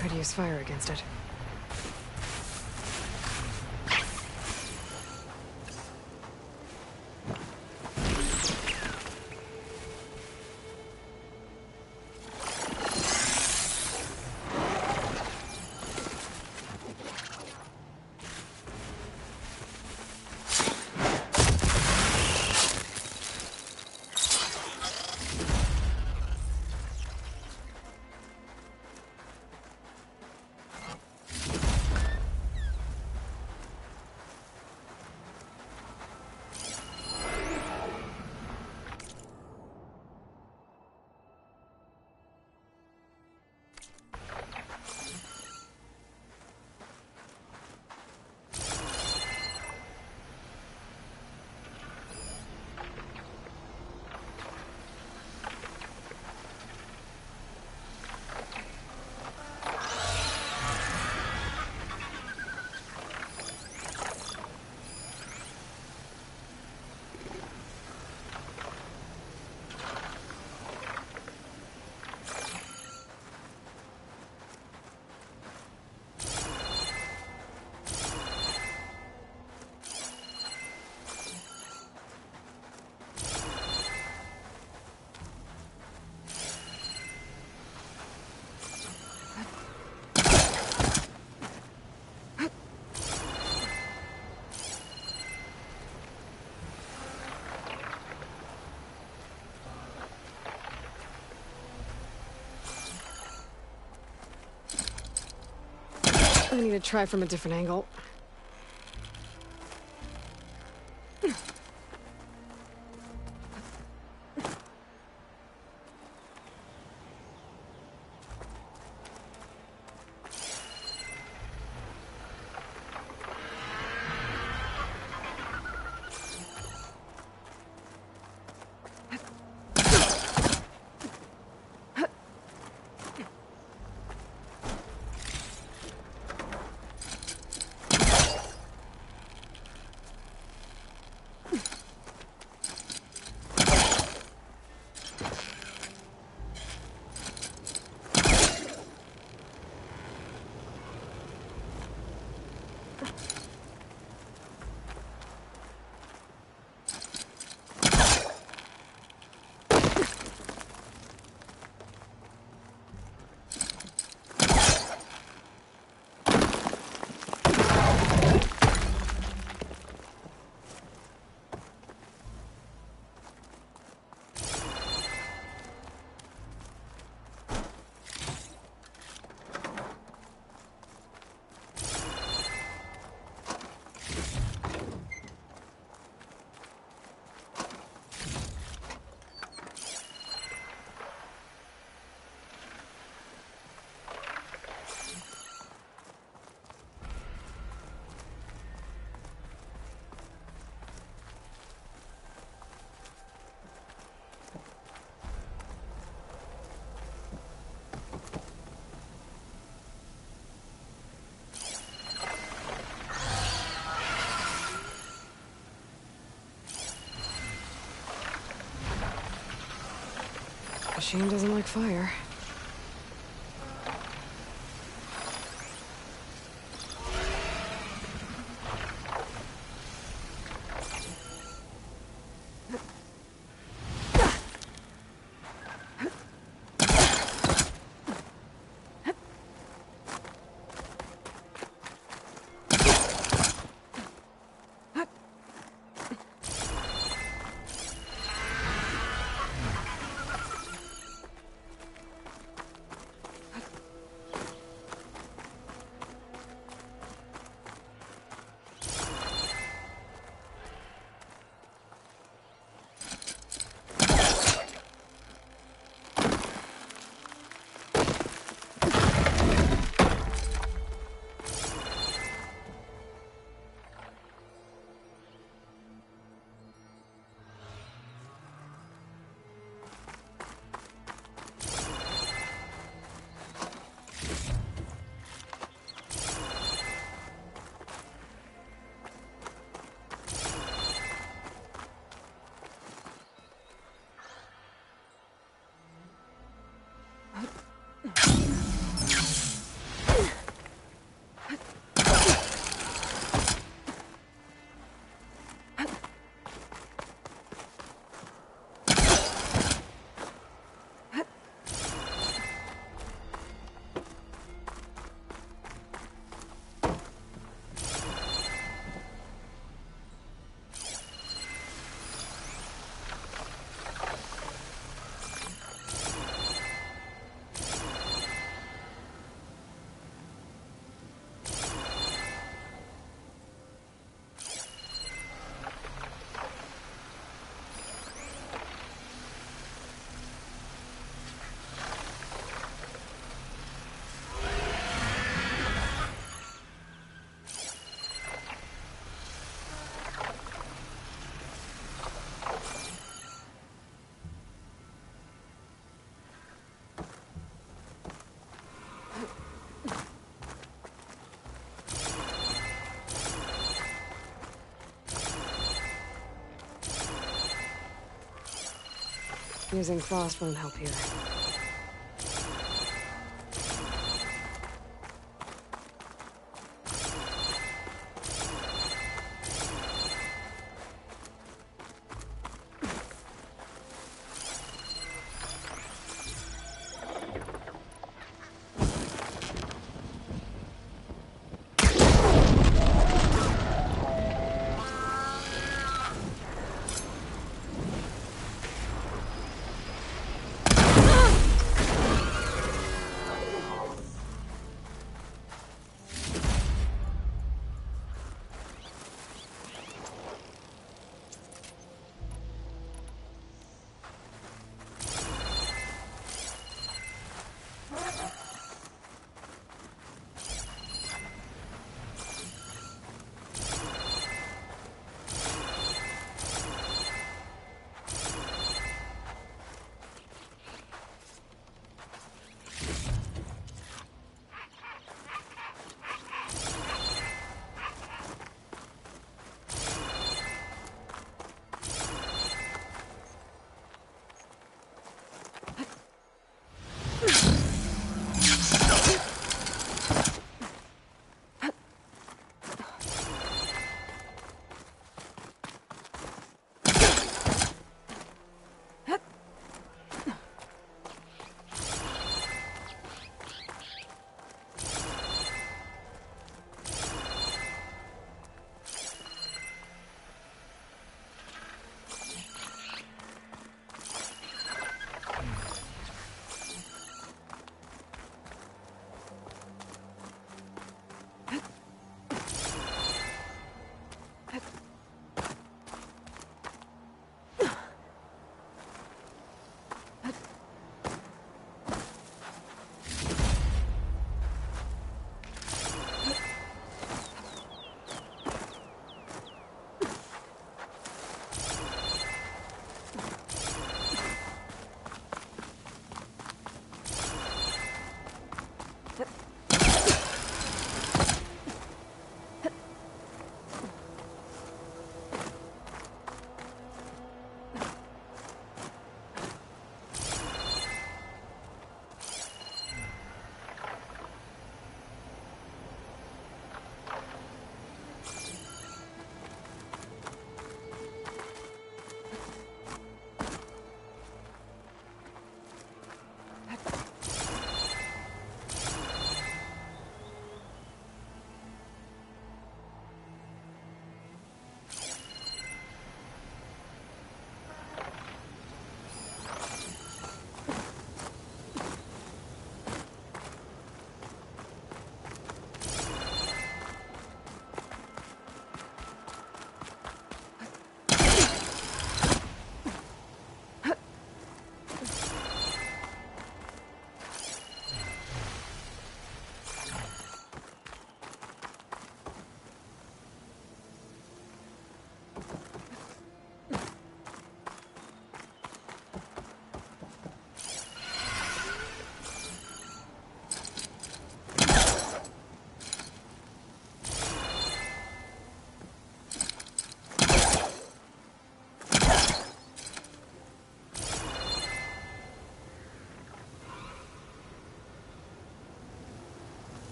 Could use fire against it. I need to try from a different angle. Machine doesn't like fire. Using frost won't help either.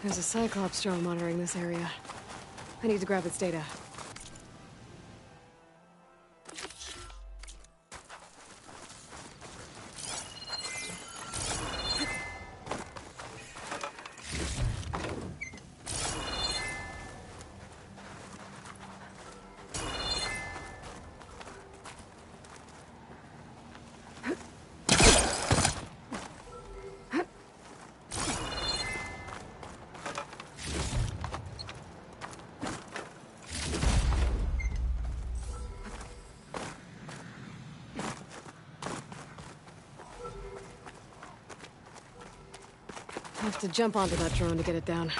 There's a Cyclops drone monitoring this area. I need to grab its data. I have to jump onto that drone to get it down.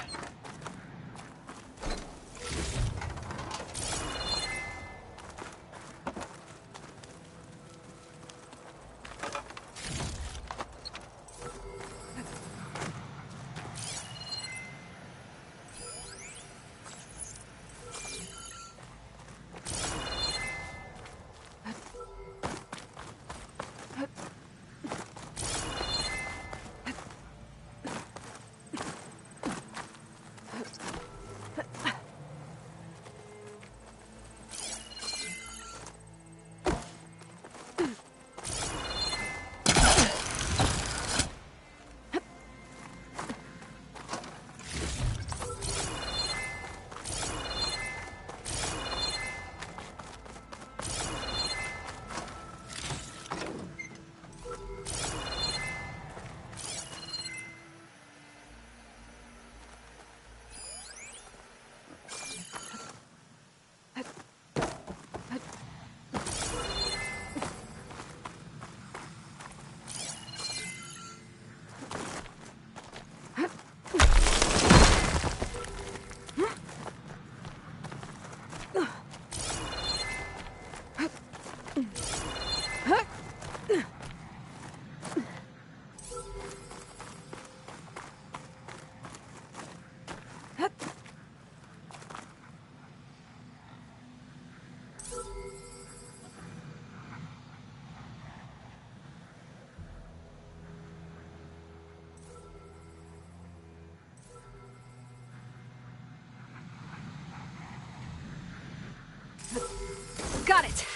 Got it!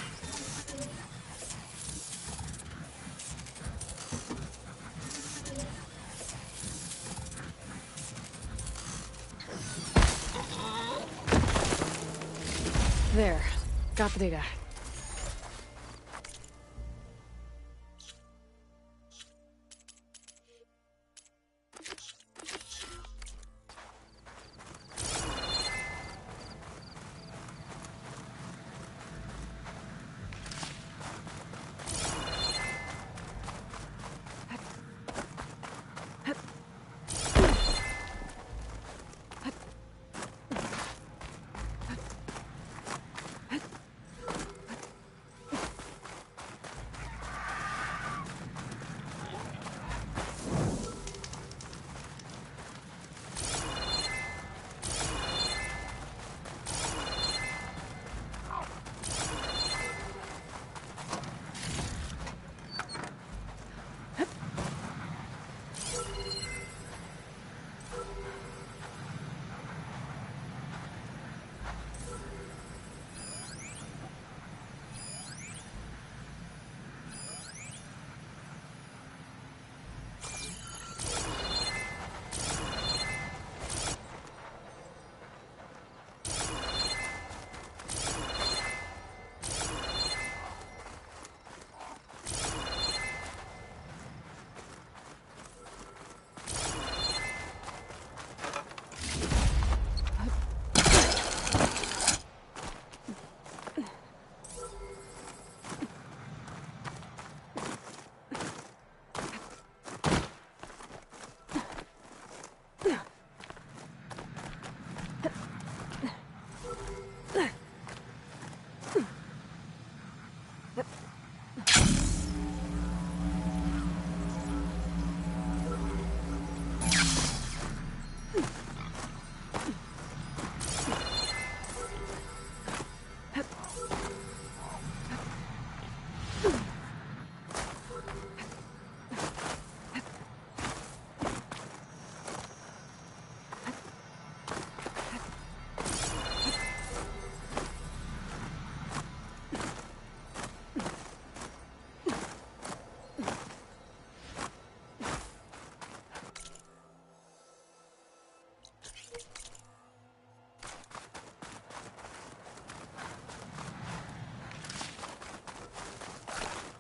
There. Got the data.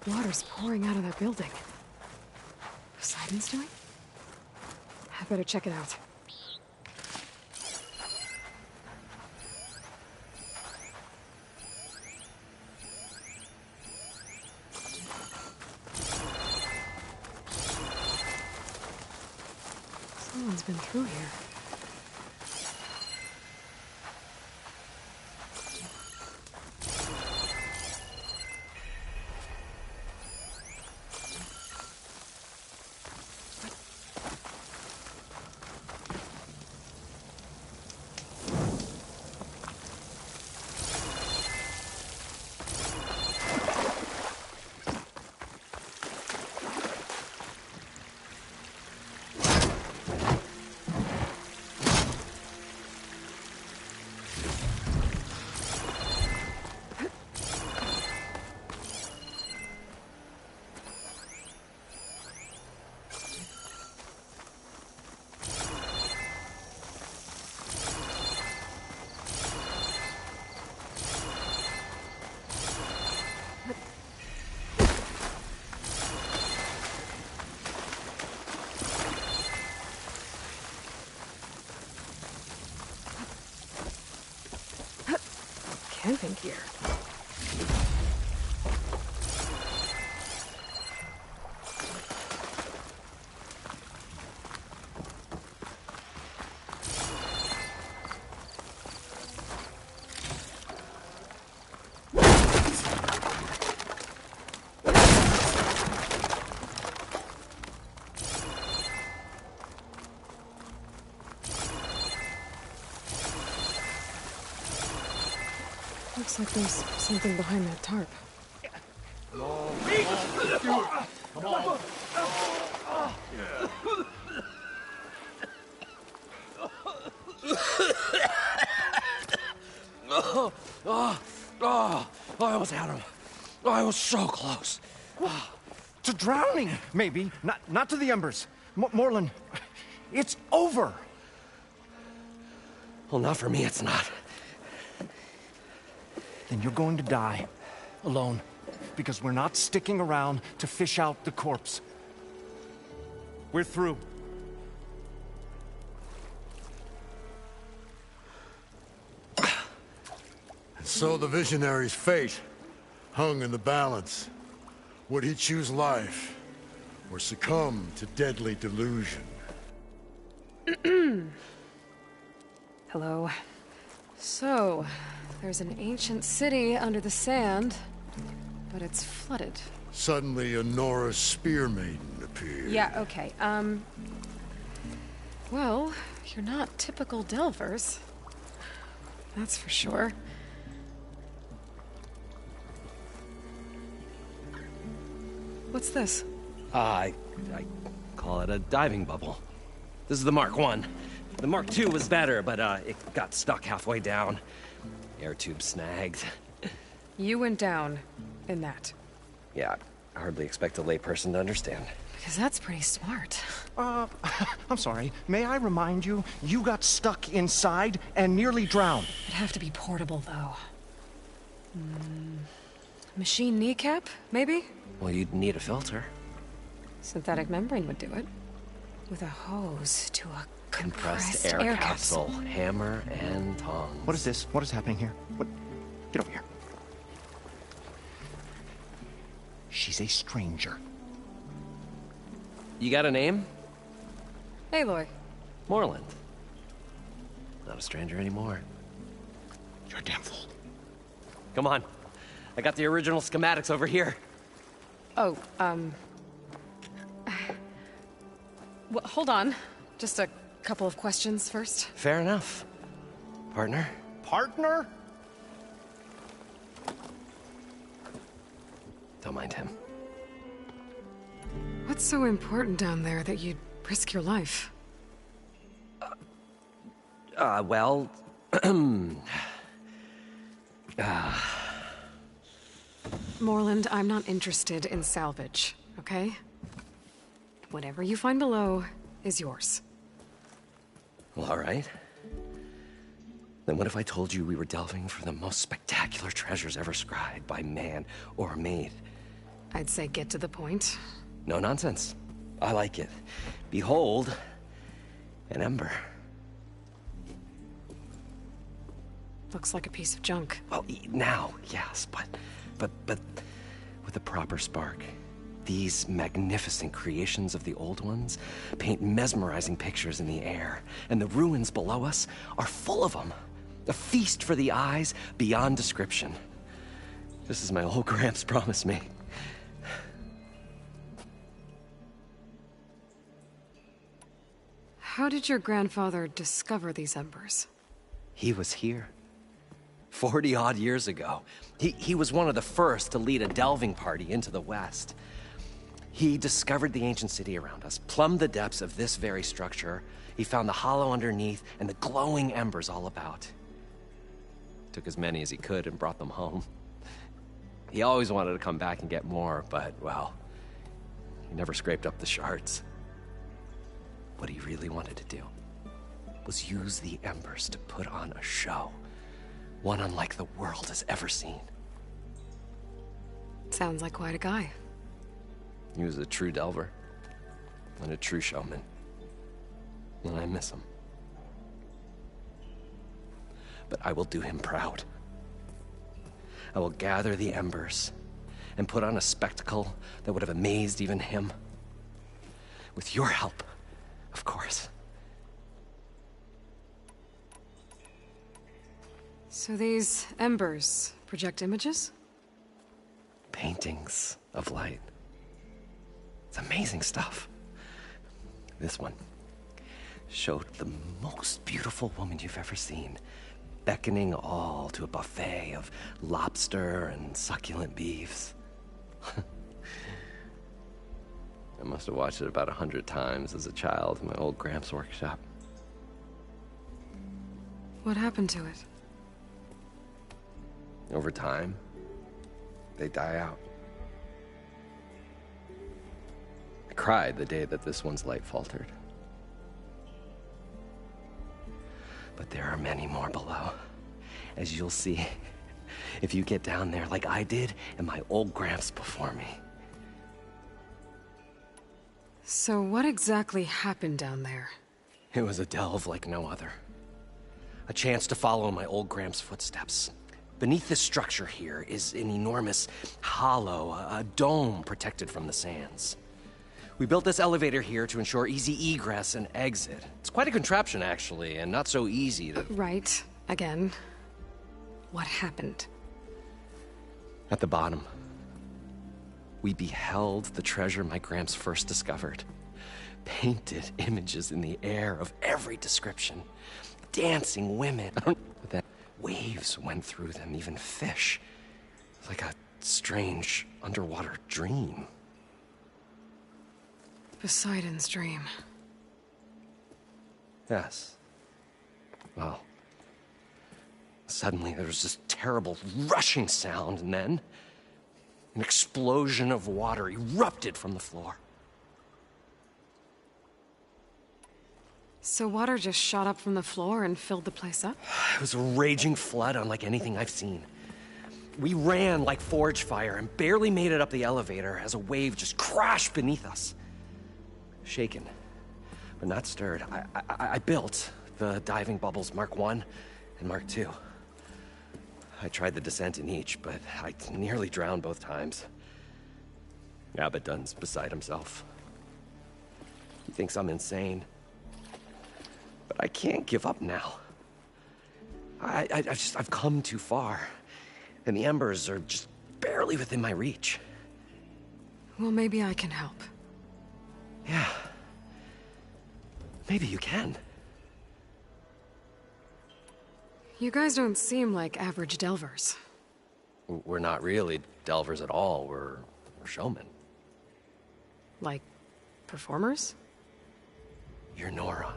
Water's pouring out of that building. Poseidon's doing? I better check it out. Someone's been through here. Camping gear. Looks like there's something behind that tarp. I almost had him. I was so close. To drowning, maybe. Not to the embers. Morlund, it's over. Well, not for me, it's not. Then you're going to die. Alone. Because we're not sticking around to fish out the corpse. We're through. So the visionary's fate hung in the balance. Would he choose life, or succumb to deadly delusion? Hello. So, there's an ancient city under the sand, but it's flooded. Suddenly, a Norse spear maiden appeared. Yeah, okay. Well, you're not typical Delvers. That's for sure. What's this? I call it a diving bubble. This is the Mark I. The Mark II was better, but it got stuck halfway down. Air tube snagged. You went down in that. Yeah, I hardly expect a layperson to understand. Because that's pretty smart. I'm sorry. May I remind you, you got stuck inside and nearly drowned. It'd have to be portable, though. Machine kneecap, maybe? Well, you'd need a filter. Synthetic membrane would do it. With a hose to a compressed air capsule. Hammer and tongs. What is this? What is happening here? What? Get over here. She's a stranger. You got a name? Aloy. Morlund. Not a stranger anymore. You're a damn fool. Come on. I got the original schematics over here. Oh, well, hold on. Just a couple of questions first. Fair enough. Partner? Partner? Don't mind him. What's so important down there that you'd risk your life? Well... Morlund, I'm not interested in salvage, okay? Whatever you find below is yours. Well, all right. Then what if I told you we were delving for the most spectacular treasures ever scribed by man or maid? I'd say get to the point. No nonsense. I like it. Behold, an ember. Looks like a piece of junk. Well, now, yes, but with a proper spark. These magnificent creations of the old ones paint mesmerizing pictures in the air, and the ruins below us are full of them. A feast for the eyes beyond description. Just as my old Gramps promised me. How did your grandfather discover these embers? He was here. 40-odd years ago. He was one of the first to lead a delving party into the West. He discovered the ancient city around us, plumbed the depths of this very structure. He found the hollow underneath and the glowing embers all about. Took as many as he could and brought them home. He always wanted to come back and get more, but, well, he never scraped up the shards. What he really wanted to do was use the embers to put on a show. One unlike the world has ever seen. Sounds like quite a guy. He was a true delver and a true showman. And I miss him. But I will do him proud. I will gather the embers and put on a spectacle that would have amazed even him. With your help, of course. So these embers project images? Paintings of light. It's amazing stuff. This one showed the most beautiful woman you've ever seen, beckoning all to a buffet of lobster and succulent beefs. I must have watched it about 100 times as a child in my old Gramps' workshop. What happened to it? Over time, they die out. I cried the day that this one's light faltered. But there are many more below, as you'll see if you get down there like I did and my old Gramps before me. So what exactly happened down there? It was a delve like no other. A chance to follow in my old Gramps' footsteps. Beneath this structure here is an enormous hollow, a dome protected from the sands. We built this elevator here to ensure easy egress and exit. It's quite a contraption, actually, and not so easy to... Right. Again. What happened? At the bottom, we beheld the treasure my Gramps first discovered. Painted images in the air of every description. Dancing women. That waves went through them, even fish. Like a strange underwater dream. Poseidon's dream. Yes. Well, suddenly there was this terrible rushing sound, and then an explosion of water erupted from the floor. So water just shot up from the floor and filled the place up? It was a raging flood unlike anything I've seen. We ran like forge fire and barely made it up the elevator as a wave just crashed beneath us. Shaken, but not stirred. I built the diving bubbles Mark I and Mark II. I tried the descent in each, but I nearly drowned both times. Abaddon's beside himself. He thinks I'm insane. But I can't give up now. I've come too far. And the embers are just barely within my reach. Well, maybe I can help. Yeah. Maybe you can. You guys don't seem like average delvers. We're not really delvers at all. We're showmen. Like, performers? You're Nora,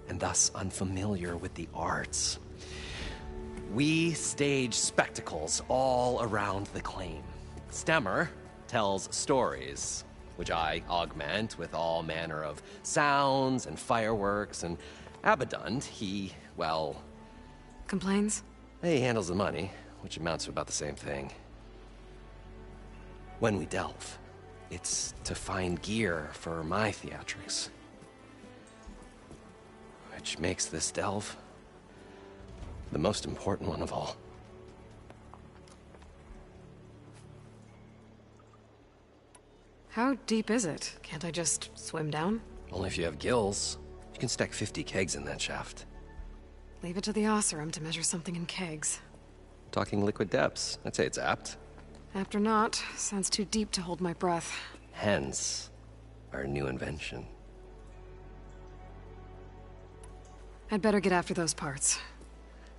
and thus unfamiliar with the arts. We stage spectacles all around the claim. Stemmer tells stories, which I augment with all manner of sounds and fireworks, and Abaddon, he, well... Complains? He handles the money, which amounts to about the same thing. when we delve. It's to find gear for my theatrics. Which makes this delve the most important one of all. How deep is it? Can't I just swim down? Only if you have gills. You can stack 50 kegs in that shaft. Leave it to the Oseram to measure something in kegs. Talking liquid depths. I'd say it's apt. After not, sounds too deep to hold my breath. Hence, our new invention. I'd better get after those parts.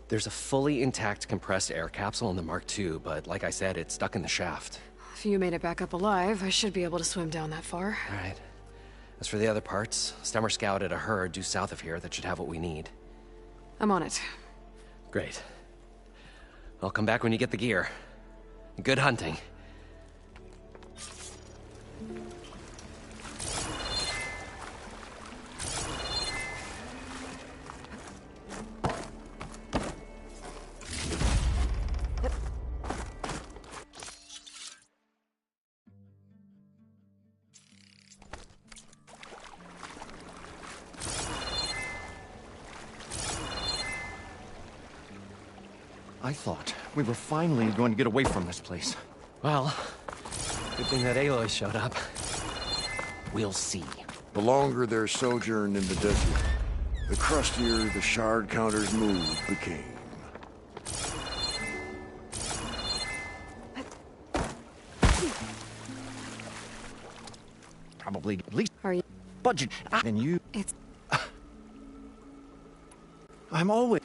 There's a fully intact compressed air capsule in the Mark II, but like I said, it's stuck in the shaft. If you made it back up alive, I should be able to swim down that far. All right. As for the other parts, Stemmer scouted a herd due south of here that should have what we need. I'm on it. Great. I'll come back when you get the gear. Good hunting. I thought we were finally going to get away from this place. Well, good thing that Aloy showed up. We'll see. The longer their sojourn in the desert, the crustier the shard counter's mood became. Probably at least Are you? budget. Then you. It's... I'm always.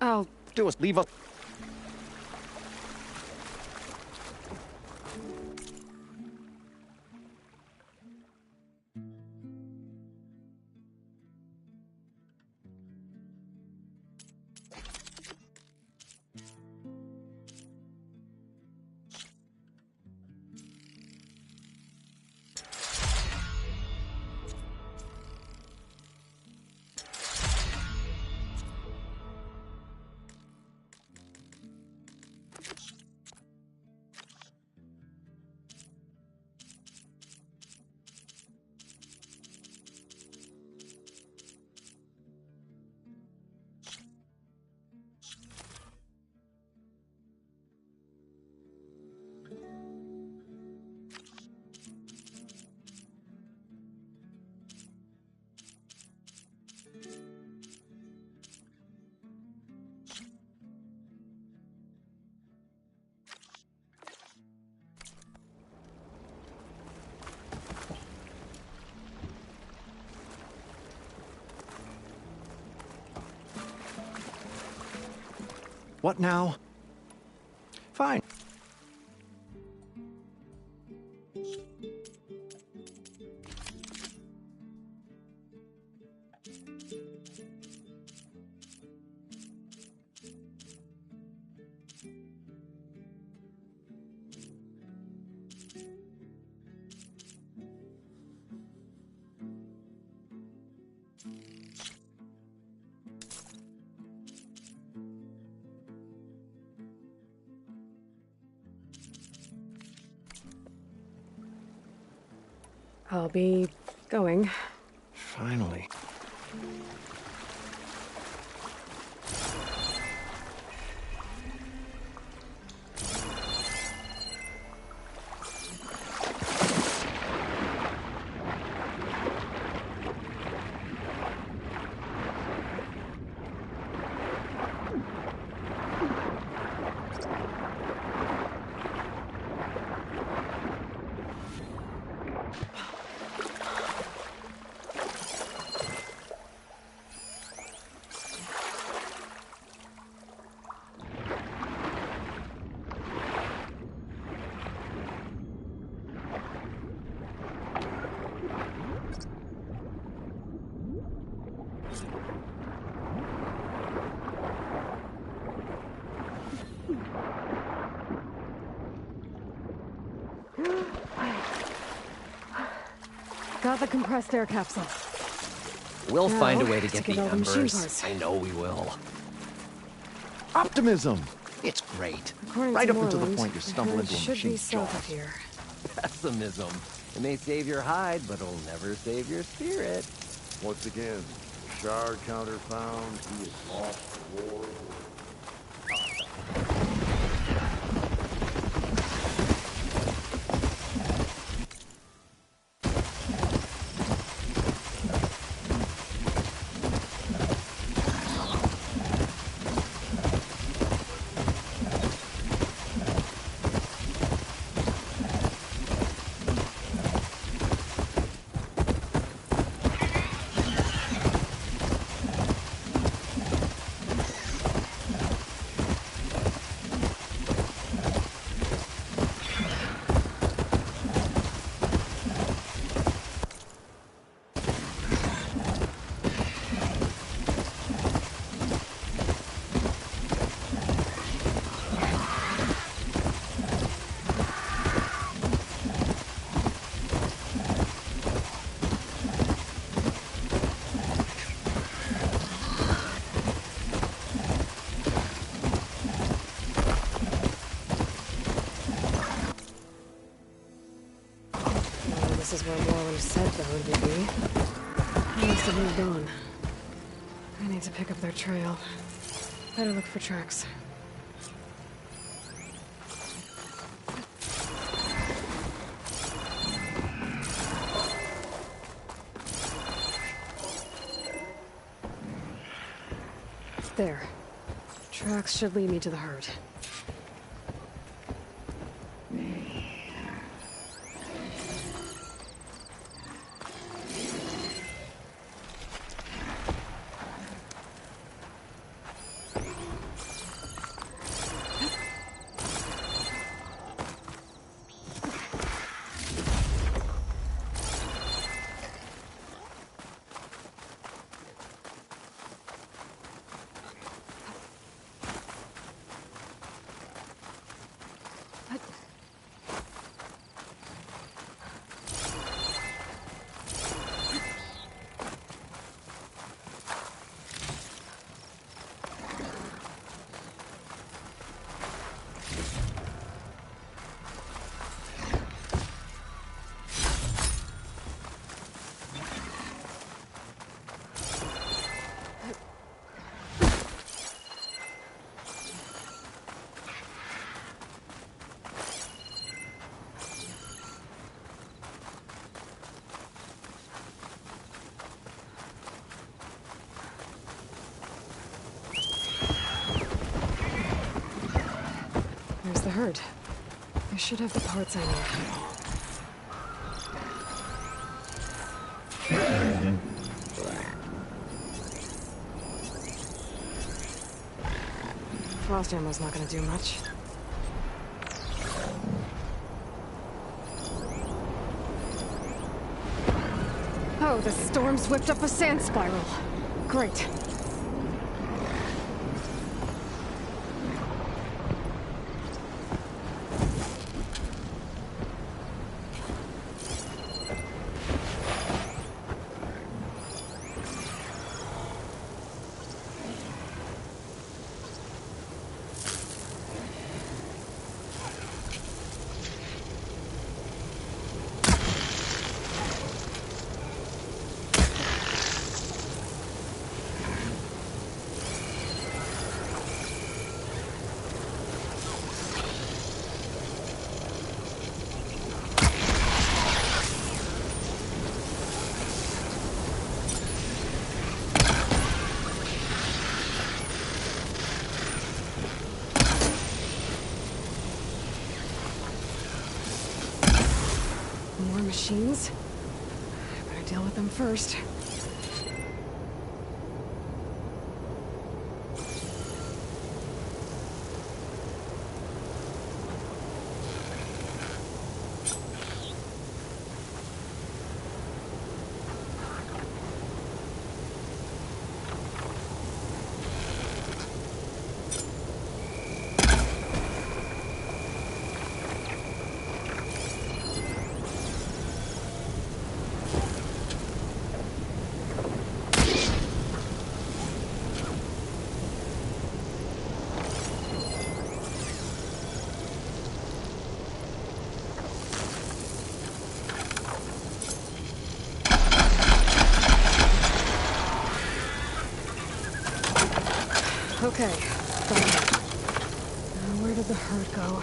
I'll... Do us leave us. What now? Fine. I'll be going. Finally. Got the compressed air capsule. We'll Now, find a way to to get get the all the machine embers. parts. I know we will. Optimism! It's great. According Right to up until the Moreland, point you stumble the into a should be machine's south of jaws. here. Pessimism. It may save your hide, but it'll never save your spirit. Once again, shard counter found. He is lost the war. Well, this is where Moreland said the hood would be. They must have moved on. I need to pick up their trail. Better look for tracks. There. Tracks should lead me to the herd. There's the herd. I should have the parts I need. Frost ammo's not gonna do much. Oh, the storm's whipped up a sand spiral. Great. More machines? I better deal with them first. Okay, got it. Now, where did the herd go?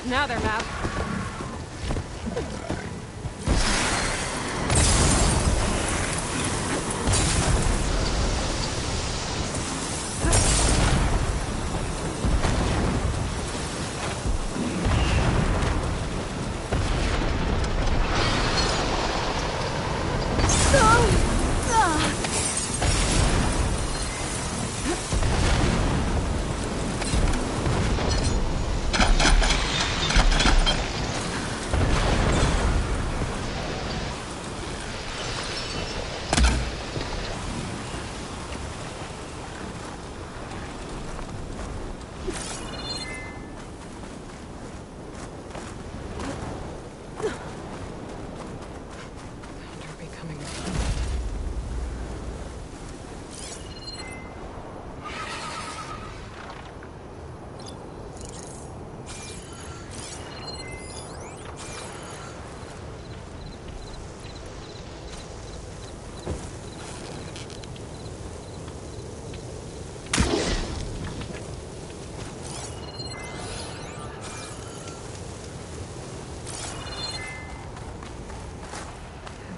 Now they're mad.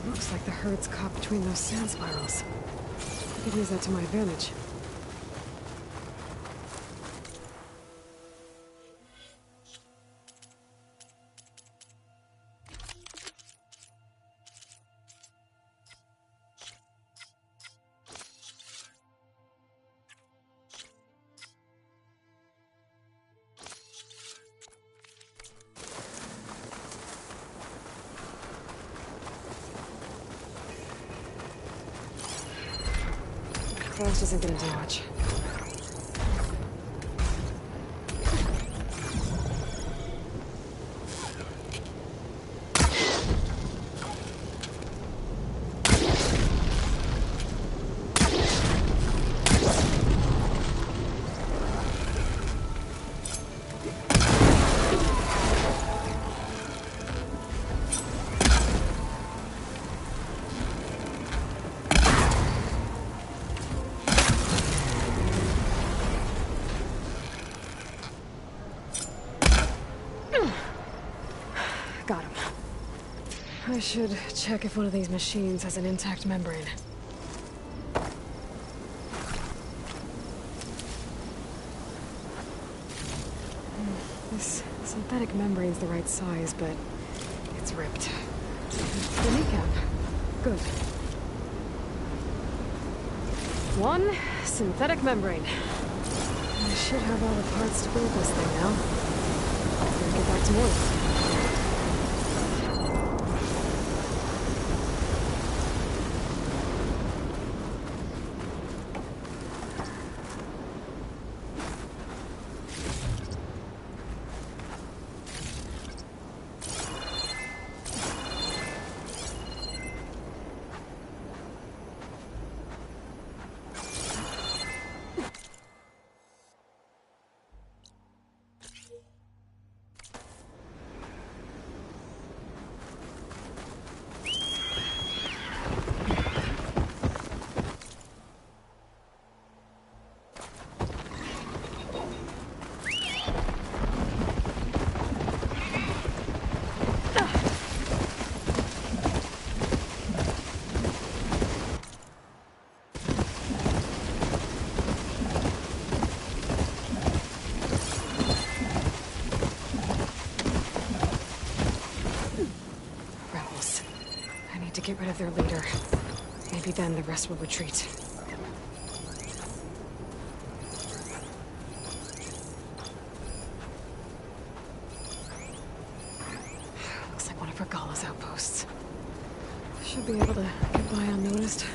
Looks like the herd's caught between those sand spirals. I could use that to my advantage. Flash isn't gonna do much. Got him. I should check if one of these machines has an intact membrane. This synthetic membrane's the right size, but it's ripped. The kneecap. Good. One synthetic membrane. I should have all the parts to build this thing now. Better get back to work. I need to get rid of their leader. Maybe then the rest will retreat. Looks like one of Regala's outposts. Should be able to get by unnoticed.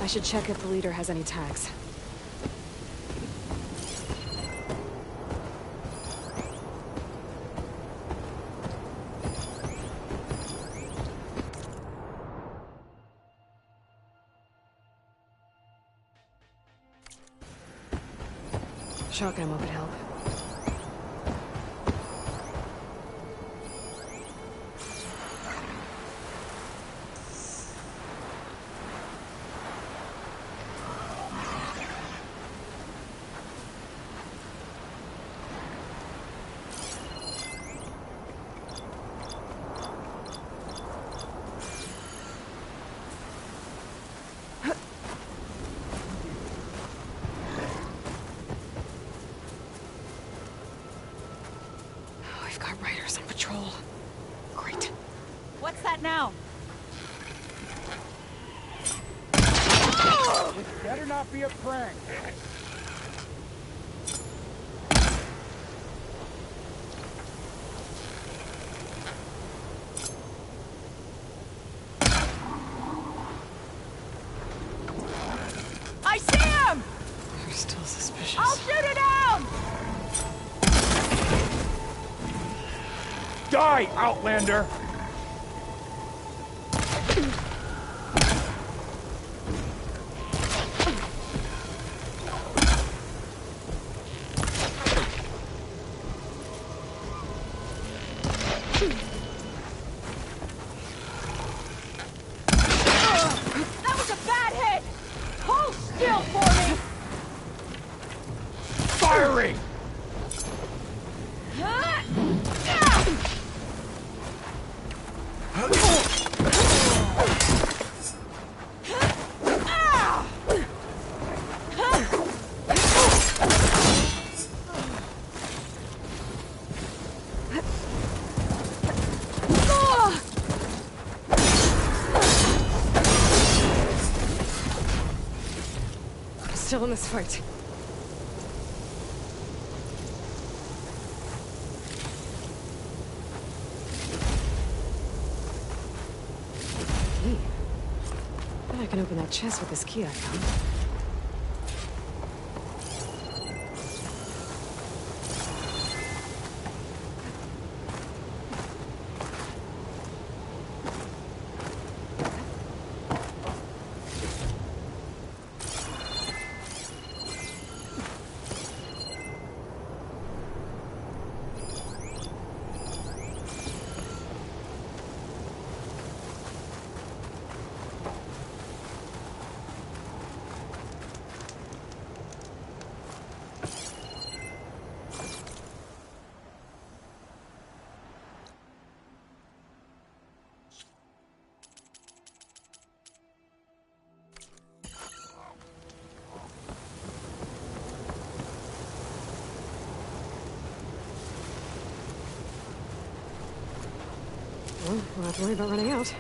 I should check if the leader has any tags. Shotgun ammo could help. We've got riders on patrol. Great. What's that now? It better not be a prank. I see him! They're still suspicious. I'll shoot it down! Die, Outlander! That was a bad hit! Hold still for me! Firing! Still in this fight. Key. Bet I can open that chest with this key I found. Well, we'll not have to worry about running out.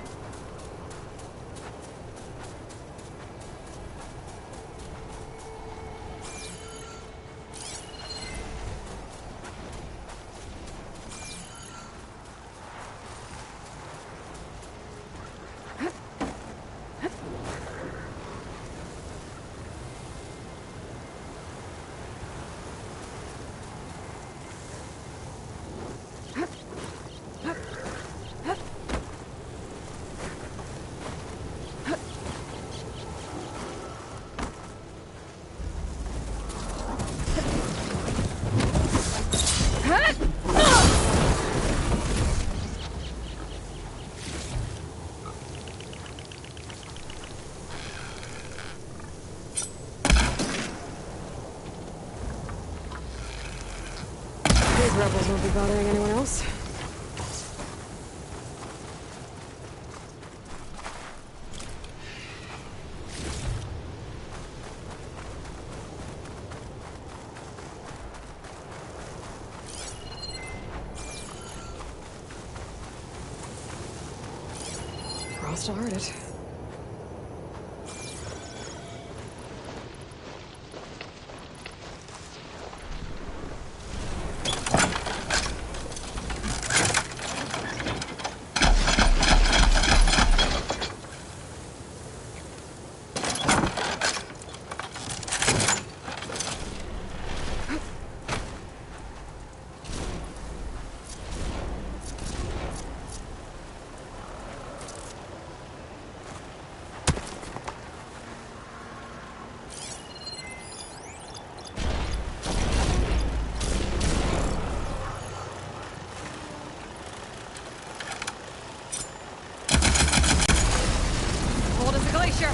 won't be bothering anyone else. Frost will hurt it. Cold as a glacier.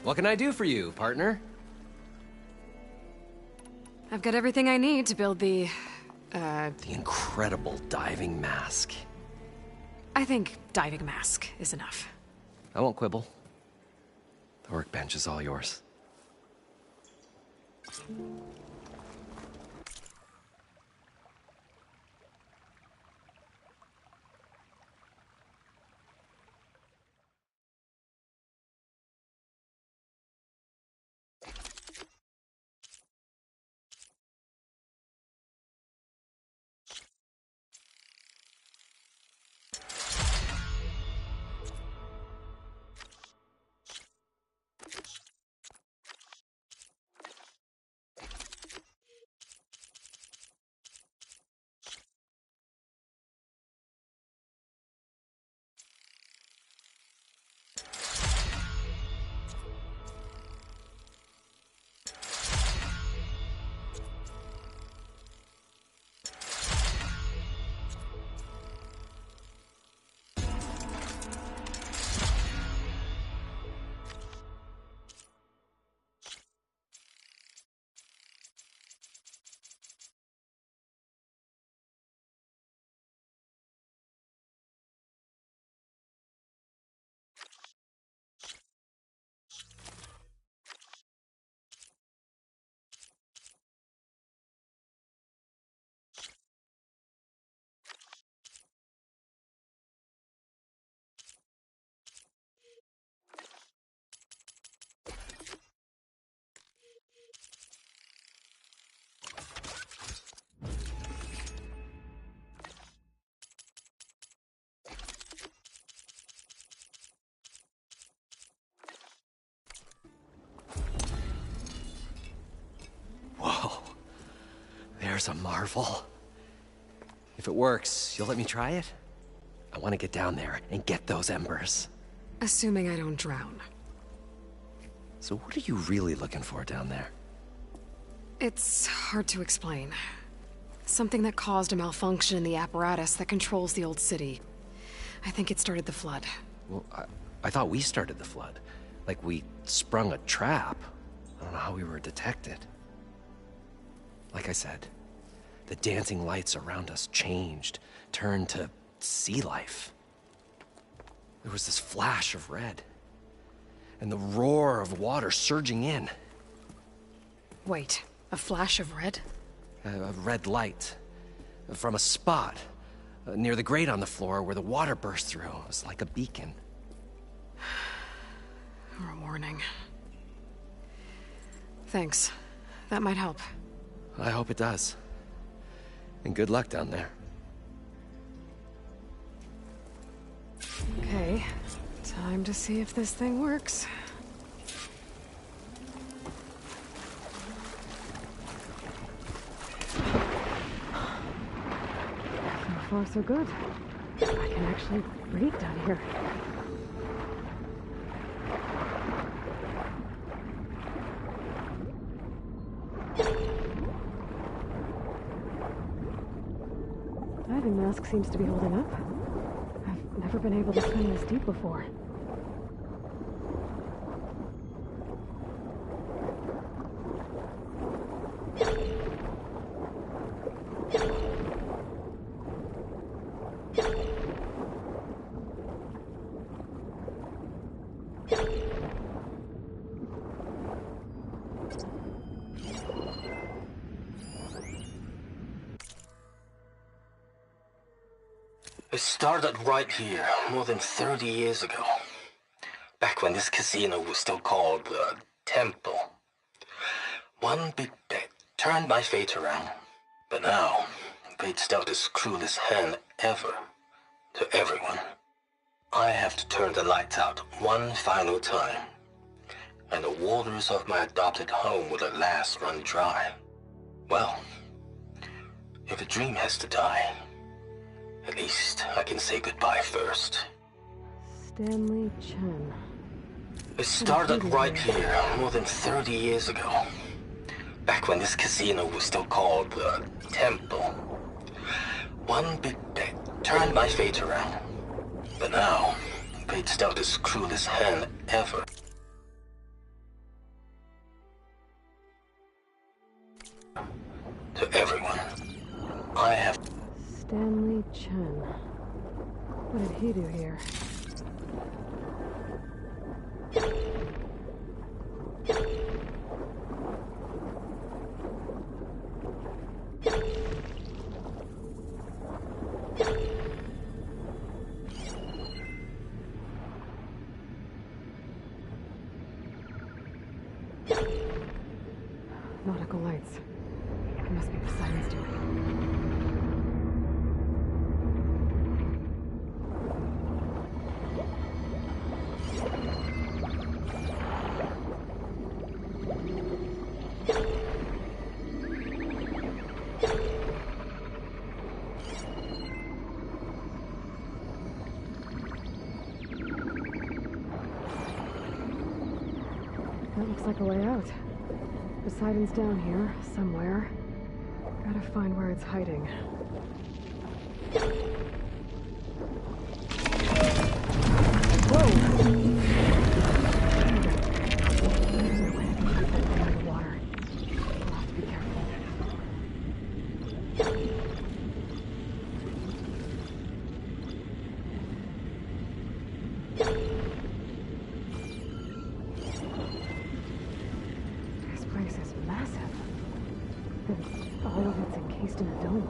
What can I do for you, partner? I've got everything I need to build the incredible diving mask. I think diving mask is enough. I won't quibble. The workbench is all yours. fire's a marvel. If it works, you'll let me try it? I want to get down there and get those embers. Assuming I don't drown. So what are you really looking for down there? It's hard to explain. Something that caused a malfunction in the apparatus that controls the old city. I think it started the flood. Well, I thought we started the flood. Like we sprung a trap. I don't know how we were detected. Like I said, the dancing lights around us changed, turned to sea life. There was this flash of red, and the roar of water surging in. Wait, a flash of red? A red light from a spot near the grate on the floor where the water burst through. It was like a beacon. Or a warning. Thanks. That might help. I hope it does. And good luck down there. Okay, time to see if this thing works. So far, so good. I can actually breathe down here. Diving mask seems to be holding up. I've never been able to swim this deep before. It started right here, more than 30 years ago. Back when this casino was still called the Temple. One big bet turned my fate around. But now, fate's dealt its cruelest hand ever to everyone. I have to turn the lights out one final time. And the waters of my adopted home will at last run dry. Well, if a dream has to die, at least I can say goodbye first. Stanley Chen. It started right here, more than 30 years ago. Back when this casino was still called the Temple. One big bet turned my fate around. But now, fate's dealt its cruelest hand ever. To everyone. I have... Stanley Chen. What did he do here? Nautical lights. It must be Poseidon's doing. That looks like a way out. Poseidon's down here, somewhere. Gotta find where it's hiding. Whoa! There's no way I can keep that thing in the water. I'll have to be careful. This place is massive. And all of it's encased in a dome.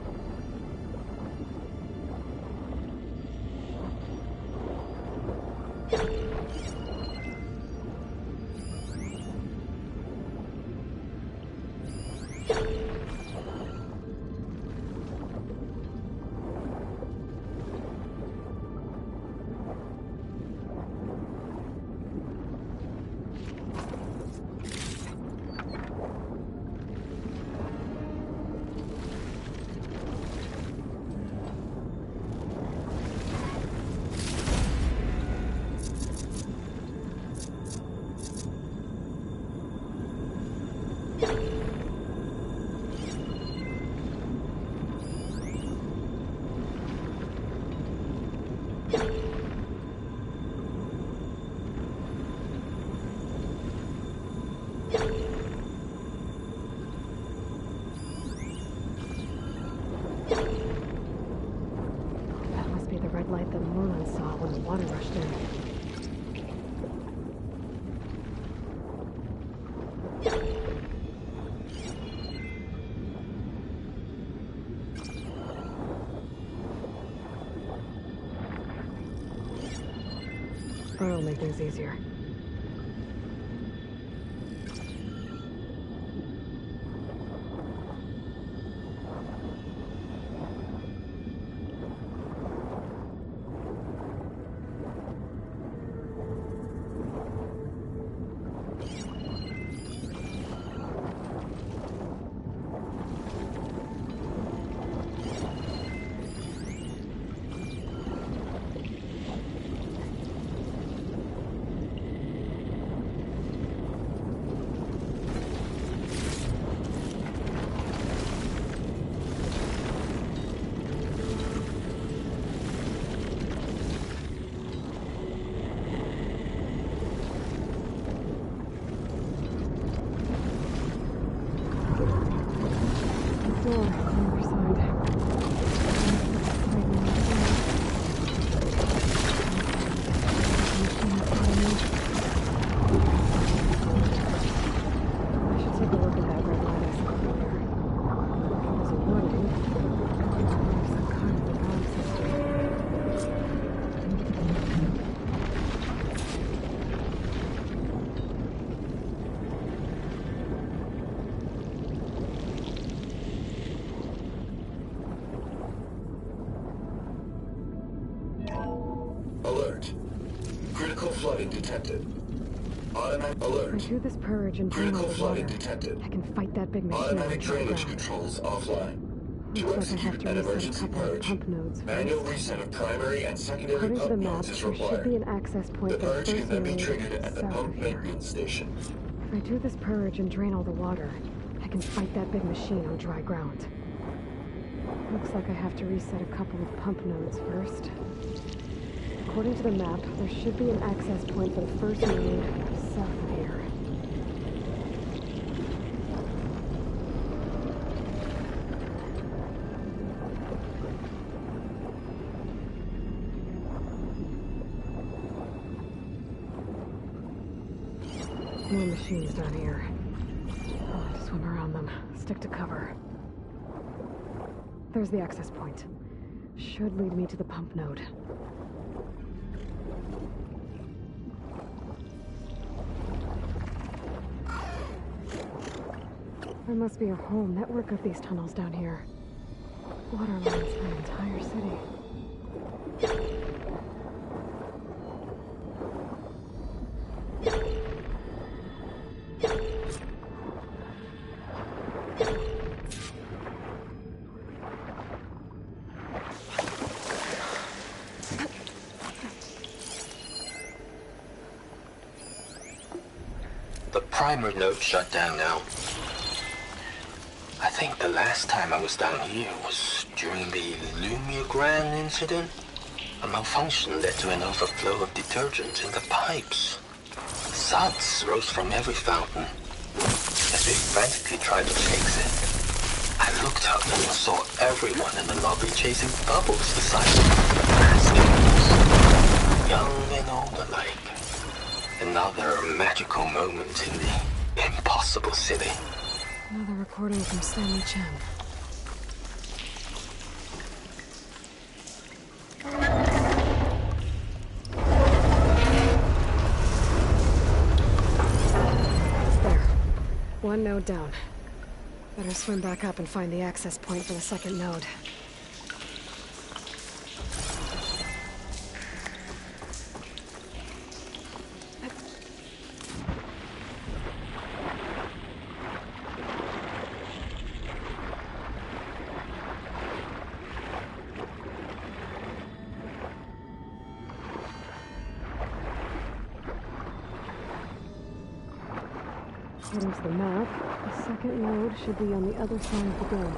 That must be the red light that Moreland saw when the water rushed in. That'll make things easier. Alert. Critical flooding detected. Automatic alert. If I do this purge and drain all Critical the water, flooding detected. I can fight that big machine. Automatic on drainage ground. controls offline. To Looks like I have execute to an reset a emergency couple of purge, pump nodes manual first. reset of primary and secondary According to the pump map, nodes is there should be required. an access point The for the purge first can then be node triggered at the south pump of here. maintenance station. If I do this purge and drain all the water, I can fight that big machine on dry ground. Looks like I have to reset a couple of pump nodes first. According to the map, there should be an access point for the first node south of here. More machines down here. I'll have to swim around them. Stick to cover. There's the access point. Should lead me to the pump node. There must be a whole network of these tunnels down here. Water lines for an entire city. The primer node shut down now. I think the last time I was down here was during the Lumiogran incident. A malfunction led to an overflow of detergent in the pipes. Suds rose from every fountain as we frantically tried to fix it. I looked up and saw everyone in the lobby chasing bubbles the size of basketballs, young and old alike. Another magical moment in the impossible city. Another recording from Stanley Chen. There. One node down. Better swim back up and find the access point for the second node. According to the map, the second node should be on the other side of the dome.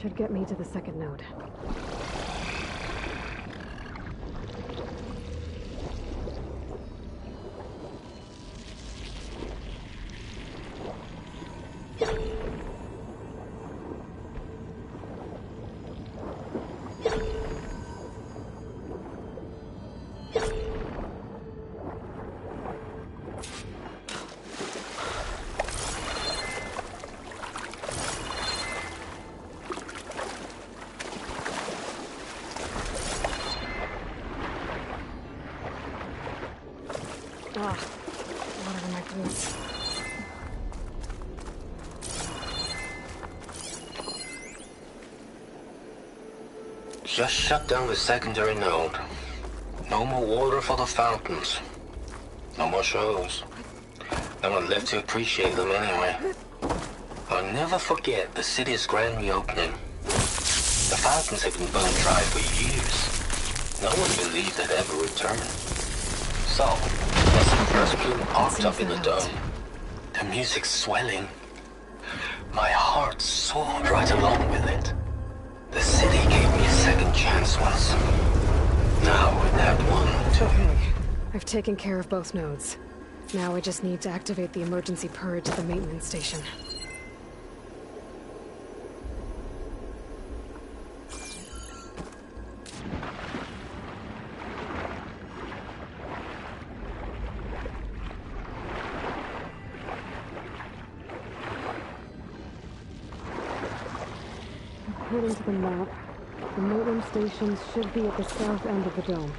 should get me to the second node. Ah, water in my boots. Just shut down the secondary node. No more water for the fountains. No more shows. No one left to appreciate them anyway. I'll never forget the city's grand reopening. The fountains had been bone dry for years. No one believed they'd ever return. So, as the first crew parked up in the dome, the music swelling, my heart soared right along with it. The city gave me a second chance once. Now we'd had one, too. Okay, I've taken care of both nodes. Now I just need to activate the emergency purge at the maintenance station. According to the map, the maintenance stations should be at the south end of the dome.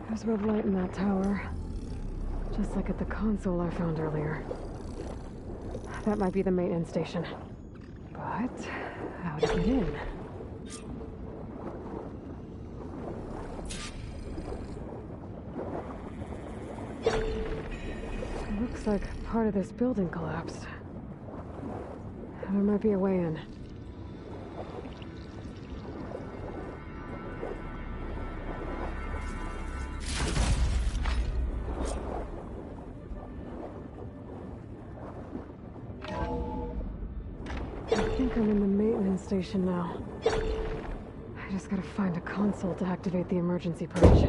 There's red light in that tower. Just like at the console I found earlier. That might be the maintenance station. But how to get in? Looks like part of this building collapsed. There might be a way in. I think I'm in the maintenance station now. I just gotta find a console to activate the emergency purge.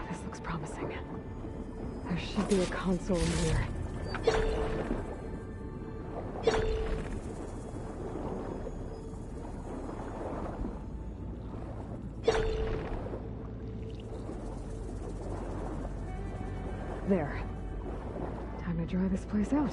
This looks promising. There should be a console in here. There. Time to dry this place out.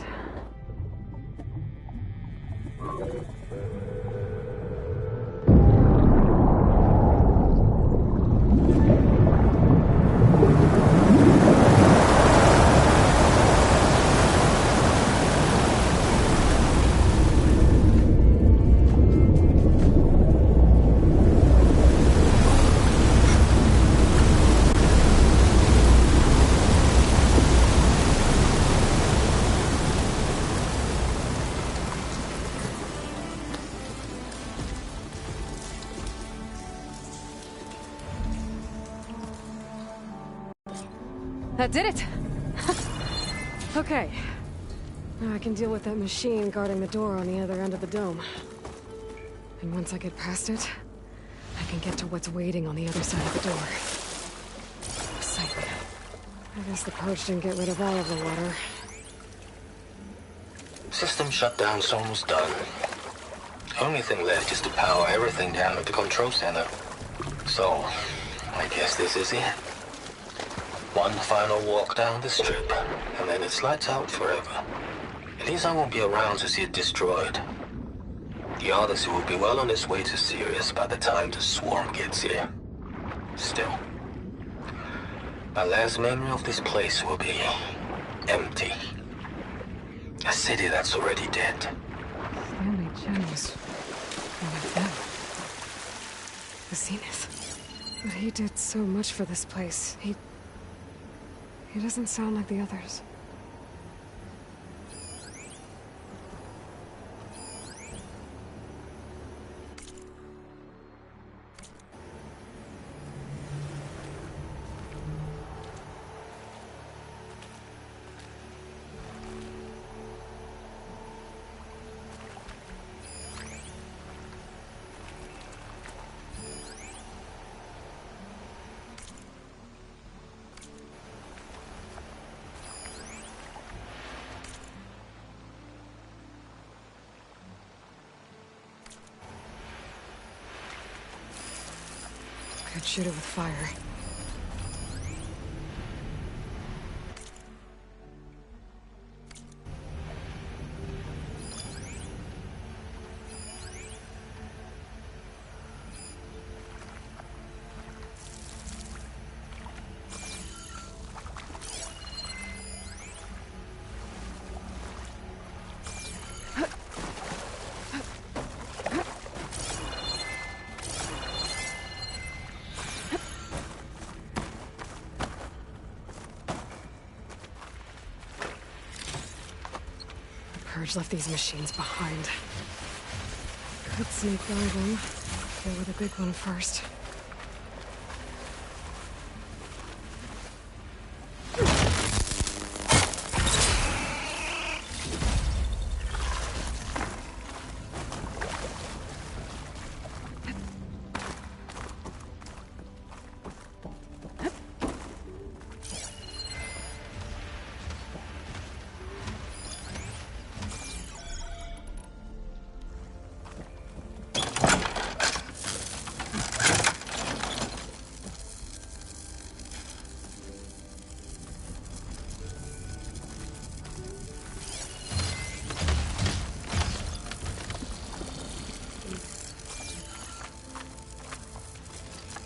That did it! Okay. Now I can deal with that machine guarding the door on the other end of the dome. And once I get past it, I can get to what's waiting on the other side of the door. Exciting. I guess the purge didn't get rid of all of the water. System shutdown's almost done. Only thing left is to power everything down at the control center. So, I guess this is it. One final walk down the strip, and then it's lights out forever. At least I won't be around to see it destroyed. The Odyssey will be well on its way to Sirius by the time the swarm gets here. Still, my last memory of this place will be empty. A city that's already dead. Stanley Chen was one of them. The Zenith. But he did so much for this place. He doesn't sound like the others. Could shoot it with fire. Purge left these machines behind. Could sneak by them. Deal with a big one first.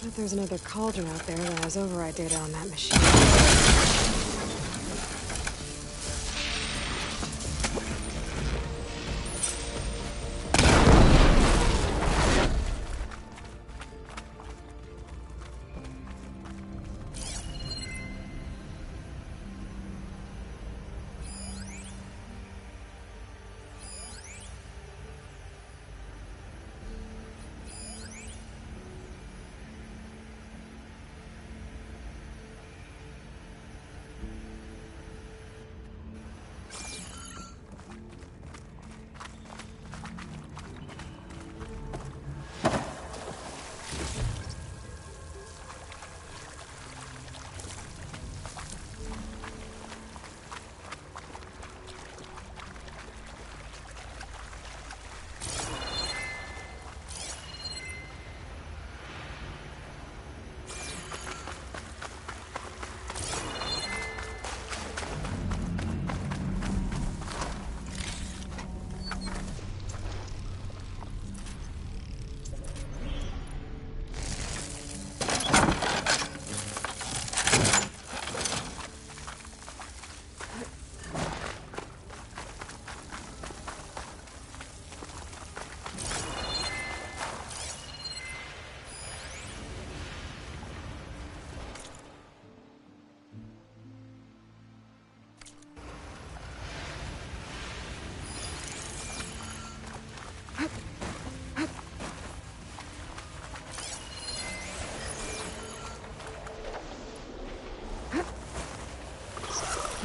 But there's another cauldron out there that has override data on that machine.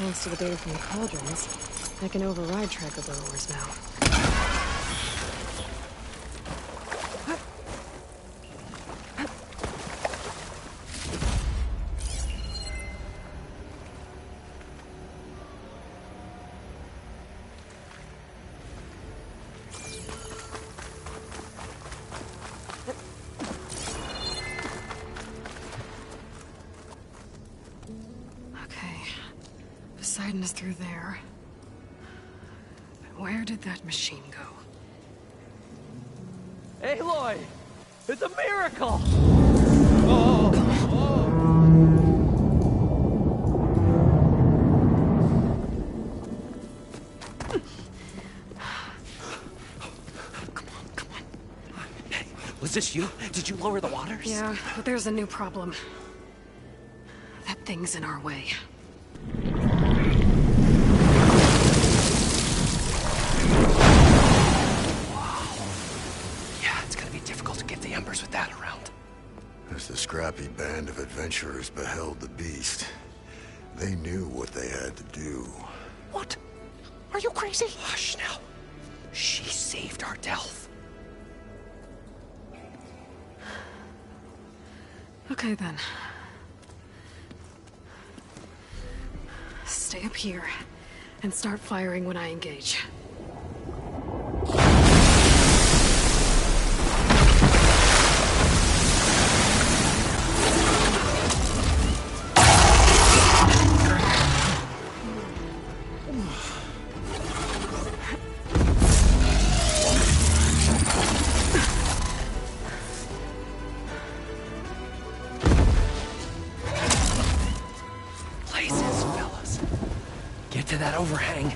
Thanks to the data from the cauldrons, I can override tracker burrowers now. Poseidon is through there. But where did that machine go? Aloy! It's a miracle! Come on. Hey, was this you? Did you lower the waters? Yeah, but there's a new problem. That thing's in our way. With that around. As the scrappy band of adventurers beheld the beast, they knew what they had to do. What? Are you crazy? Hush now. She saved our Delph. Okay then. Stay up here and start firing when I engage. To that overhang.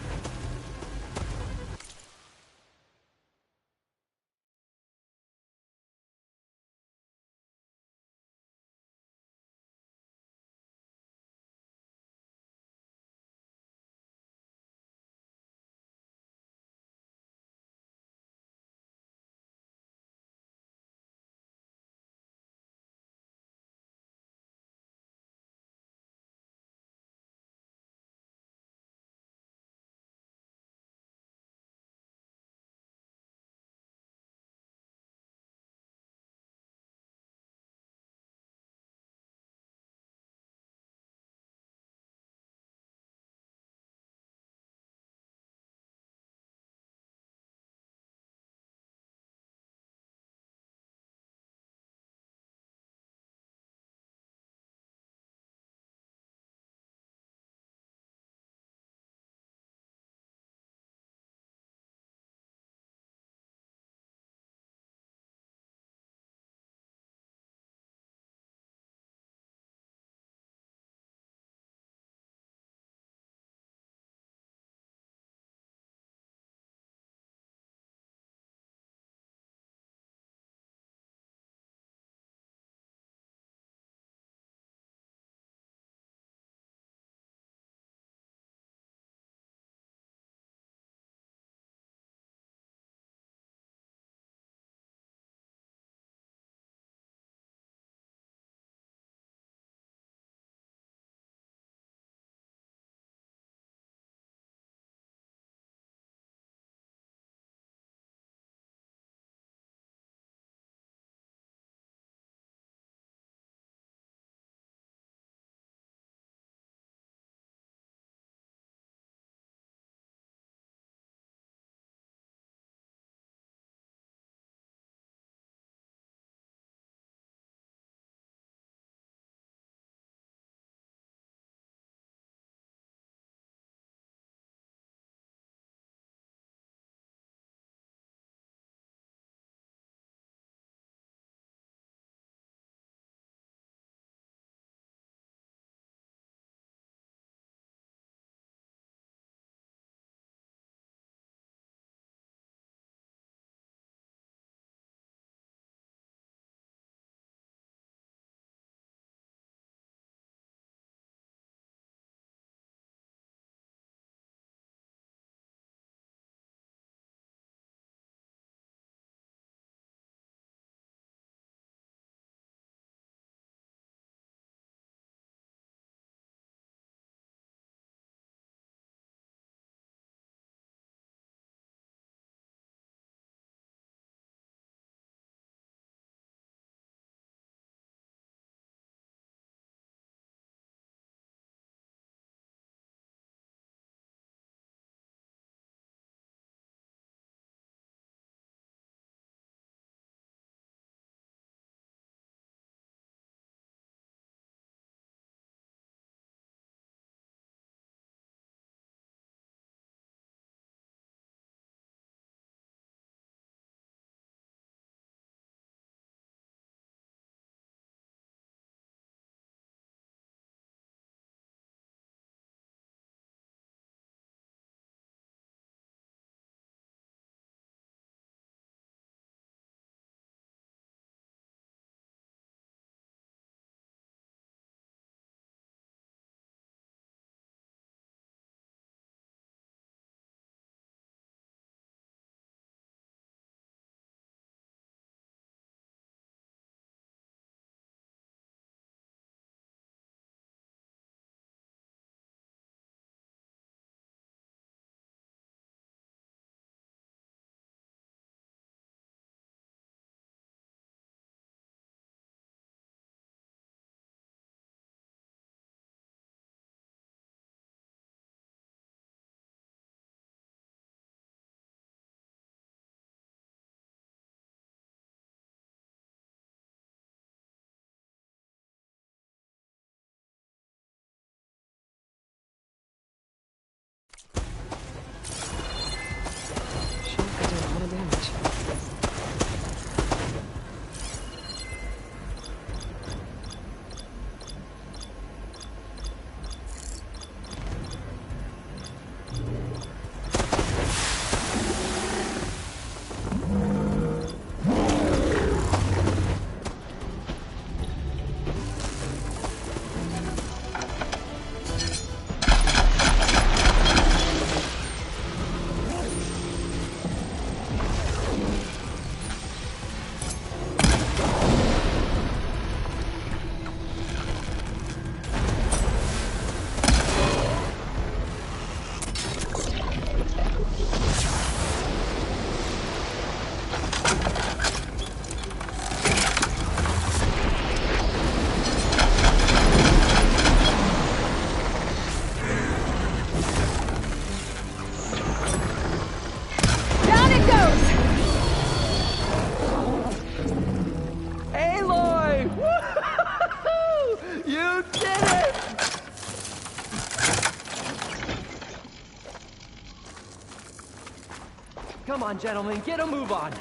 on, gentlemen, get a move on.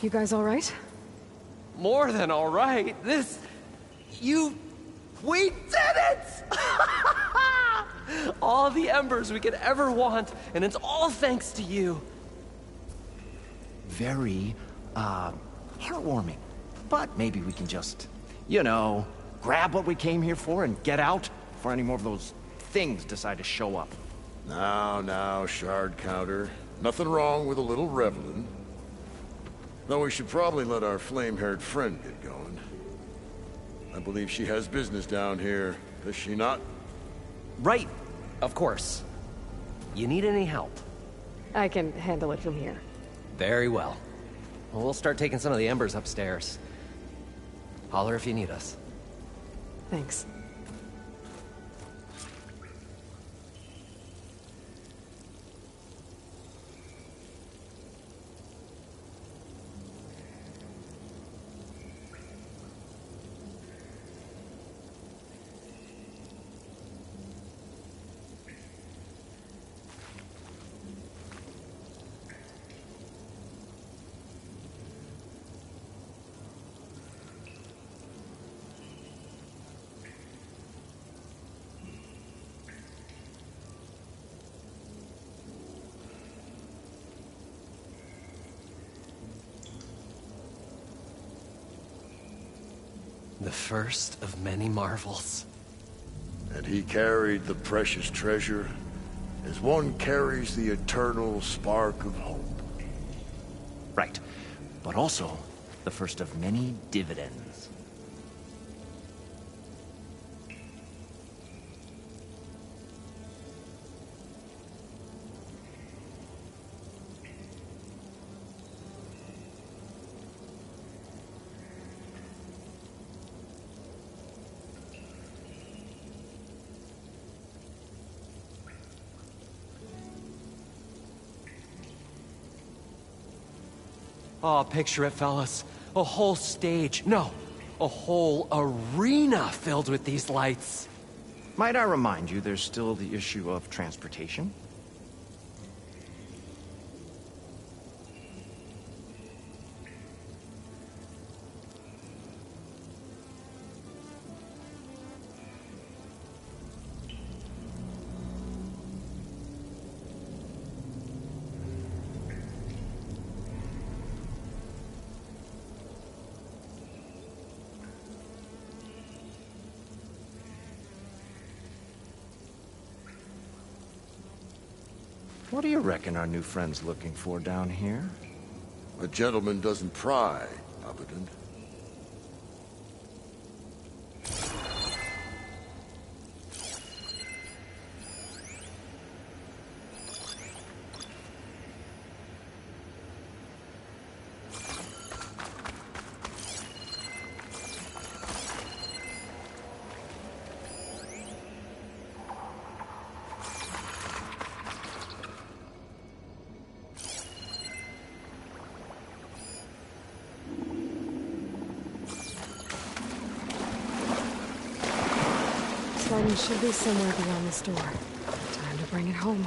You guys all right? More than all right. We did it! All the embers we could ever want, and it's all thanks to you. Very, heartwarming. But maybe we can just, grab what we came here for and get out before any more of those things decide to show up. Now, shard counter. Nothing wrong with a little reveling. Though we should probably let our flame-haired friend get going. I believe she has business down here, does she not? Right, of course. You need any help? I can handle it from here. Very well. We'll start taking some of the embers upstairs. Holler if you need us. Thanks. The first of many marvels. And he carried the precious treasure as one carries the eternal spark of hope. Right. But also, the first of many dividends. Oh, picture it, fellas. A whole stage. No, a whole arena filled with these lights. Might I remind you, there's still the issue of transportation? What do you reckon our new friend's looking for down here? A gentleman doesn't pry, Abaddon. Sliding should be somewhere beyond this door. Time to bring it home.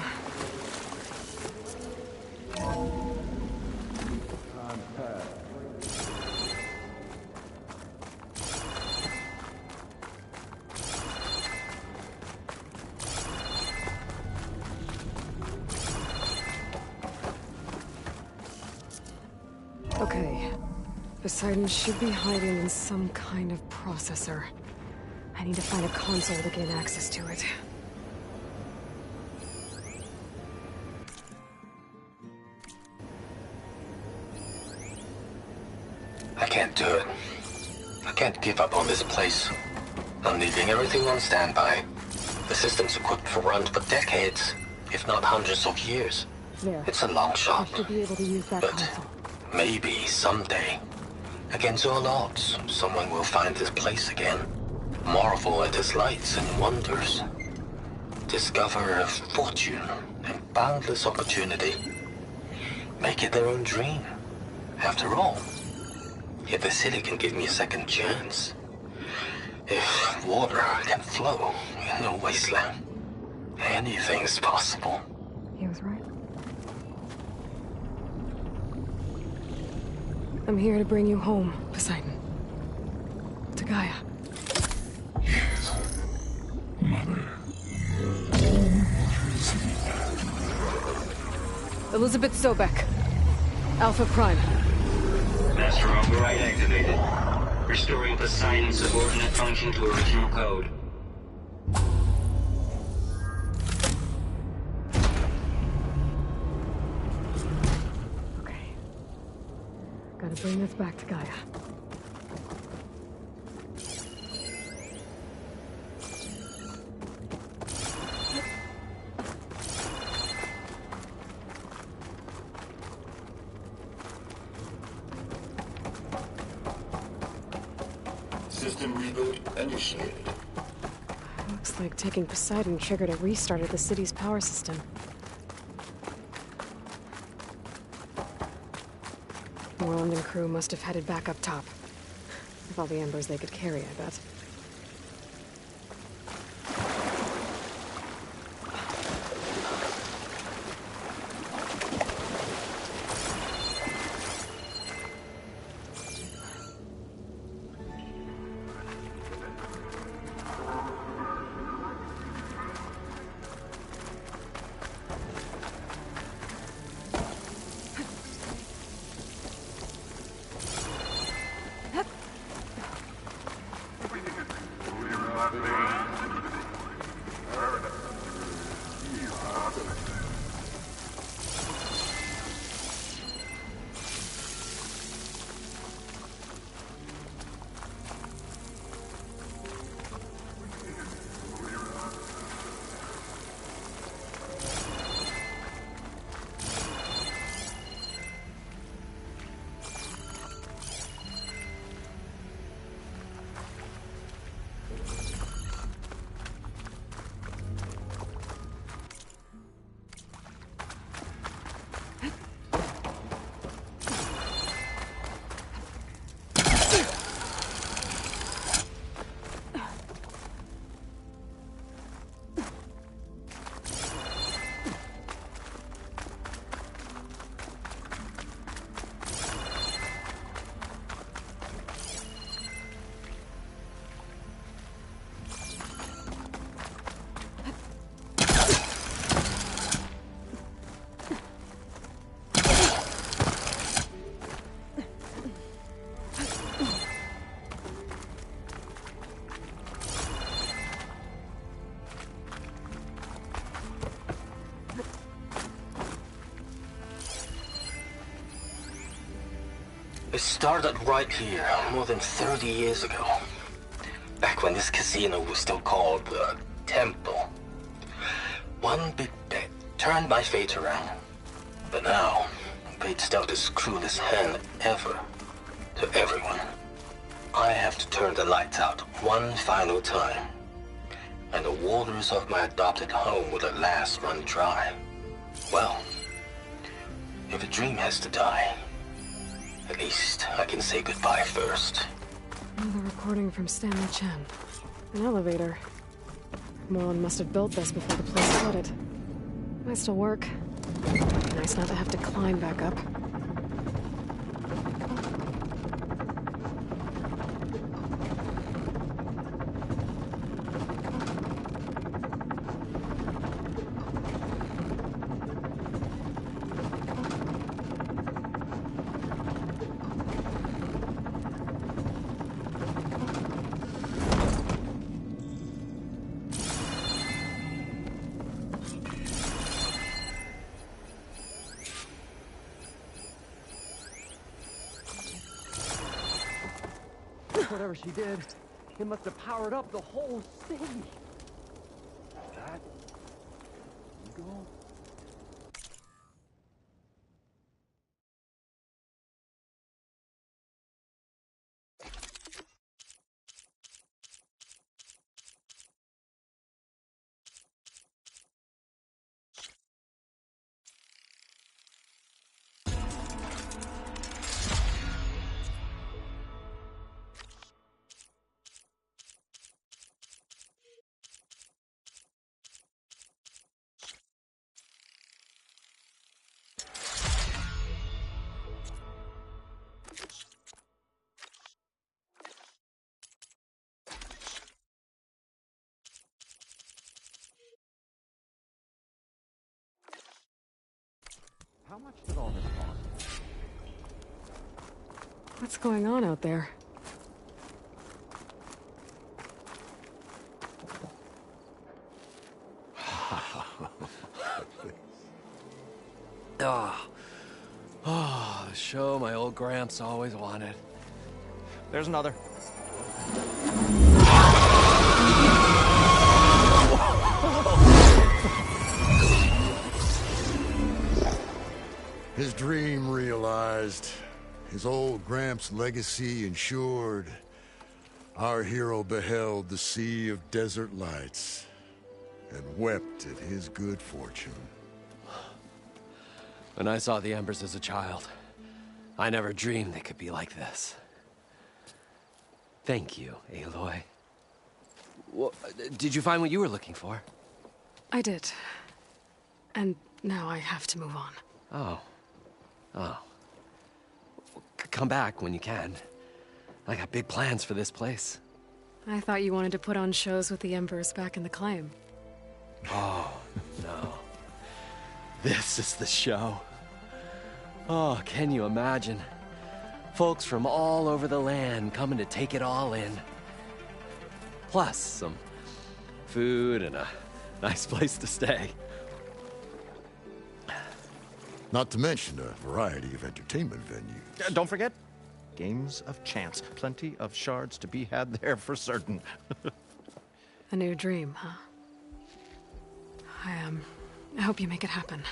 Okay. Poseidon should be hiding in some kind of processor. I need to find a console to gain access to it. I can't do it. I can't give up on this place. I'm leaving everything on standby. The system's equipped for runs for decades, if not hundreds of years. There. It's a long I shot, should be able to use that but console. maybe someday, against all odds, someone will find this place again, marvel at its lights and wonders, discover a fortune and boundless opportunity, make it their own dream. After all, if the city can give me a second chance, if water can flow in a wasteland, anything's possible. He was right. I'm here to bring you home, Poseidon. To Gaia. Elizabeth Sobek. Alpha Prime. Master override activated. Restoring Poseidon's subordinate function to original code. Okay. Gotta bring this back to Gaia. System reboot initiated. Looks like taking Poseidon triggered a restart of the city's power system. Moreland and crew must have headed back up top. With all the embers they could carry, I bet. It started right here, more than 30 years ago. Back when this casino was still called the Temple. One big bet turned my fate around. But now, fate's dealt its cruelest hand ever to everyone. I have to turn the lights out one final time. And the waters of my adopted home will at last run dry. Well, if a dream has to die, at least I can say goodbye first. Another recording from Stanley Chen. An elevator. Moreland must have built this before the place flooded. Might still work. Nice not to have to climb back up. Whatever she did, it must have powered up the whole city. That... You go. much did all this cost? What's going on out there? The show my old Gramps always wanted. There's another. His dream realized. His old Gramps' legacy ensured. Our hero beheld the sea of desert lights and wept at his good fortune. When I saw the Embers as a child, I never dreamed they could be like this. Thank you, Aloy. Well, did you find what you were looking for? I did. And now I have to move on. Oh. Come back when you can. I got big plans for this place. I thought you wanted to put on shows with the Embers back in the Claim. Oh, no. This is the show. Oh, can you imagine? Folks from all over the land coming to take it all in. Plus some food and a nice place to stay. Not to mention a variety of entertainment venues. Don't forget, games of chance. Plenty of shards to be had there for certain. A new dream, huh? I hope you make it happen.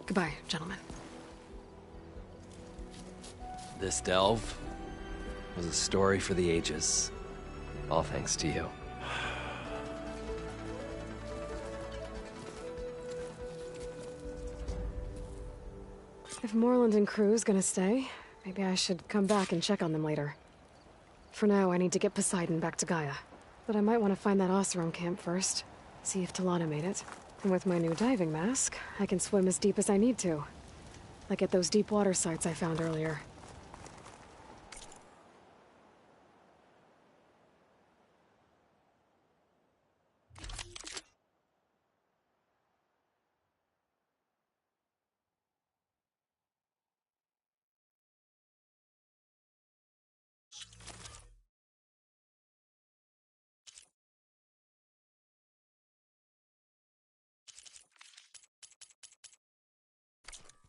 Goodbye, gentlemen. This delve was a story for the ages. All thanks to you. If Morland and crew's gonna stay, maybe I should come back and check on them later. For now, I need to get Poseidon back to Gaia. But I might want to find that Oseram camp first. See if Talana made it. And with my new diving mask, I can swim as deep as I need to. Like at those deep water sites I found earlier.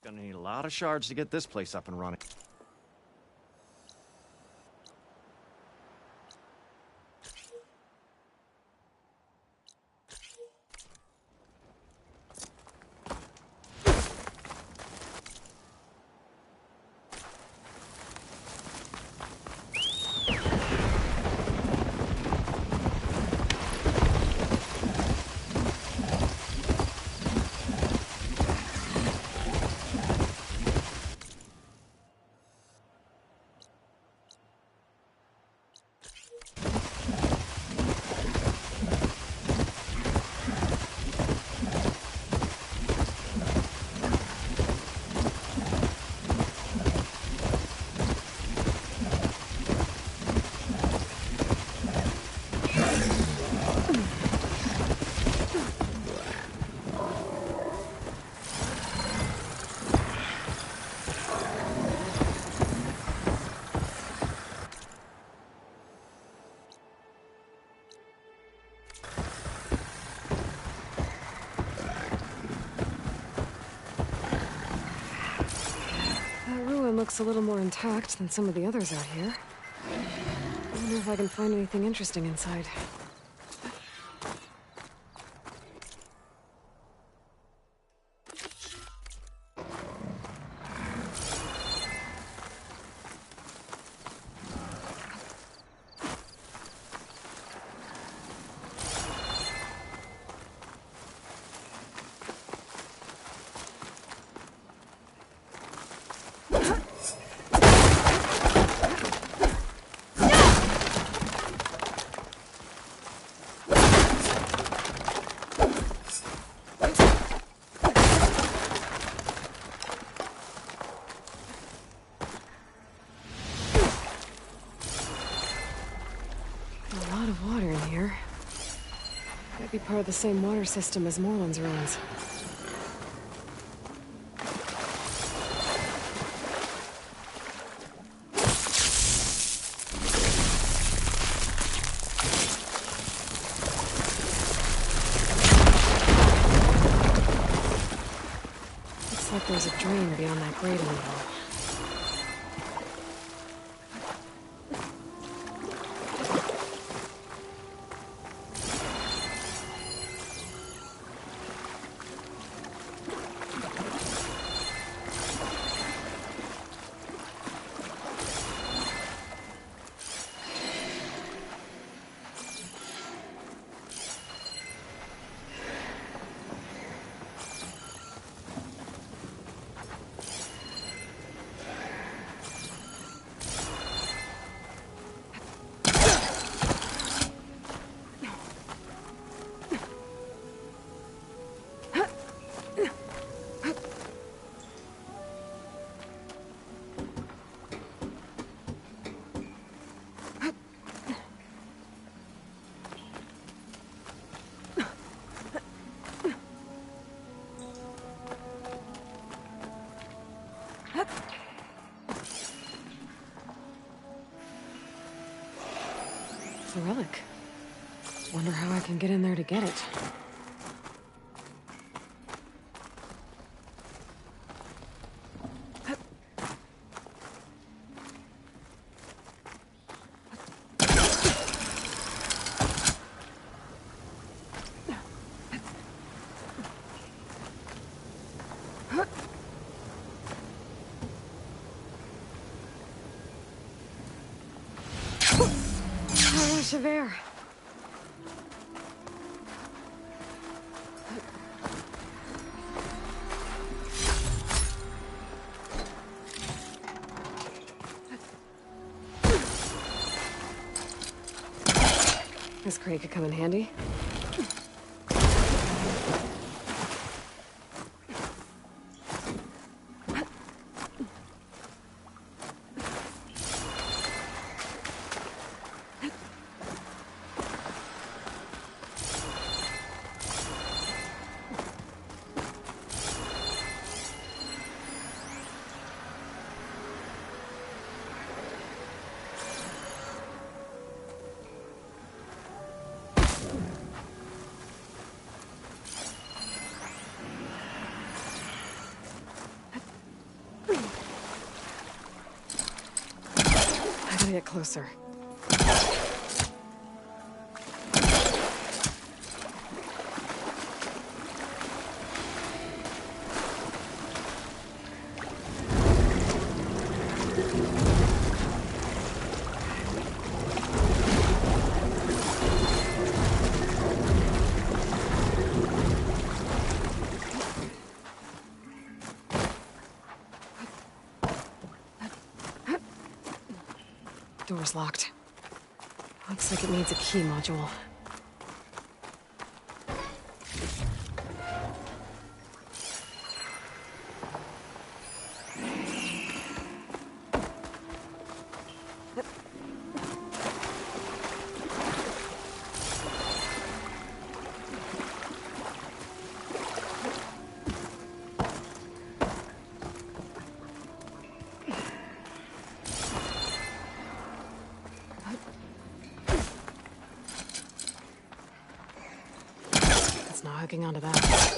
Gonna need a lot of shards to get this place up and running. Looks a little more intact than some of the others out here. I wonder if I can find anything interesting inside. Be part of the same water system as Morland's ruins. there's a drain beyond that grating wall. The relic. Wonder how I can get in there to get it. Javert. This crate could come in handy. Get closer. Door's locked. Looks like it needs a key module. Not hooking onto that.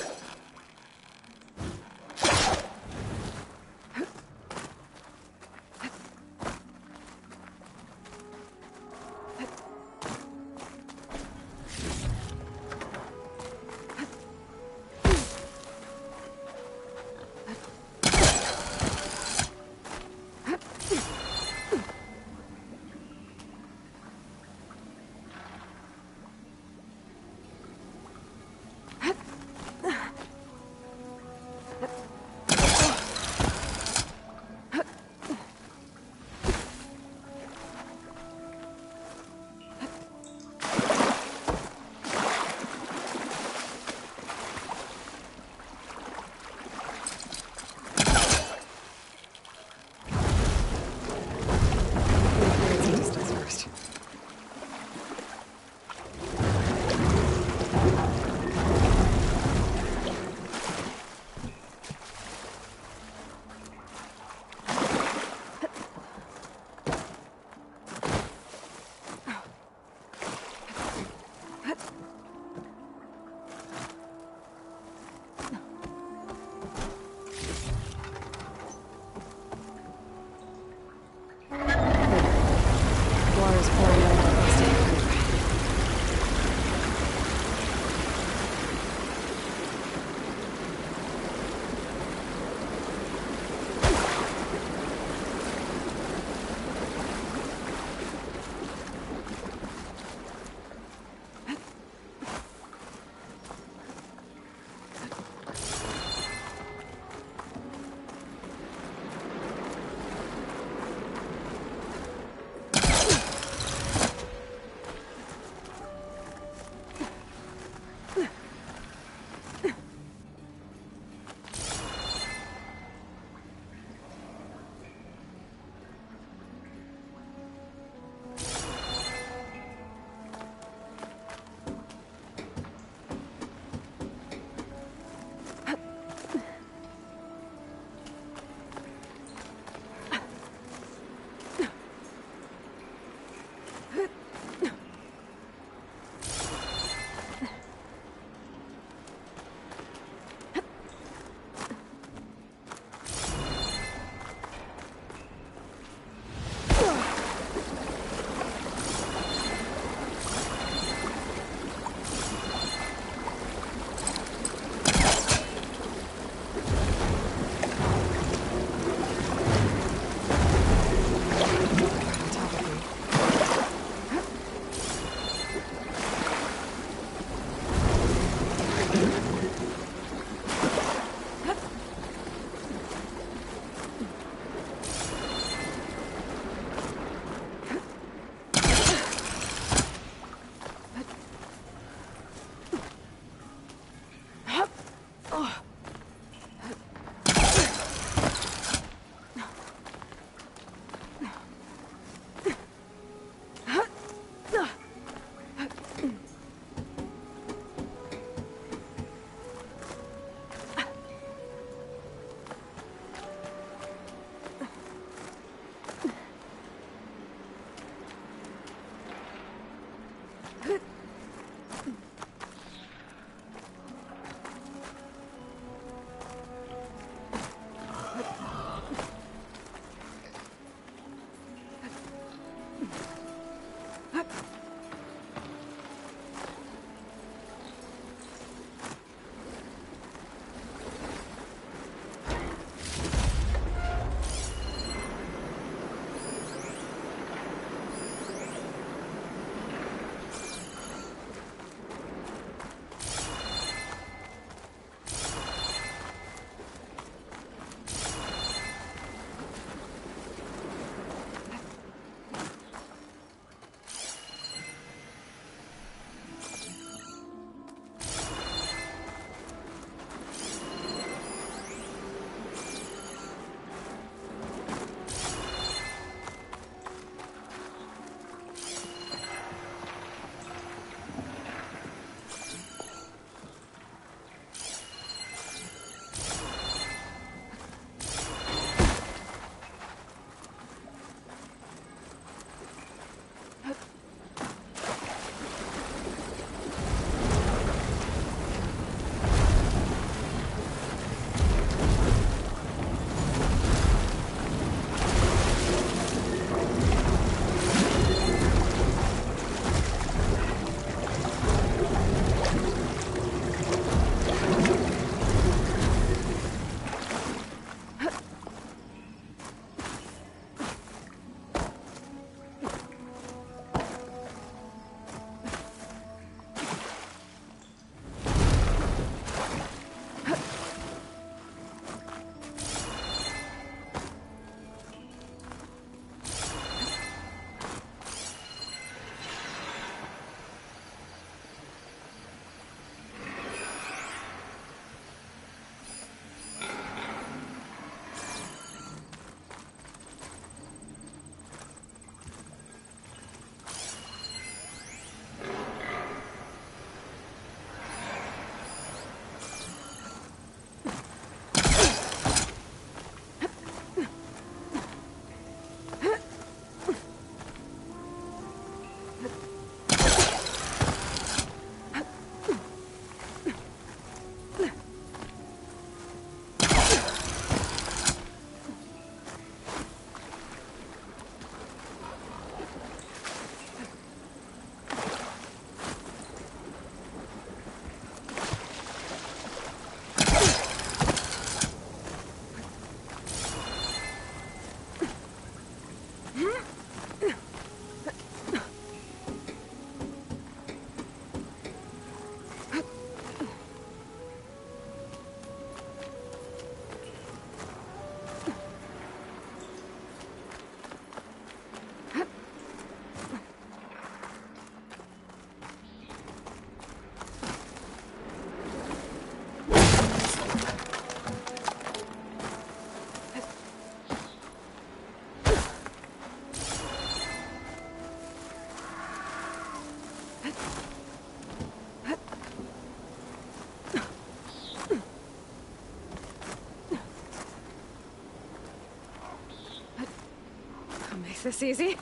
this easy.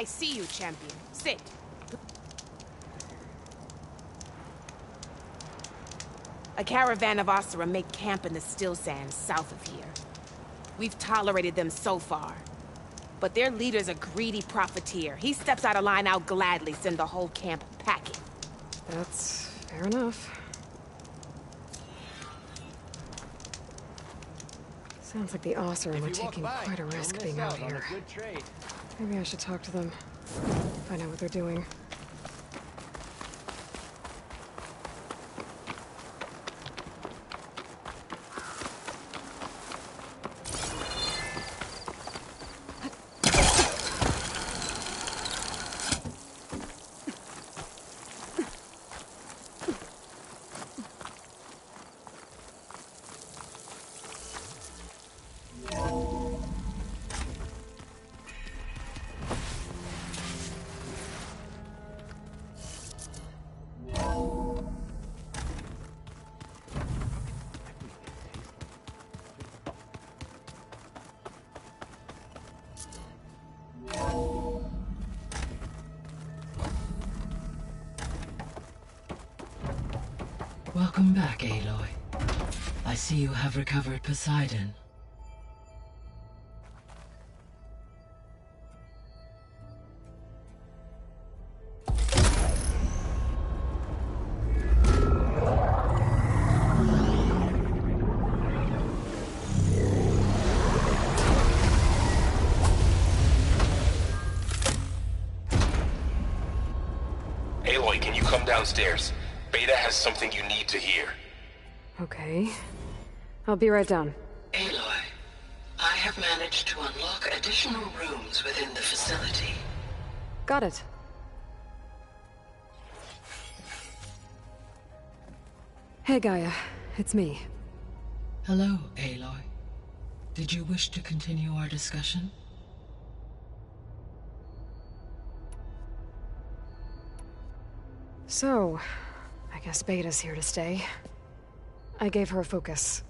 I see you, champion. Sit. A caravan of Oseram make camp in the still sands south of here. We've tolerated them so far. But their leader's a greedy profiteer. He steps out of line, I'll gladly send the whole camp packing. That's fair enough. Sounds like the Oseram are taking quite a risk being out here. Maybe I should talk to them. Find out what they're doing. Welcome back, Aloy. I see you have recovered Poseidon. Aloy, can you come downstairs? Beta has something you need to hear. Okay. I'll be right down. Aloy, I have managed to unlock additional rooms within the facility. Got it. Hey, Gaia. It's me. Hello, Aloy. Did you wish to continue our discussion? So, I guess Beta's here to stay. I gave her a focus.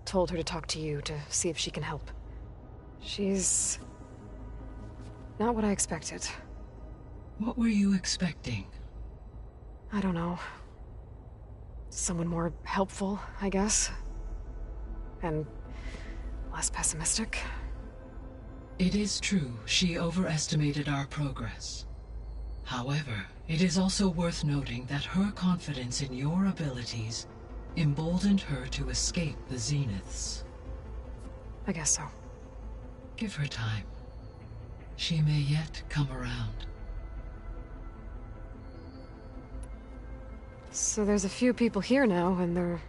Told her to talk to you to see if she can help. She's not what I expected. What were you expecting? I don't know. Someone more helpful, I guess. And less pessimistic. It is true, she overestimated our progress. However, it is also worth noting that her confidence in your abilities emboldened her to escape the Zeniths. I guess so. Give her time. She may yet come around. So there's a few people here now, and they're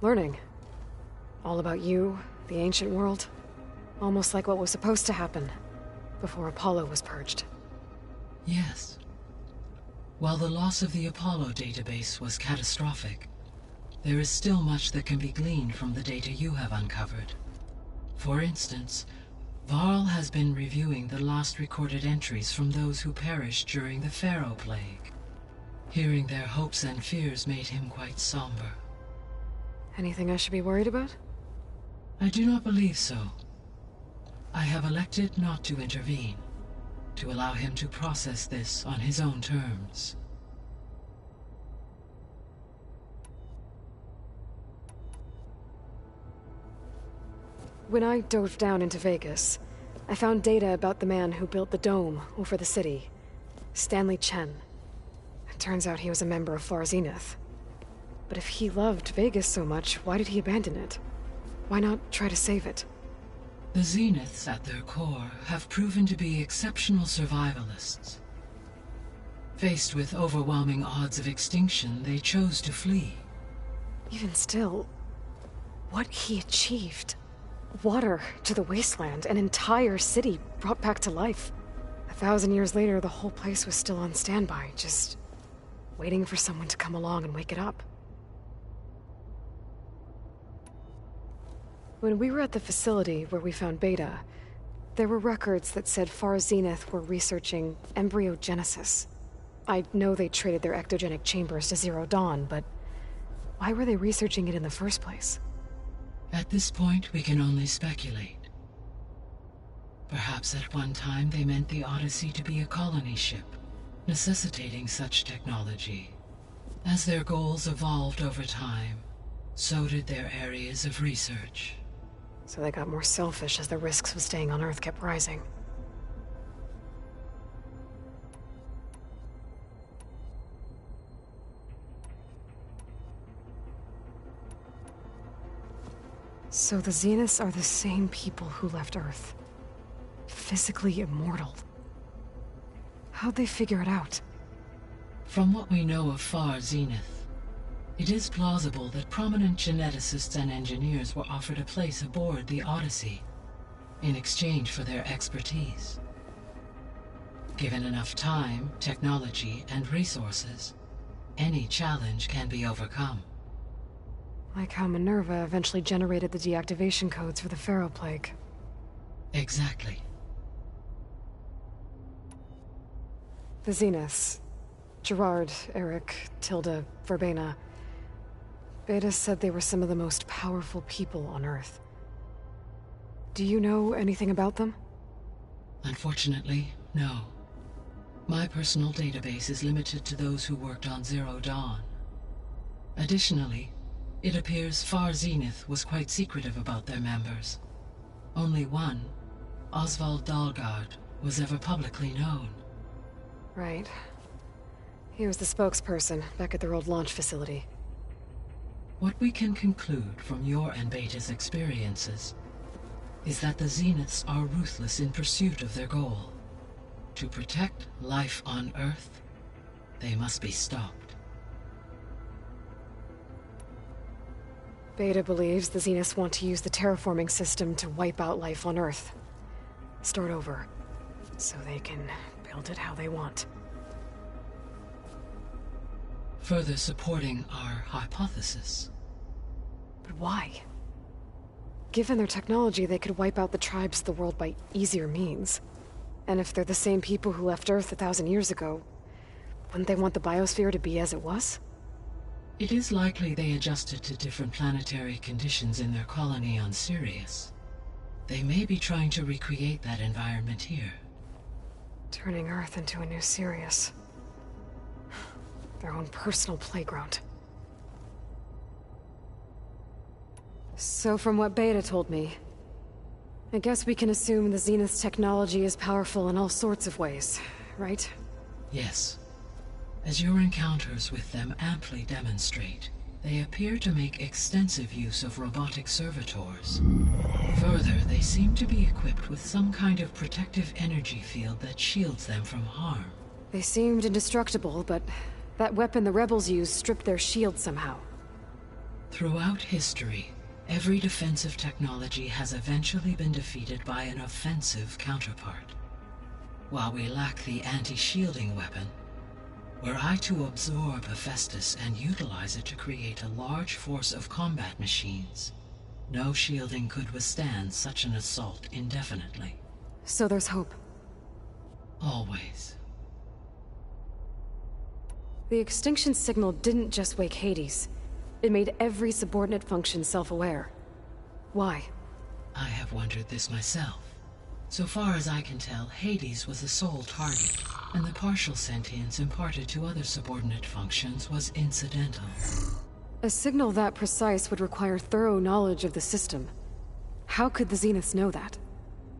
learning. All about you, the ancient world. Almost like what was supposed to happen before Apollo was purged. Yes. While the loss of the Apollo database was catastrophic, there is still much that can be gleaned from the data you have uncovered. For instance, Varl has been reviewing the last recorded entries from those who perished during the Pharaoh Plague. Hearing their hopes and fears made him quite somber. Anything I should be worried about? I do not believe so. I have elected not to intervene, to allow him to process this on his own terms. When I dove down into Vegas, I found data about the man who built the dome over the city, Stanley Chen. It turns out he was a member of Far Zenith. But if he loved Vegas so much, why did he abandon it? Why not try to save it? The Zeniths, at their core, have proven to be exceptional survivalists. Faced with overwhelming odds of extinction, they chose to flee. Even still, what he achieved. Water to the wasteland, an entire city brought back to life. 1,000 years later, the whole place was still on standby, just waiting for someone to come along and wake it up. When we were at the facility where we found Beta, there were records that said Far Zenith were researching embryogenesis. I know they traded their ectogenic chambers to Zero Dawn, but why were they researching it in the first place? At this point, we can only speculate. Perhaps at one time they meant the Odyssey to be a colony ship, necessitating such technology. As their goals evolved over time, so did their areas of research. So they got more selfish as the risks of staying on Earth kept rising. So the Zeniths are the same people who left Earth. Physically immortal. How'd they figure it out? From what we know of Far Zenith, it is plausible that prominent geneticists and engineers were offered a place aboard the Odyssey in exchange for their expertise. Given enough time, technology, and resources, any challenge can be overcome. Like how Minerva eventually generated the deactivation codes for the Pharaoh Plague. Exactly. The Zeniths. Gerard, Eric, Tilda, Verbena. Beta said they were some of the most powerful people on Earth. Do you know anything about them? Unfortunately, no. My personal database is limited to those who worked on Zero Dawn. Additionally, it appears Far Zenith was quite secretive about their members. Only one, Oswald Dahlgard, was ever publicly known. Right. He was the spokesperson back at their old launch facility. What we can conclude from your and Beta's experiences is that the Zeniths are ruthless in pursuit of their goal. To protect life on Earth, they must be stopped. Beta believes the Zeniths want to use the terraforming system to wipe out life on Earth. Start over, so they can build it how they want. Further supporting our hypothesis. But why? Given their technology, they could wipe out the tribes of the world by easier means. And if they're the same people who left Earth 1,000 years ago, wouldn't they want the biosphere to be as it was? It is likely they adjusted to different planetary conditions in their colony on Sirius. They may be trying to recreate that environment here. Turning Earth into a new Sirius. Their own personal playground. So from what Beta told me, I guess we can assume the Zenith's technology is powerful in all sorts of ways, right? Yes. As your encounters with them amply demonstrate, they appear to make extensive use of robotic servitors. Further, they seem to be equipped with some kind of protective energy field that shields them from harm. They seemed indestructible, but that weapon the rebels used stripped their shield somehow. Throughout history, every defensive technology has eventually been defeated by an offensive counterpart. While we lack the anti-shielding weapon, were I to absorb Hephaestus and utilize it to create a large force of combat machines, no shielding could withstand such an assault indefinitely. So there's hope. Always. The extinction signal didn't just wake Hades. It made every subordinate function self-aware. Why? I have wondered this myself. So far as I can tell, Hades was the sole target, and the partial sentience imparted to other subordinate functions was incidental. A signal that precise would require thorough knowledge of the system. How could the Zeniths know that?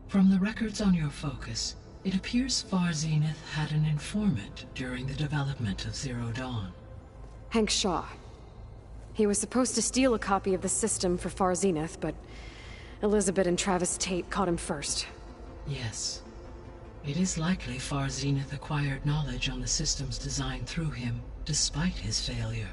From the records on your focus, it appears Far Zenith had an informant during the development of Zero Dawn. Hank Shaw. He was supposed to steal a copy of the system for Far Zenith, but Elizabeth and Travis Tate caught him first. Yes. It is likely Far Zenith acquired knowledge on the systems designed through him, despite his failure.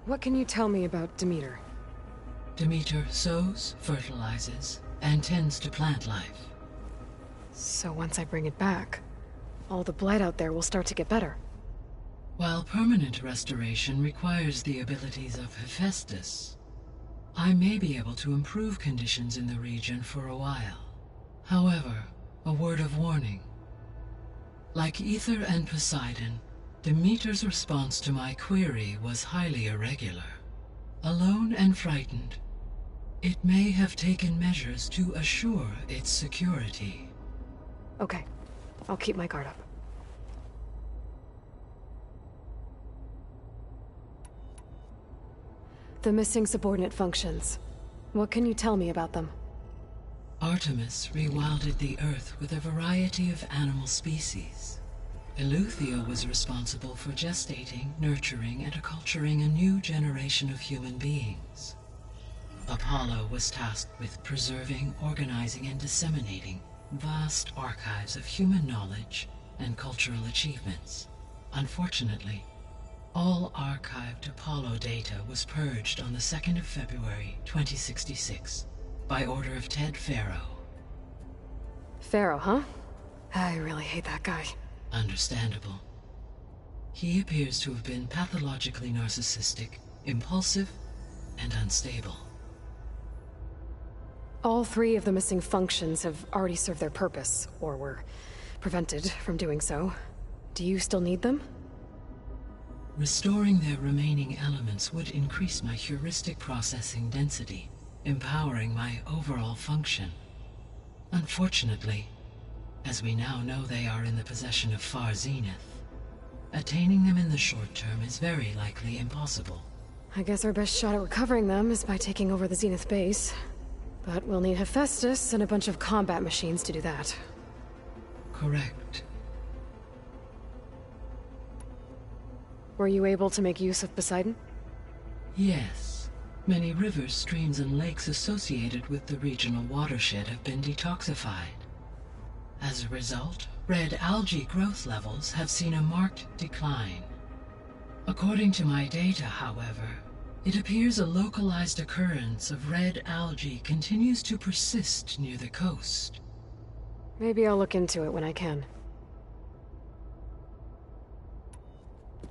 What can you tell me about Demeter? Demeter sows, fertilizes, and tends to plant life. So once I bring it back, all the blight out there will start to get better. While permanent restoration requires the abilities of Hephaestus, I may be able to improve conditions in the region for a while. However, a word of warning. Like Ether and Poseidon, Demeter's response to my query was highly irregular. Alone and frightened, it may have taken measures to assure its security. Okay, I'll keep my guard up. The missing subordinate functions. What can you tell me about them? Artemis rewilded the Earth with a variety of animal species. Eleuthia was responsible for gestating, nurturing, and acculturating a new generation of human beings. Apollo was tasked with preserving, organizing, and disseminating vast archives of human knowledge and cultural achievements. Unfortunately, all archived Apollo data was purged on the 2nd of February, 2066, by order of Ted Faro. Faro, huh? I really hate that guy. Understandable. He appears to have been pathologically narcissistic, impulsive, and unstable. All 3 of the missing functions have already served their purpose, or were prevented from doing so. Do you still need them? Restoring their remaining elements would increase my heuristic processing density, empowering my overall function. Unfortunately, as we now know they are in the possession of Far Zenith, attaining them in the short term is very likely impossible. I guess our best shot at recovering them is by taking over the Zenith base. But we'll need Hephaestus and a bunch of combat machines to do that. Correct. Were you able to make use of Poseidon? Yes. Many rivers, streams, and lakes associated with the regional watershed have been detoxified. As a result, red algae growth levels have seen a marked decline. According to my data, however, it appears a localized occurrence of red algae continues to persist near the coast. Maybe I'll look into it when I can.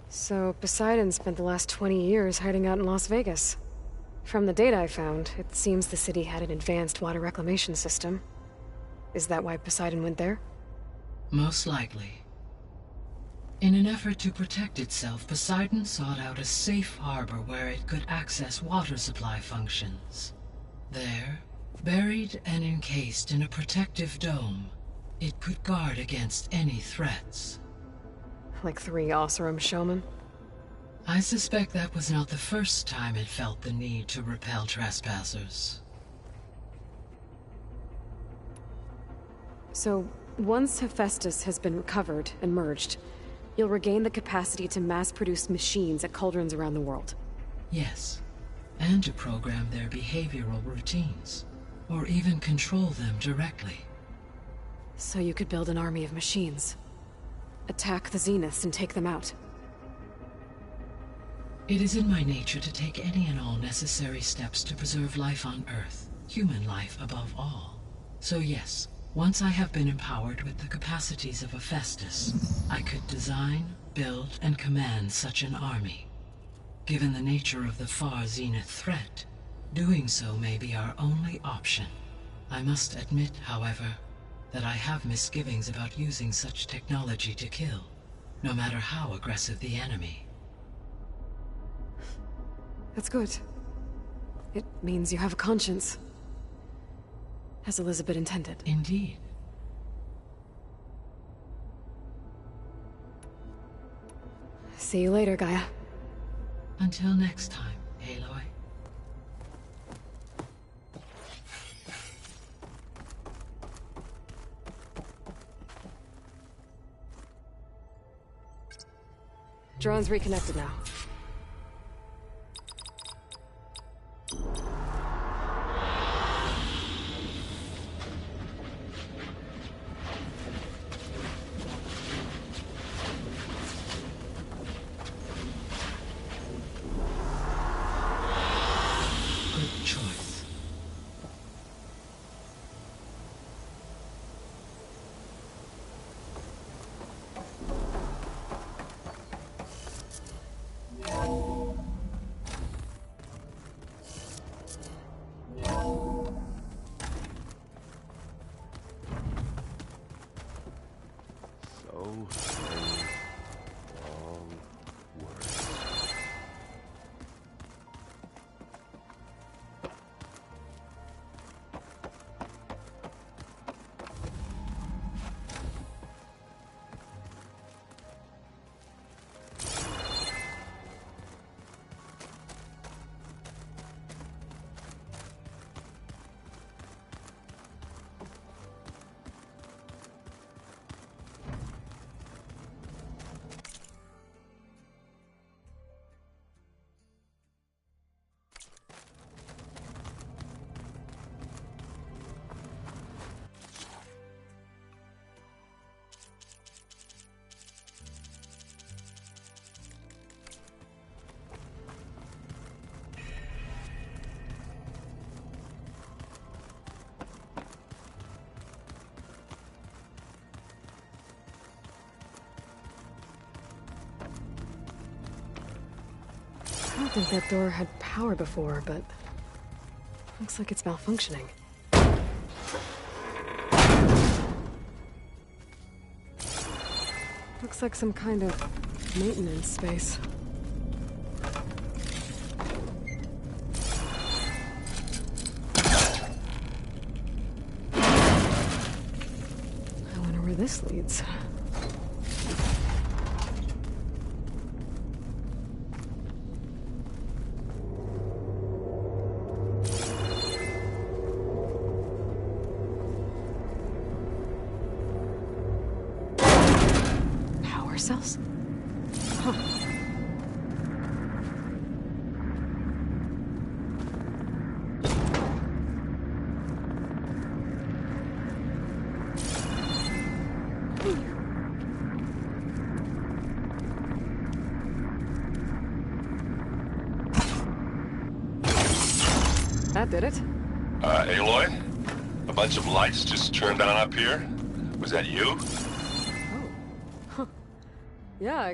So, Poseidon spent the last 20 years hiding out in Las Vegas. From the data I found, it seems the city had an advanced water reclamation system. Is that why Poseidon went there? Most likely. In an effort to protect itself, Poseidon sought out a safe harbor where it could access water supply functions. There, buried and encased in a protective dome, it could guard against any threats. Like 3 Oseram showmen? I suspect that was not the first time it felt the need to repel trespassers. So, once Hephaestus has been recovered and merged, you'll regain the capacity to mass-produce machines at cauldrons around the world. Yes, and to program their behavioral routines, or even control them directly. So you could build an army of machines. Attack the Zeniths and take them out. It is in my nature to take any and all necessary steps to preserve life on Earth, human life above all. So yes, once I have been empowered with the capacities of Hephaestus, I could design, build, and command such an army. Given the nature of the Far Zenith threat, doing so may be our only option. I must admit, however, that I have misgivings about using such technology to kill, no matter how aggressive the enemy. That's good. It means you have a conscience. As Elizabeth intended. Indeed. See you later, Gaia. Until next time, Aloy. Drone's reconnected now. Good choice. don't think that door had power before, but looks like it's malfunctioning. Looks like some kind of maintenance space. I wonder where this leads. Cells? Huh. That did it. Aloy? A bunch of lights just turned on up here? Was that you? Yeah.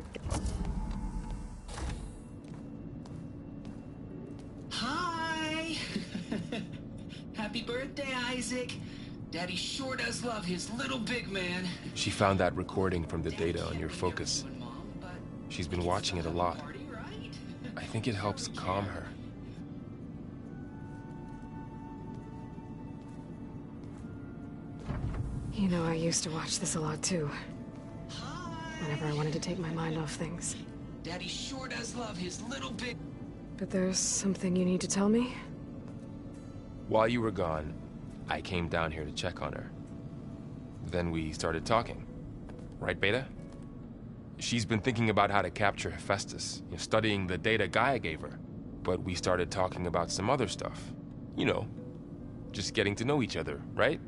Hi! Happy birthday, Isaac. Daddy sure does love his little big man. She found that recording from the data on your focus. She's been watching it a lot. I think it helps calm her. You know, I used to watch this a lot too. Whenever I wanted to take my mind off things. Daddy sure does love his little big... But there's something you need to tell me? While you were gone, I came down here to check on her. Then we started talking. Right, Beta? She's been thinking about how to capture Hephaestus, studying the data Gaia gave her. But we started talking about some other stuff. You know, just getting to know each other, right?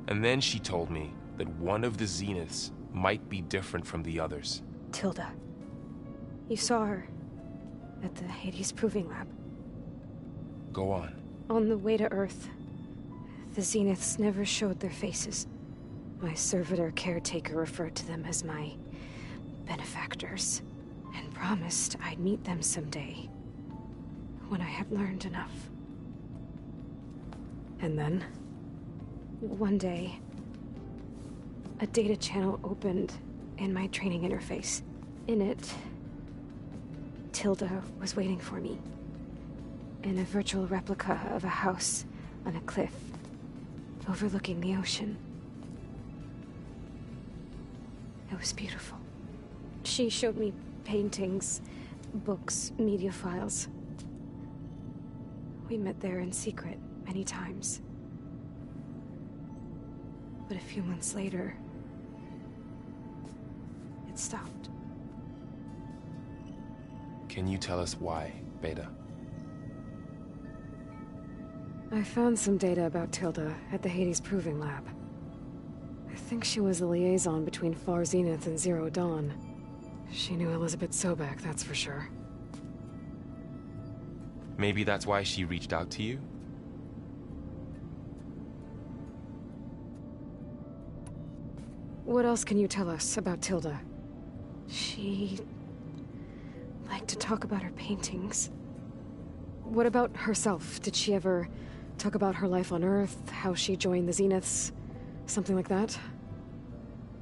And then she told me that one of the Zeniths might be different from the others. Tilda. You saw her at the Hades Proving Lab. Go on. On the way to Earth, the Zeniths never showed their faces. My servitor caretaker referred to them as my benefactors, and promised I'd meet them someday, when I had learned enough. And then? One day, a data channel opened in my training interface. In it, Tilda was waiting for me. In a virtual replica of a house on a cliff, overlooking the ocean. It was beautiful. She showed me paintings, books, media files. We met there in secret many times. But a few months later, it stopped. Can you tell us why, Beta? I found some data about Tilda at the Hades Proving Lab. I think she was the liaison between Far Zenith and Zero Dawn. She knew Elizabeth Sobek, that's for sure. Maybe that's why she reached out to you? What else can you tell us about Tilda? She liked to talk about her paintings. What about herself? Did she ever talk about her life on Earth, how she joined the Zeniths, something like that?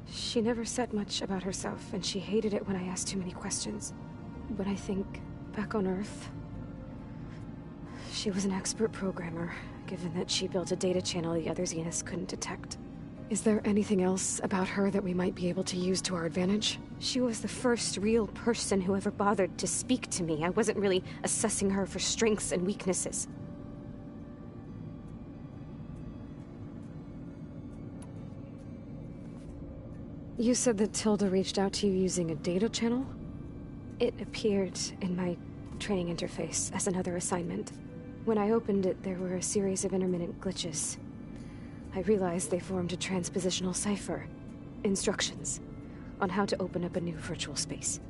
She never said much about herself, and she hated it when I asked too many questions. But I think, back on Earth, she was an expert programmer, given that she built a data channel the other Zeniths couldn't detect. Is there anything else about her that we might be able to use to our advantage? She was the first real person who ever bothered to speak to me. I wasn't really assessing her for strengths and weaknesses. You said that Tilda reached out to you using a data channel? It appeared in my training interface as another assignment. When I opened it, there were a series of intermittent glitches. I realized they formed a transpositional cipher. Instructions on how to open up a new virtual space.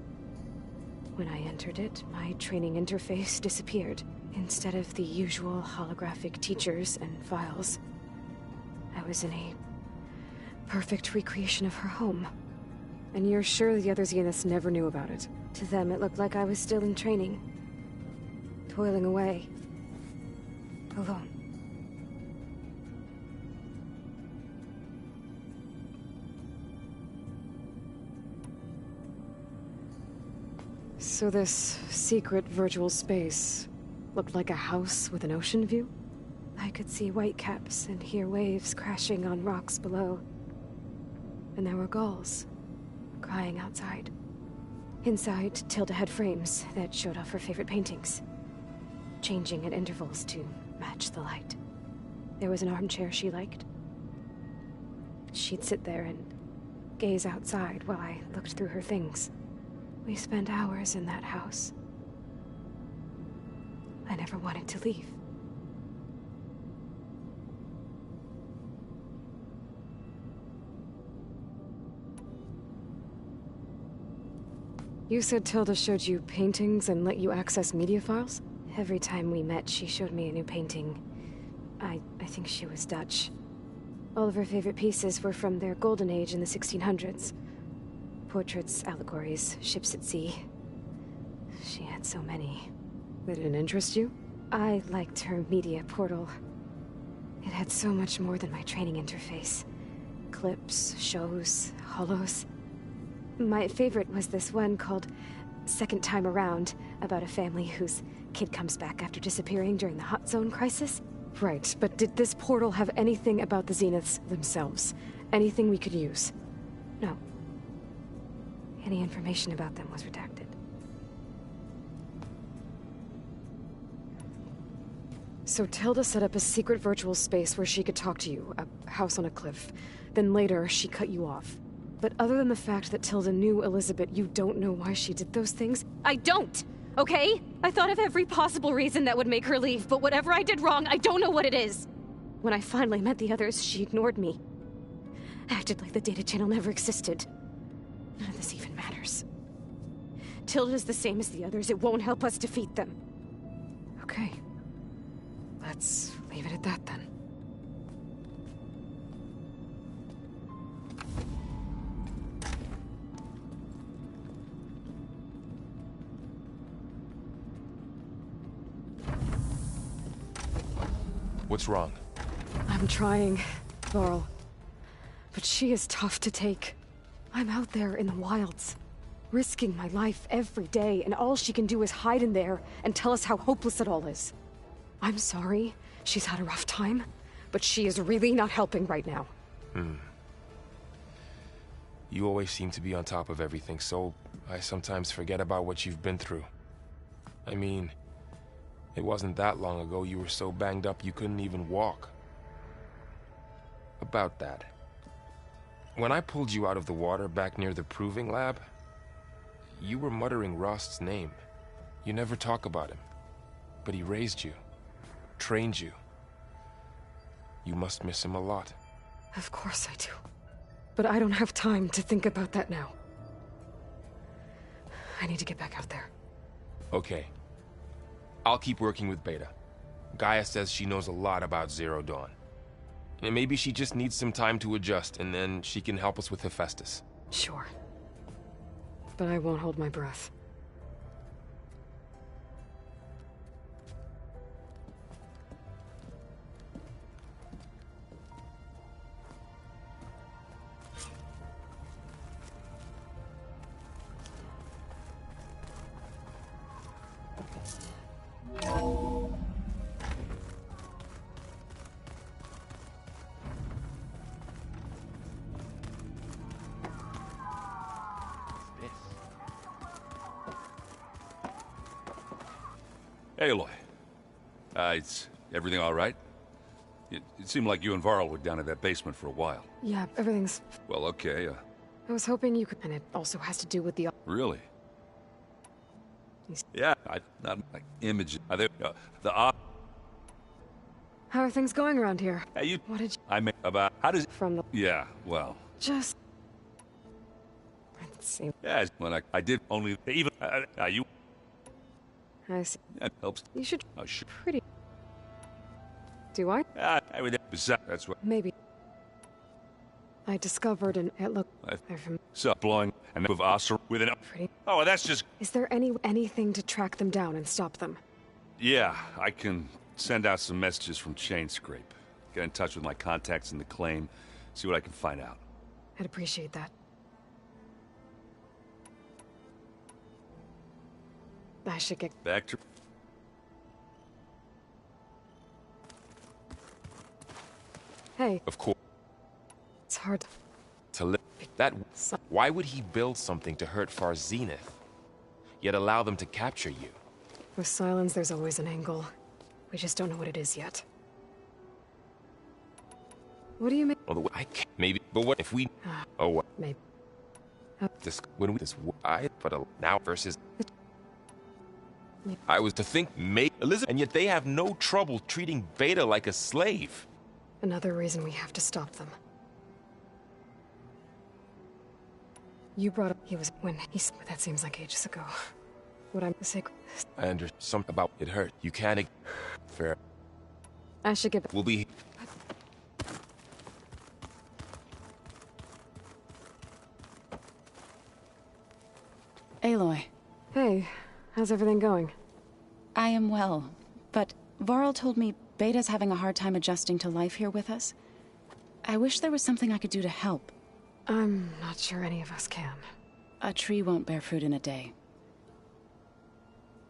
When I entered it, my training interface disappeared. Instead of the usual holographic teachers and files, I was in a perfect recreation of her home. And you're sure the other Zeniths never knew about it? To them, it looked like I was still in training. toiling away. Alone. So this secret virtual space looked like a house with an ocean view? I could see whitecaps and hear waves crashing on rocks below. And there were gulls crying outside. Inside, Tilda had frames that showed off her favorite paintings, changing at intervals to match the light. There was an armchair she liked. She'd sit there and gaze outside while I looked through her things. We spent hours in that house. I never wanted to leave. You said Tilda showed you paintings and let you access media files? Every time we met, she showed me a new painting. I think she was Dutch. All of her favorite pieces were from their golden age in the 1600s. Portraits, allegories, ships at sea. She had so many. They didn't interest you? I liked her media portal. It had so much more than my training interface. Clips, shows, holos. My favorite was this one called Second Time Around, about a family whose kid comes back after disappearing during the Hot Zone crisis. Right, but did this portal have anything about the Zeniths themselves? Anything we could use? No. Any information about them was redacted. So Tilda set up a secret virtual space where she could talk to you, a house on a cliff. Then later, she cut you off. But other than the fact that Tilda knew Elizabeth, you don't know why she did those things? I don't! Okay? I thought of every possible reason that would make her leave, but whatever I did wrong, I don't know what it is. When I finally met the others, she ignored me. Acted like the data channel never existed. None of this even matters. Tilda's the same as the others. It won't help us defeat them. Okay. Let's leave it at that then. What's wrong? I'm trying, Varl. But she is tough to take. I'm out there in the wilds, risking my life every day, and all she can do is hide in there and tell us how hopeless it all is. I'm sorry, she's had a rough time, but she is really not helping right now. You always seem to be on top of everything, so I sometimes forget about what you've been through. I mean, it wasn't that long ago you were so banged up you couldn't even walk. About that. When I pulled you out of the water back near the proving lab, you were muttering Rost's name. You never talk about him. But he raised you, trained you. You must miss him a lot. Of course I do. But I don't have time to think about that now. I need to get back out there. Okay. I'll keep working with Beta. Gaia says she knows a lot about Zero Dawn. And maybe she just needs some time to adjust, and then she can help us with Hephaestus. Sure. But I won't hold my breath. Hey, Aloy. Is everything all right? It seemed like you and Varl were down in that basement for a while. Yeah, everything's... Well, okay, I was hoping you could... And it also has to do with the... Really? Yeah, not like images. How are things going around here? Hey, What did you... I mean, about... How does... From the... Yeah, well... Just... Let's see. Yeah, when I did only... Even... you... I see. That helps. You should... Oh, sure. Pretty... Do I? I would... That's what... Maybe. I discovered an... Look... So, blowing... And of Oster with an... Pretty... Oh, that's just... Is there anything to track them down and stop them? Yeah, I can send out some messages from Chain Scrape. Get in touch with my contacts in the claim, see what I can find out. I'd appreciate that. I should get back to... Hey. Of course. It's hard to live that. Why would he build something to hurt Far Zenith, yet allow them to capture you? With Silence, there's always an angle. We just don't know what it is yet. What do you mean? Well, I can't. Maybe, but what if we? Oh, what? Maybe. This when we now versus. I was to think Elizabeth, and yet they have no trouble treating Beta like a slave. Another reason we have to stop them. You brought up he was when he's that seems like ages ago. What I'm sick. I understand something about it hurt. You can't. Fair. I should get. We'll be. Aloy. Hey, how's everything going? I am well, but Varl told me Beta's having a hard time adjusting to life here with us. I wish there was something I could do to help. I'm not sure any of us can. A tree won't bear fruit in a day.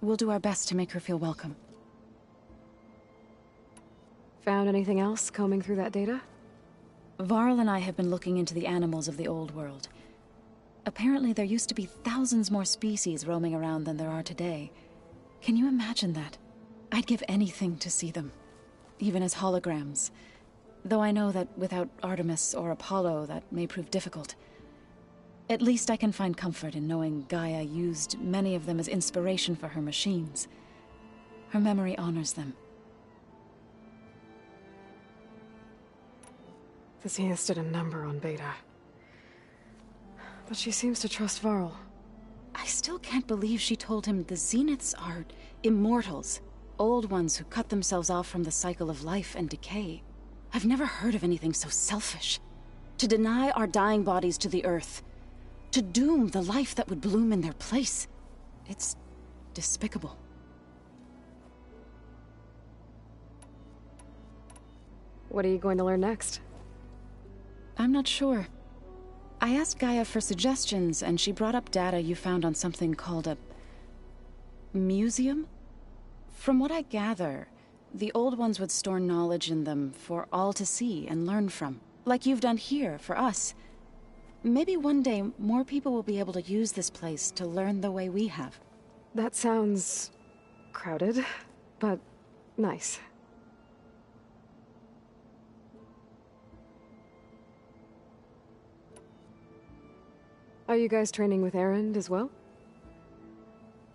We'll do our best to make her feel welcome. Found anything else combing through that data? Varl and I have been looking into the animals of the old world. Apparently there used to be thousands more species roaming around than there are today. Can you imagine that? I'd give anything to see them, even as holograms. Though I know that without Artemis or Apollo, that may prove difficult. At least I can find comfort in knowing Gaia used many of them as inspiration for her machines. Her memory honors them. The Zeniths did a number on Beta. But she seems to trust Varl. I still can't believe she told him the Zeniths are immortals. Old ones who cut themselves off from the cycle of life and decay. I've never heard of anything so selfish. To deny our dying bodies to the Earth. To doom the life that would bloom in their place. It's despicable. What are you going to learn next? I'm not sure. I asked Gaia for suggestions, and she brought up data you found on something called a museum? From what I gather, the old ones would store knowledge in them for all to see and learn from. Like you've done here, for us. Maybe one day, more people will be able to use this place to learn the way we have. That sounds crowded, but nice. Are you guys training with Erend as well?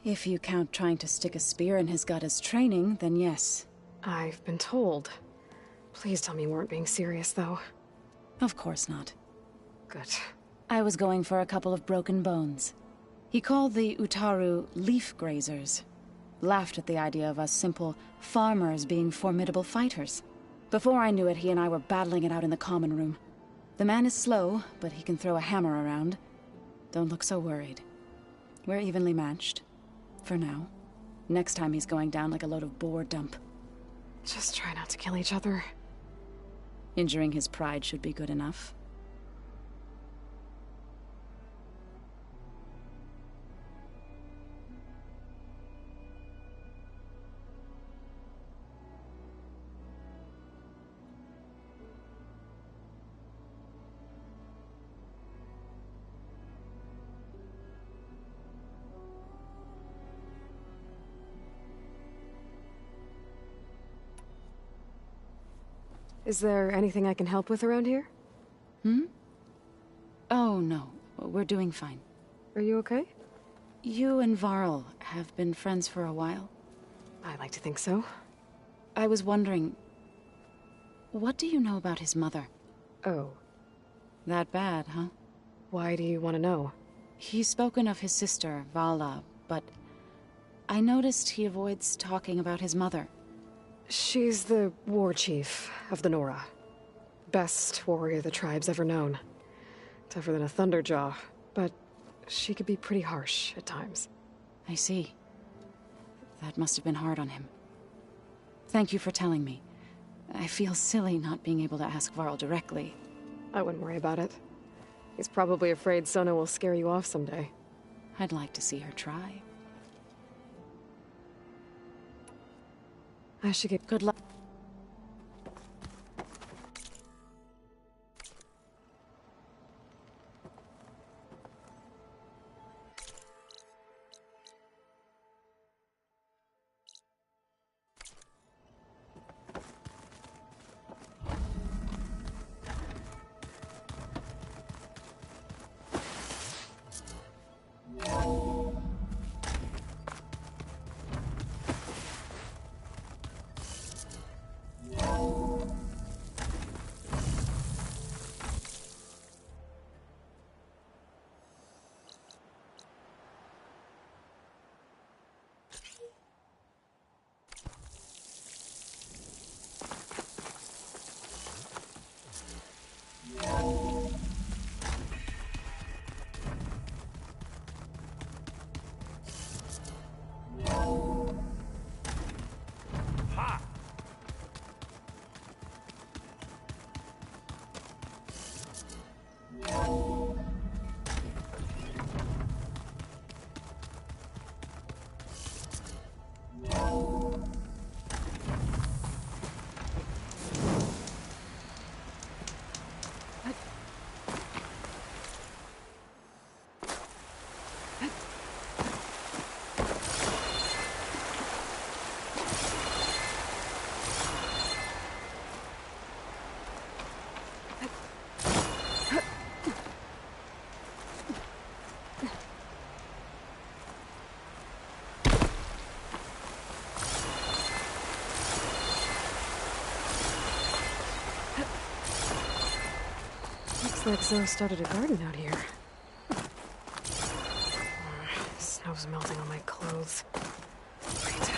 If you count trying to stick a spear in his gut as training, then yes. I've been told. Please tell me you weren't being serious, though. Of course not. Good. I was going for a couple of broken bones. He called the Utaru leaf grazers. Laughed at the idea of us simple farmers being formidable fighters. Before I knew it, he and I were battling it out in the common room. The man is slow, but he can throw a hammer around. Don't look so worried. We're evenly matched. For now. Next time he's going down like a load of boar dump. Just try not to kill each other. Injuring his pride should be good enough. Is there anything I can help with around here? Oh, no. We're doing fine. Are you okay? You and Varl have been friends for a while. I like to think so. I was wondering... what do you know about his mother? Oh. That bad, huh? Why do you want to know? He's spoken of his sister, Vala, but... I noticed he avoids talking about his mother. She's the war chief of the Nora. Best warrior the tribe's ever known. Tougher than a Thunderjaw, but she could be pretty harsh at times. I see. That must have been hard on him. Thank you for telling me. I feel silly not being able to ask Varl directly. I wouldn't worry about it. He's probably afraid Sona will scare you off someday. I'd like to see her try. I should get good luck. Looks like Zoe started a garden out here. Snow's melting on my clothes. Great.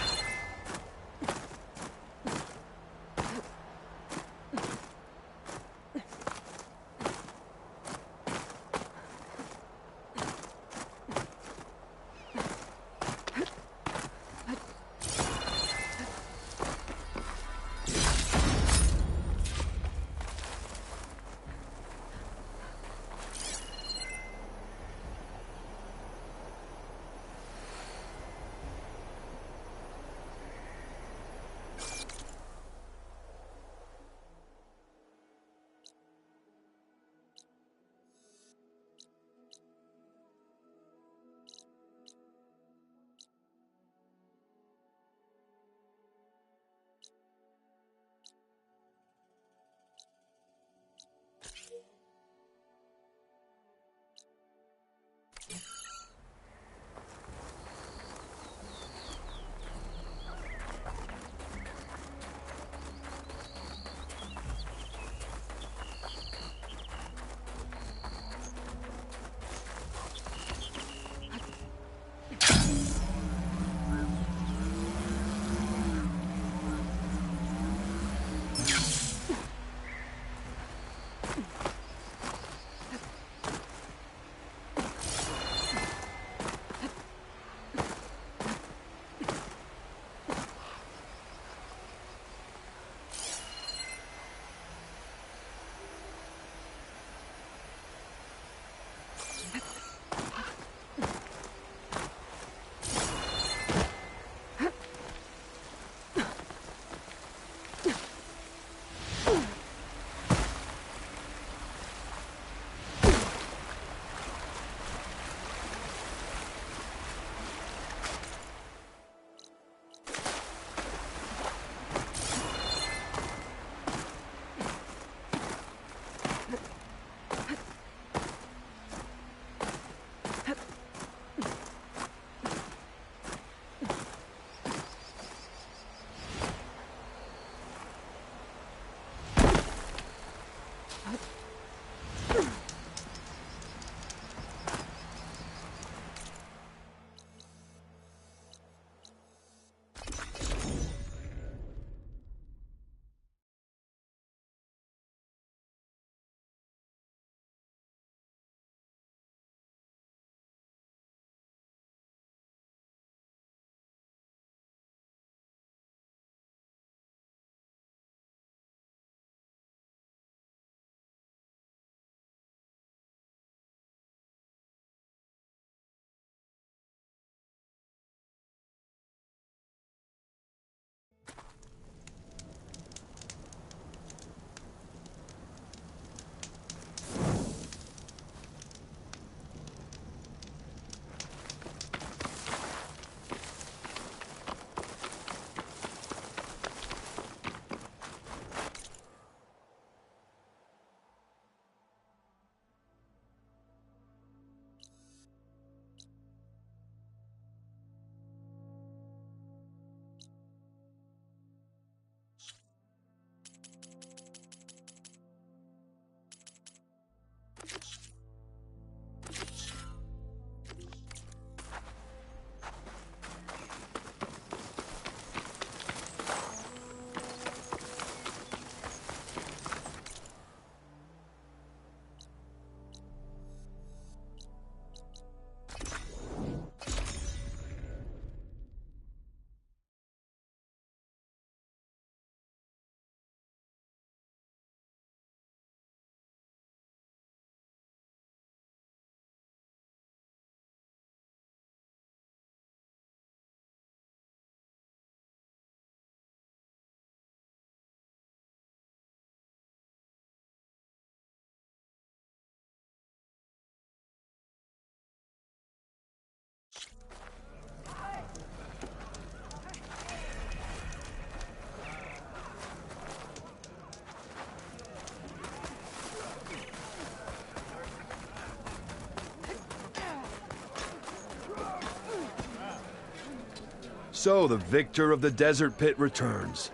So the victor of the desert pit returns.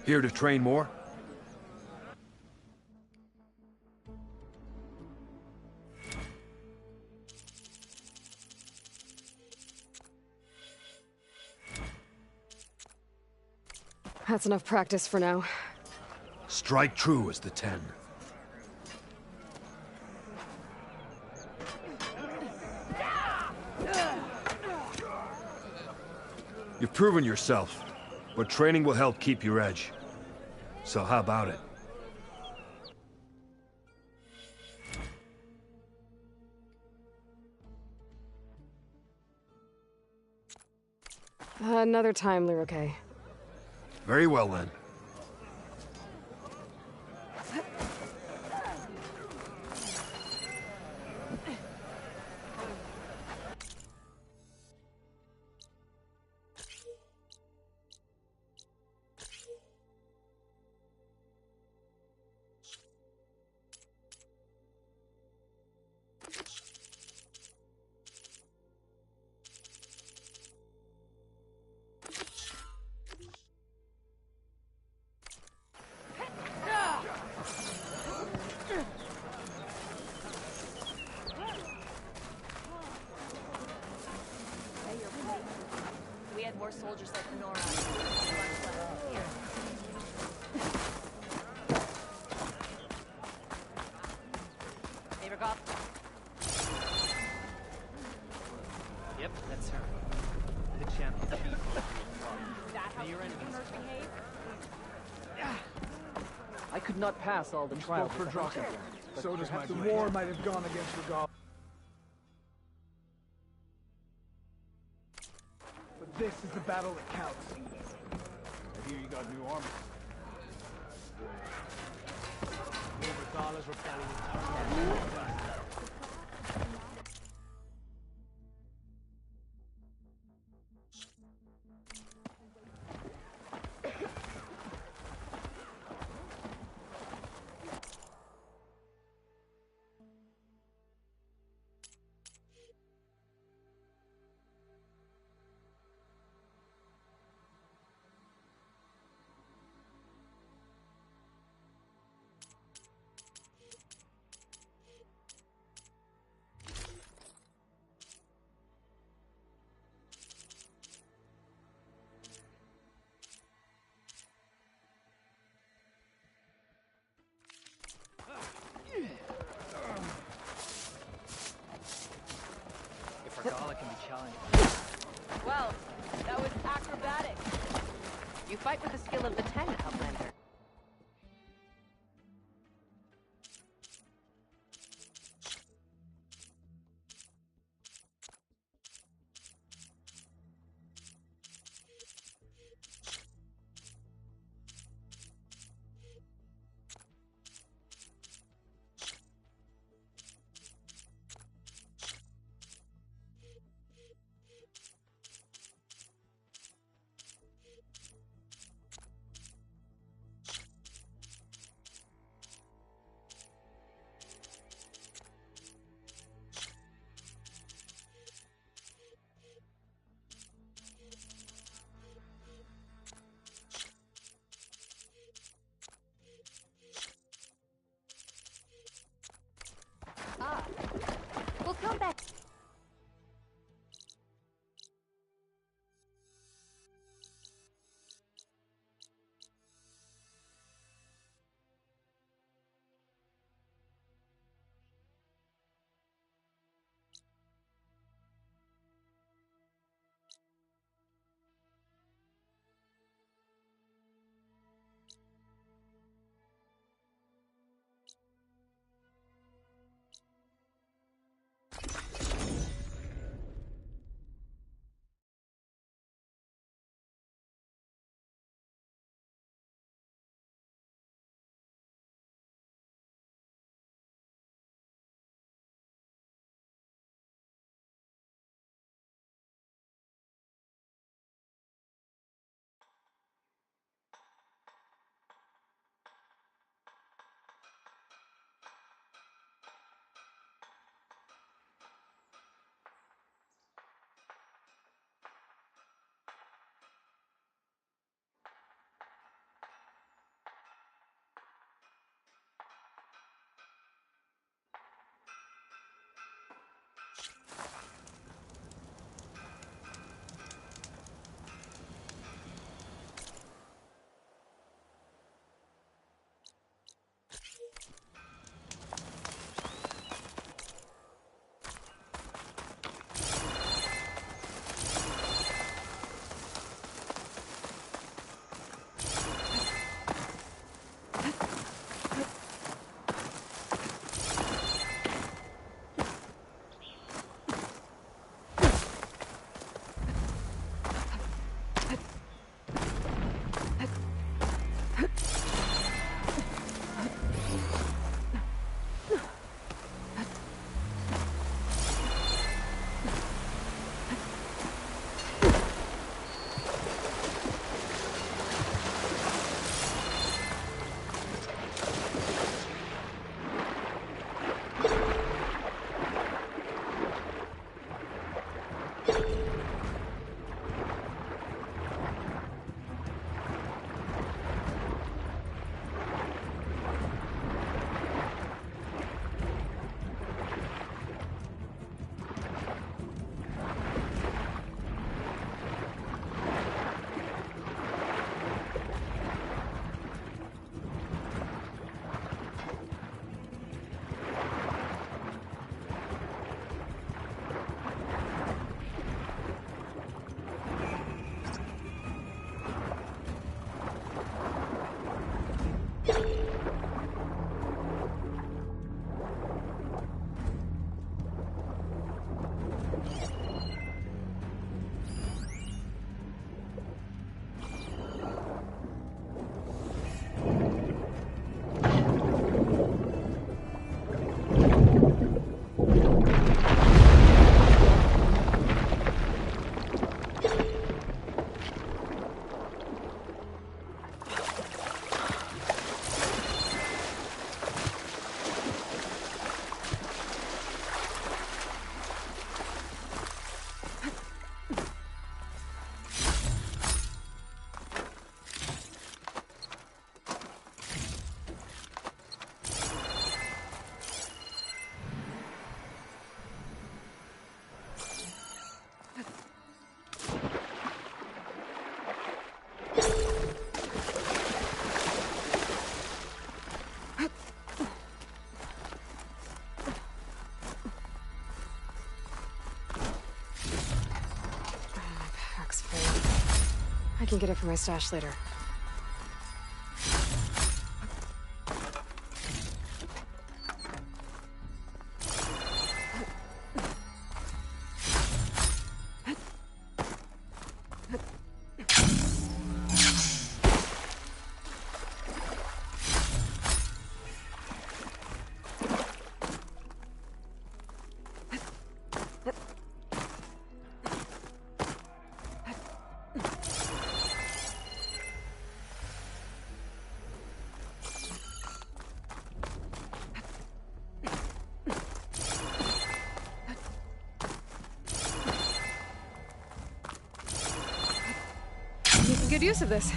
Here to train more? That's enough practice for now. Strike true as the 10. You've proven yourself, but training will help keep your edge. So how about it? Another time, Lyricae. Very well then. We had more soldiers like Nora. Neighbor cop. Yep, that's her. The champion. That how customers behave? I could not pass all the trials for with the drunk. Hunter. So does my the war might have gone against Regal. But this is the battle that counts. I hear you got new armor. If Regala can be challenged. Well, that was acrobatic. You fight with the skill of the 10, Outlander. Pack's full. I can get it from my stash later. Making good use of this.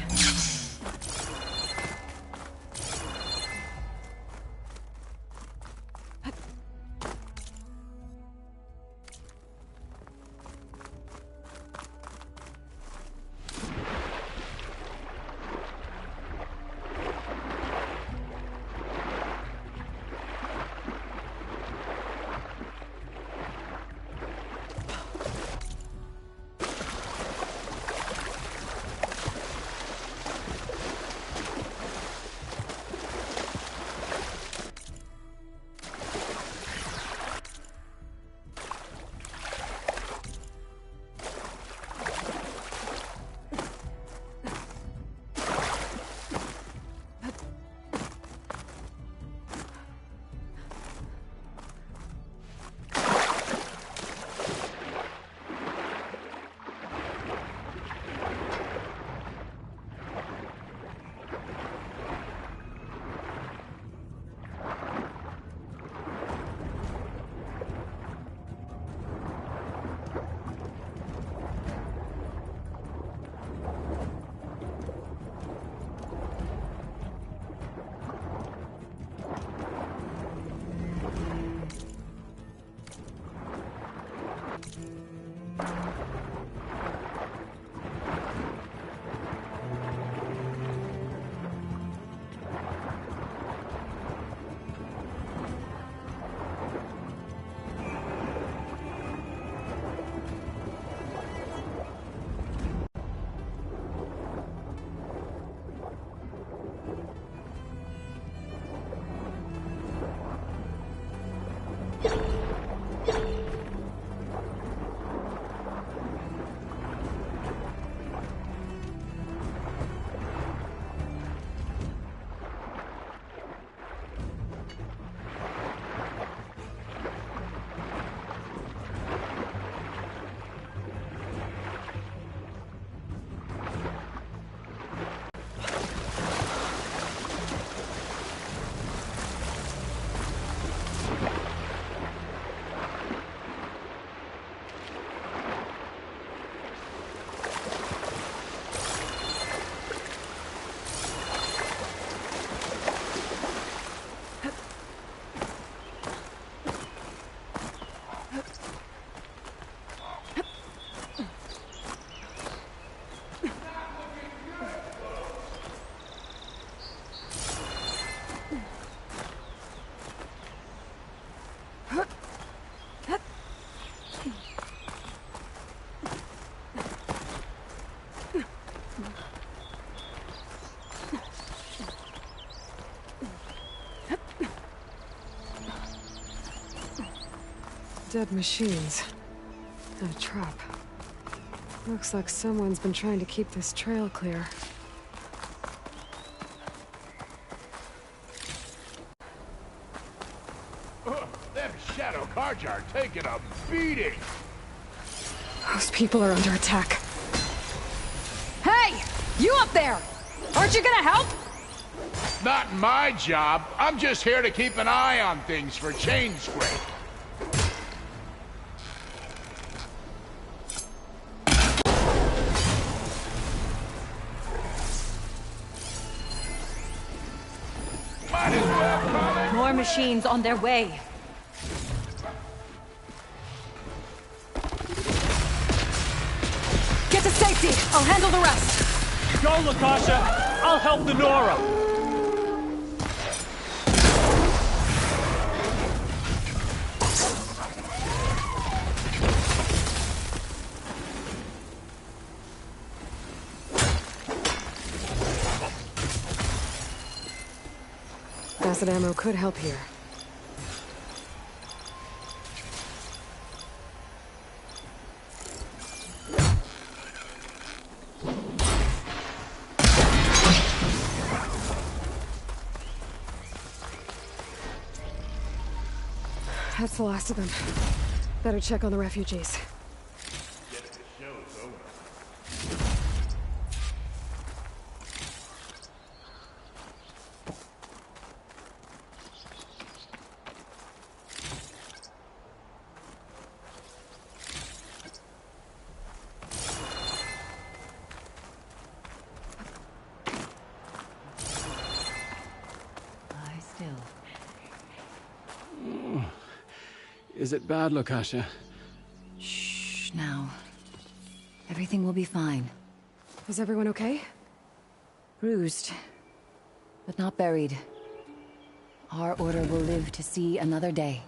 Dead machines. And a trap. Looks like someone's been trying to keep this trail clear. Them Shadow Carja are taking a beating! Those people are under attack. Hey! You up there! Aren't you gonna help? Not my job. I'm just here to keep an eye on things for chain scrape. More machines on their way. Get to safety! I'll handle the rest! Go, Lakasha! I'll help the Nora! Acid ammo could help here. That's the last of them. Better check on the refugees. Is it bad, Lakasha? Shh, now. Everything will be fine. Is everyone okay? Bruised, but not buried. Our order will live to see another day.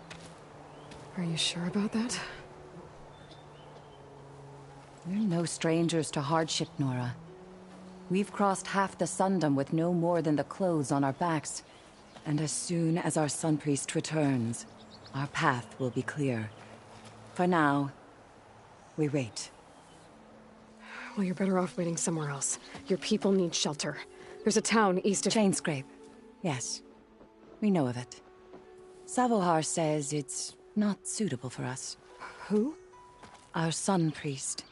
Are you sure about that? We're no strangers to hardship, Nora. We've crossed half the Sundom with no more than the clothes on our backs. And as soon as our Sun Priest returns, our path will be clear. For now, we wait. Well, you're better off waiting somewhere else. Your people need shelter. There's a town east of... Chainscrape. Yes. We know of it. Savohar says it's not suitable for us. Who? Our Sun Priest.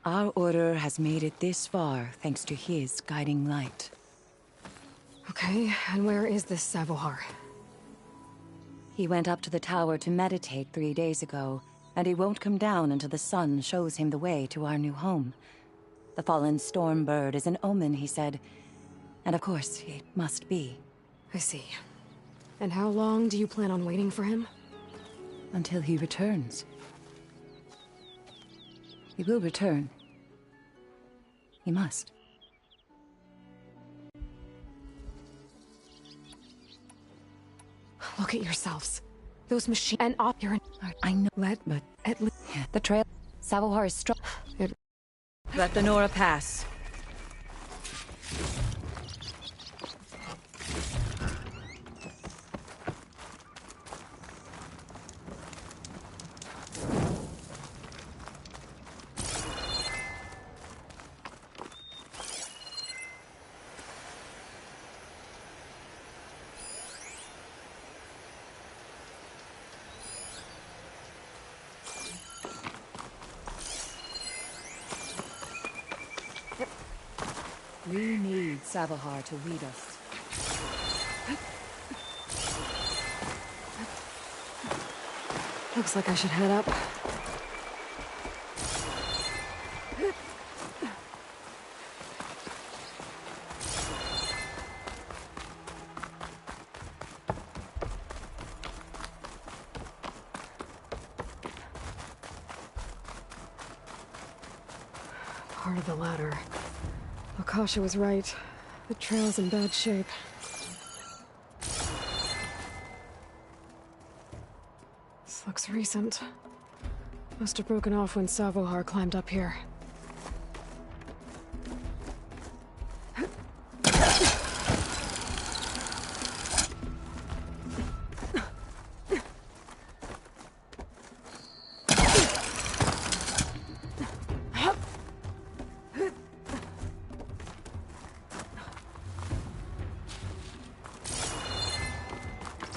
Our order has made it this far thanks to his guiding light. Okay, and where is this Savohar? He went up to the tower to meditate 3 days ago, and he won't come down until the sun shows him the way to our new home. The fallen storm bird is an omen, he said. And of course, it must be. I see. And how long do you plan on waiting for him? Until he returns. He will return. He must. Look at yourselves. Those machines and op your... I know. But at least... The trail... Savohar is strong. Let the Nora pass. We need Savohar to lead us. Looks like I should head up. Part of the ladder. Lakasha was right. The trail's in bad shape. This looks recent. Must have broken off when Savohar climbed up here.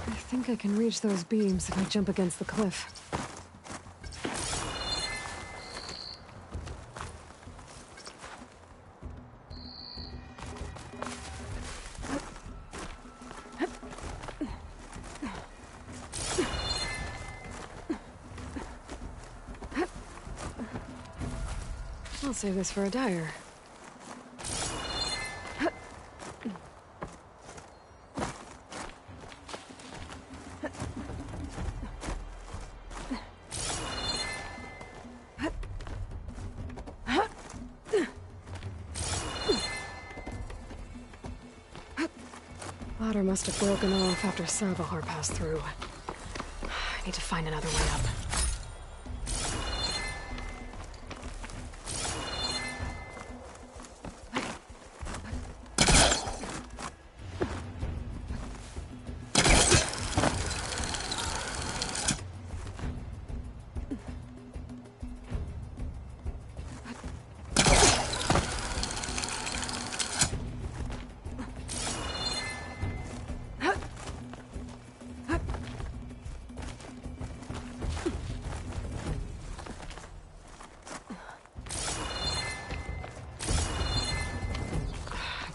I think I can reach those beams if I jump against the cliff. I'll save this for a dyer. Ladder must have broken off after Savahar passed through. I need to find another way up.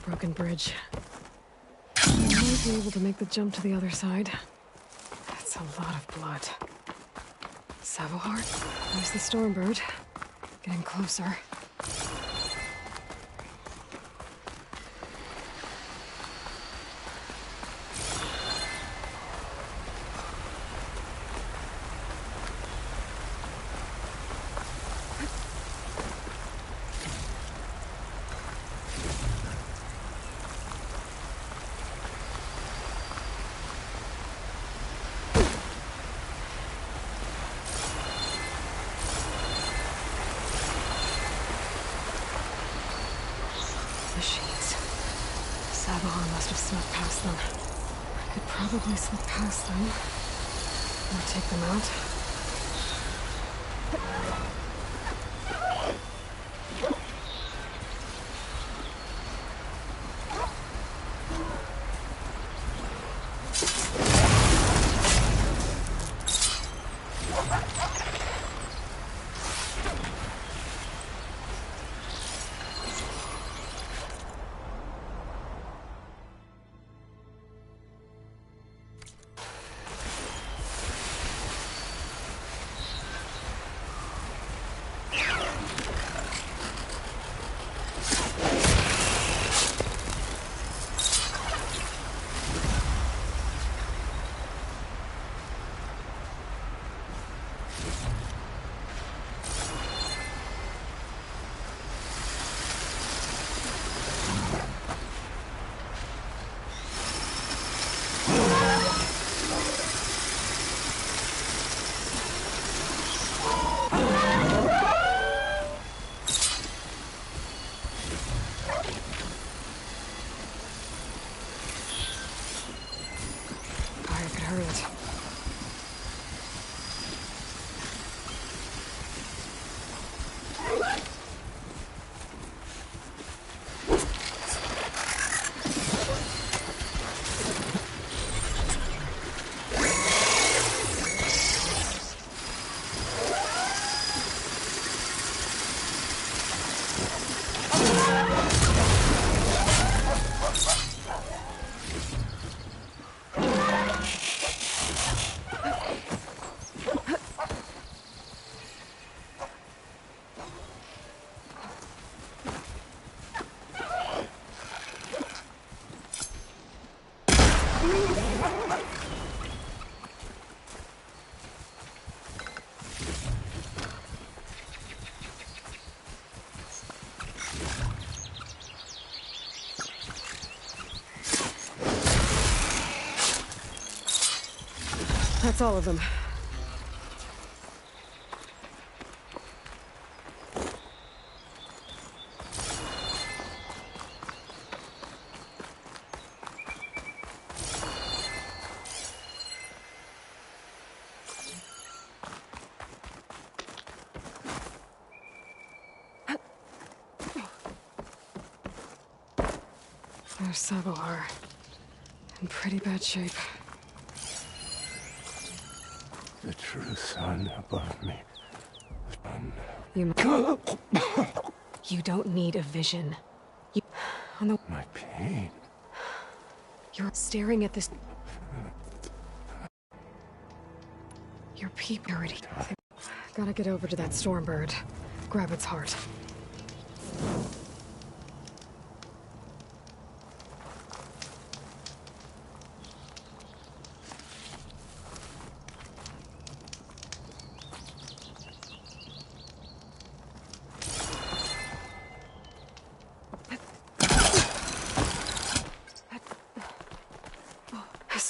Broken bridge. I might be able to make the jump to the other side. That's a lot of blood. Savahar? There's the Stormbird. Getting closer. Machines. Savahar must have snuck past them. I could probably slip past them. Or take them out. That's all of them. There's Savahar. In pretty bad shape. The true sun above me. You don't need a vision. My pain. You're staring at this. Your purity. Gotta get over to that Stormbird. Grab its heart.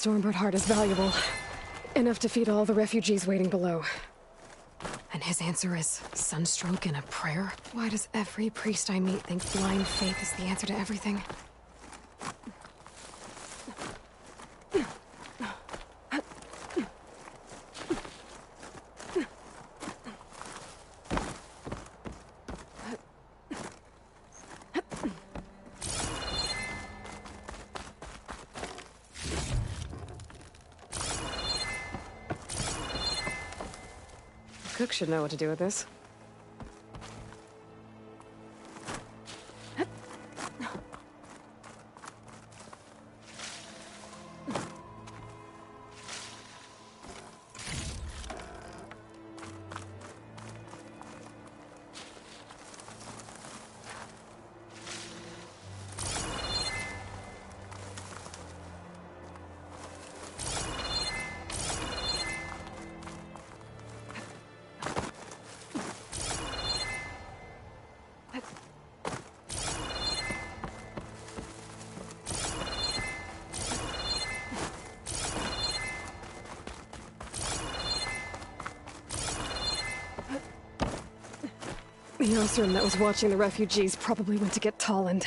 Stormbird heart is valuable. Enough to feed all the refugees waiting below. And his answer is sunstroke and a prayer? Why does every priest I meet think blind faith is the answer to everything? Cook should know what to do with this. The Oseram that was watching the refugees probably went to get Tolland.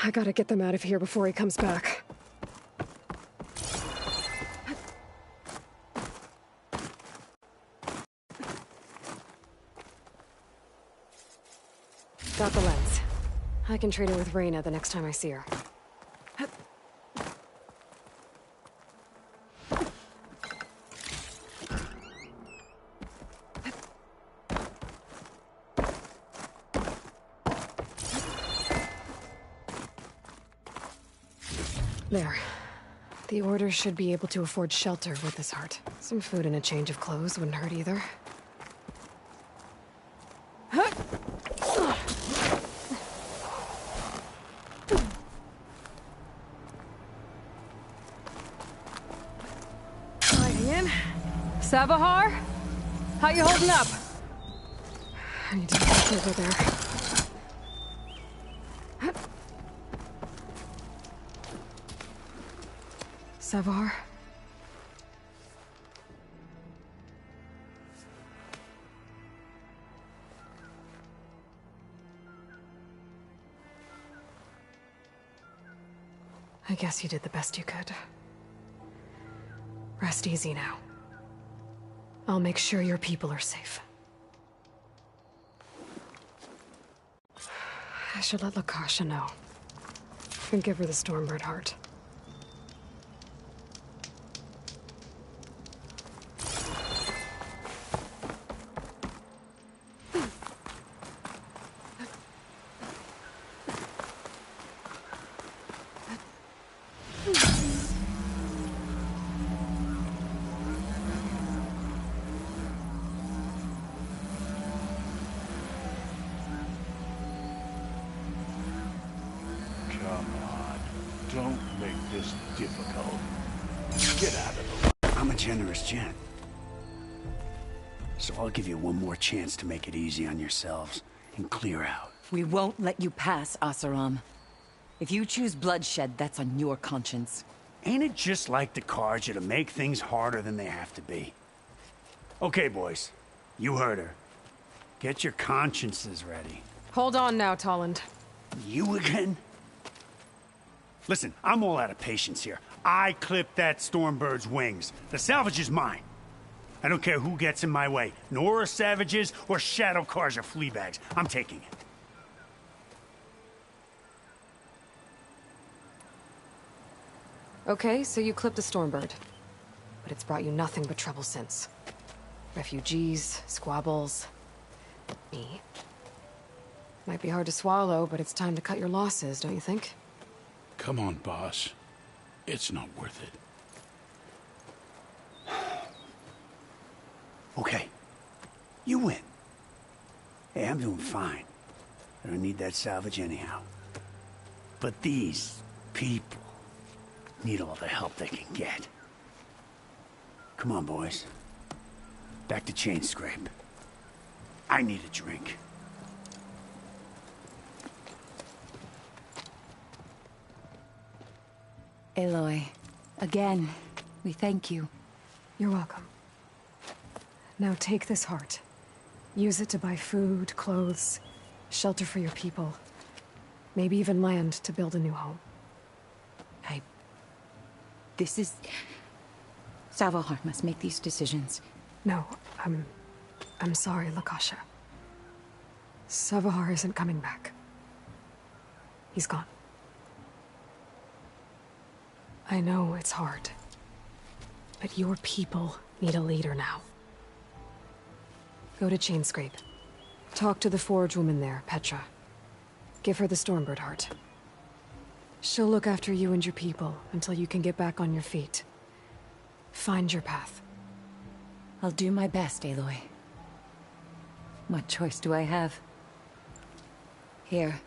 I gotta get them out of here before he comes back. Got the lens. I can trade it with Reyna the next time I see her. There. The Order should be able to afford shelter with this heart. Some food and a change of clothes wouldn't hurt either. Sliding in. Savahar? How you holding up? I need to get over there. Savahar? I guess you did the best you could. Rest easy now. I'll make sure your people are safe. I should let Lakasha know. And give her the Stormbird heart. Don't make this difficult. Get out of the way. I'm a generous gent. So I'll give you one more chance to make it easy on yourselves and clear out. We won't let you pass, Oseram. If you choose bloodshed, that's on your conscience. Ain't it just like the Carja to make things harder than they have to be? Okay, boys. You heard her. Get your consciences ready. Hold on now, Tolland. You again? Listen, I'm all out of patience here. I clipped that Stormbird's wings. The salvage is mine. I don't care who gets in my way. Nora savages or Shadow Carja fleabags. I'm taking it. Okay, so you clipped the Stormbird. But it's brought you nothing but trouble since. Refugees, squabbles, me. Might be hard to swallow, but it's time to cut your losses, don't you think? Come on, boss. It's not worth it. Okay. You win. Hey, I'm doing fine. I don't need that salvage anyhow. But these people need all the help they can get. Come on, boys. Back to Chain Scrape. I need a drink. Aloy, Again, we thank you. You're welcome. Now take this heart. Use it to buy food, clothes, shelter for your people. Maybe even land to build a new home. This is... Savalar must make these decisions. No, I'm sorry, Lakasha. Savahar isn't coming back. He's gone. I know it's hard, but your people need a leader now. Go to Chainscrape. Talk to the Forge woman there, Petra. Give her the Stormbird heart. She'll look after you and your people until you can get back on your feet. Find your path. I'll do my best, Aloy. What choice do I have? Here,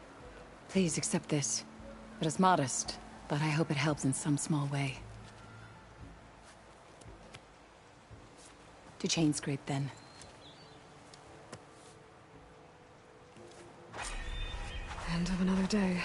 please accept this. It is modest, but I hope it helps in some small way. To Chainscrape, then. End of another day.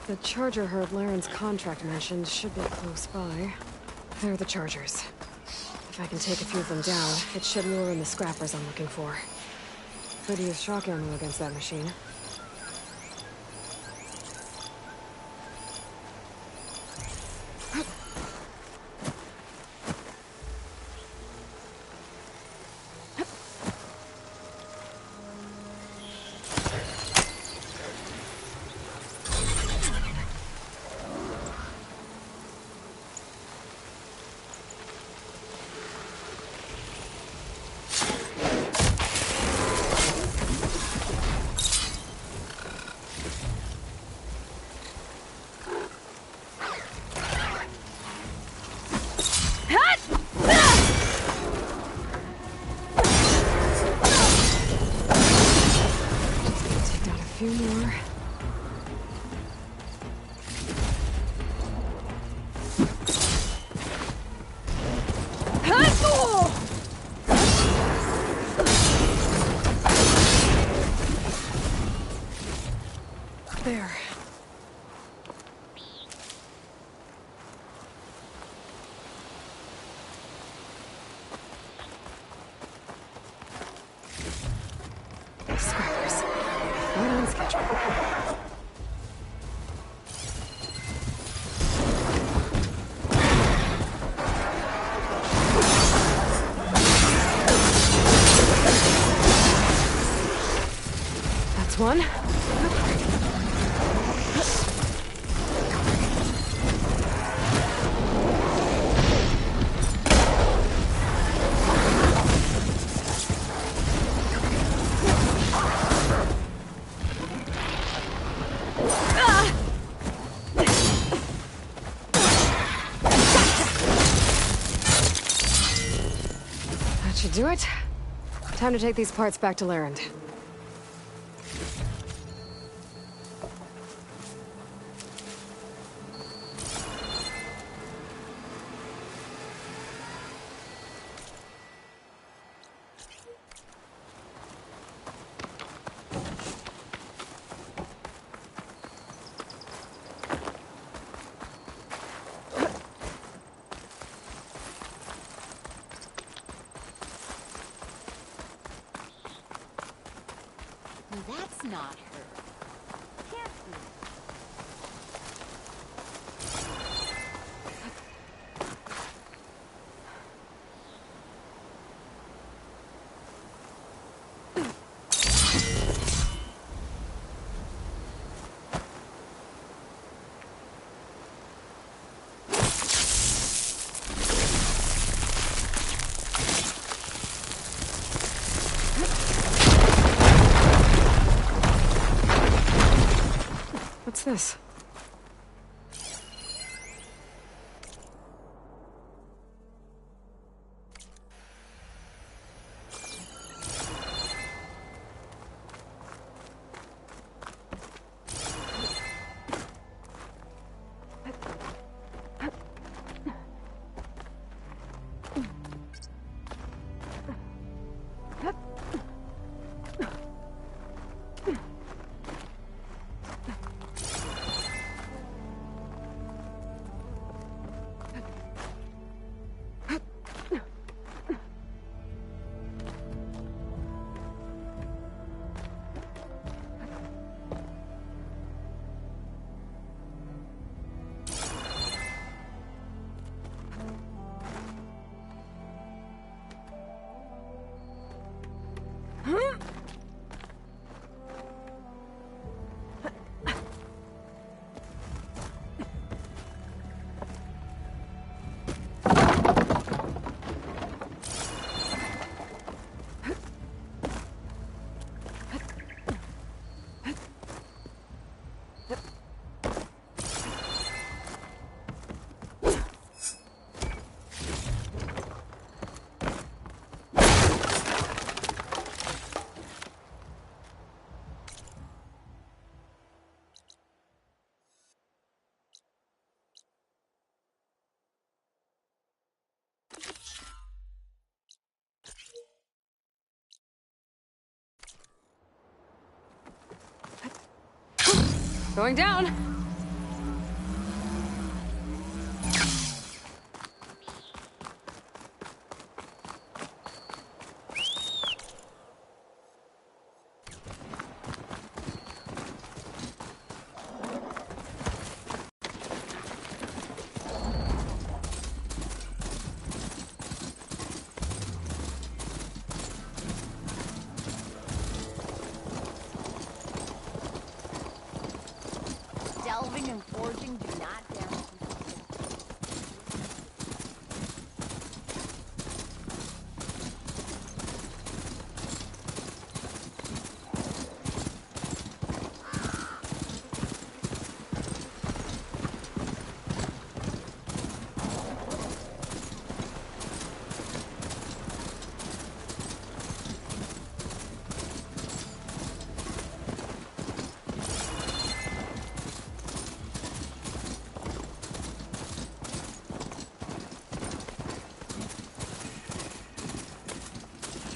The charger herd Laren's contract mentioned should be close by. They're the chargers. If I can take a few of them down, it should lure in the scrappers I'm looking for. Could use shock ammo against that machine. There. Scrappers. Right on schedule. That's one. Should do it. Time to take these parts back to Larend. That's not her. Can't be. What's this? Going down. Delving and forging do not guarantee.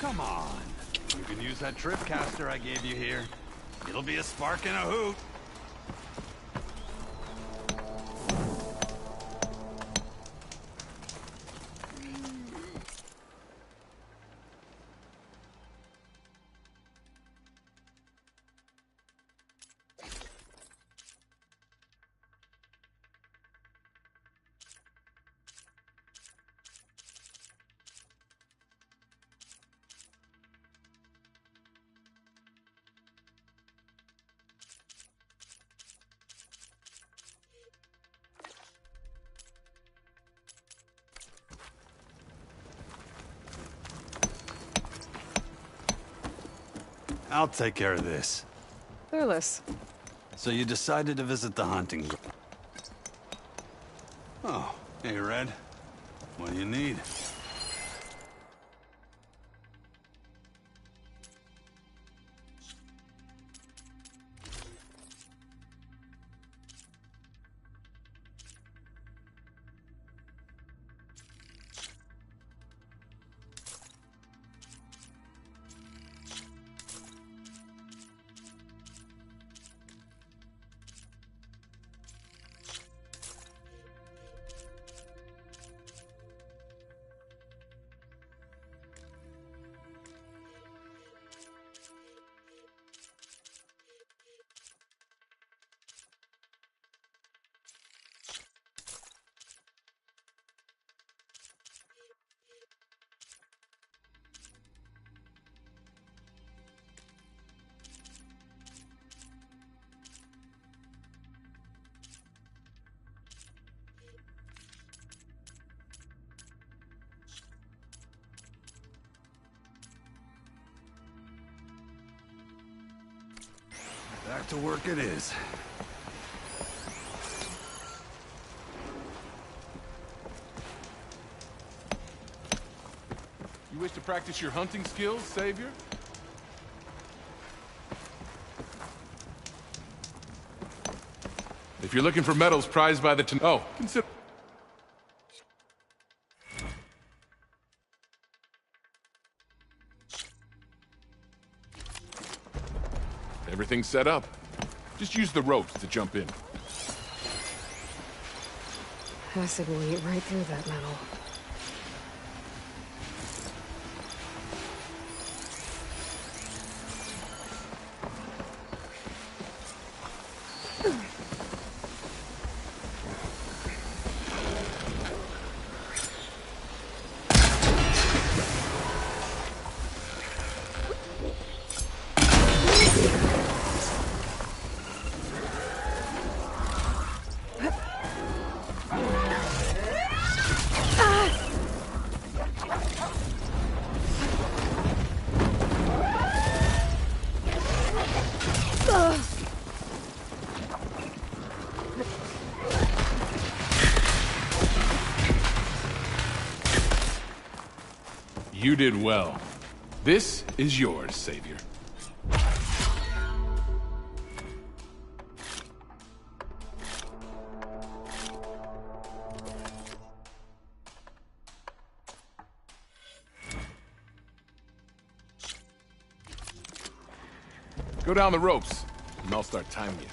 Come on. You can use that trip caster I gave you here. It'll be a spark and a hoot. I'll take care of this. Clueless. So you decided to visit the hunting ground. Oh, hey, Red. What do you need? Back to work it is. You wish to practice your hunting skills, Savior? If you're looking for medals prized by the consider... Everything's set up. Just use the ropes to jump in. Acid will eat right through that metal. You did well. This is yours, Savior. Go down the ropes, and I'll start timing you.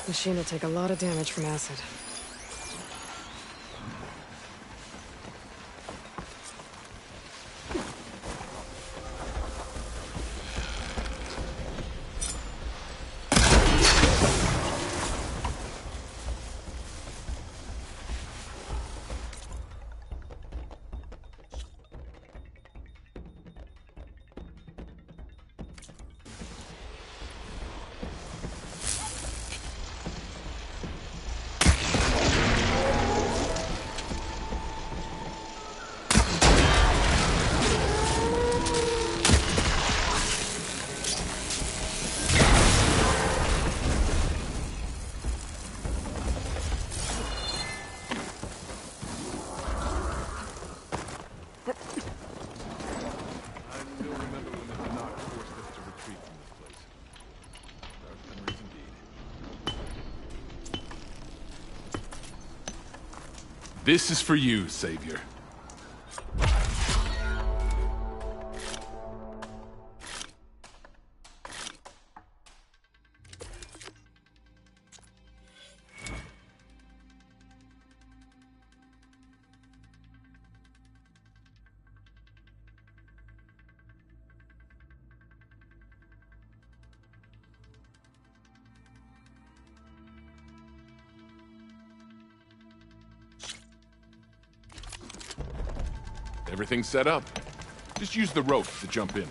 Machine will take a lot of damage from acid. This is for you, Savior. Everything's set up. Just use the rope to jump in.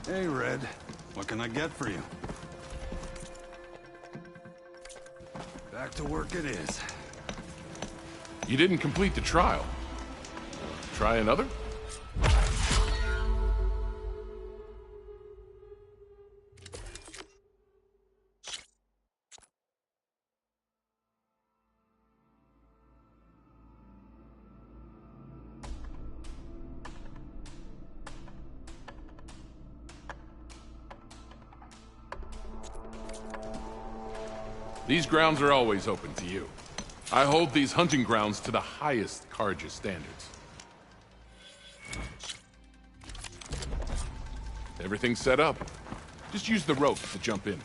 Hey, Red. What can I get for you? Back to work it is. You didn't complete the trial. Try another? These grounds are always open to you. I hold these hunting grounds to the highest Carja standards. Everything's set up. Just use the rope to jump in.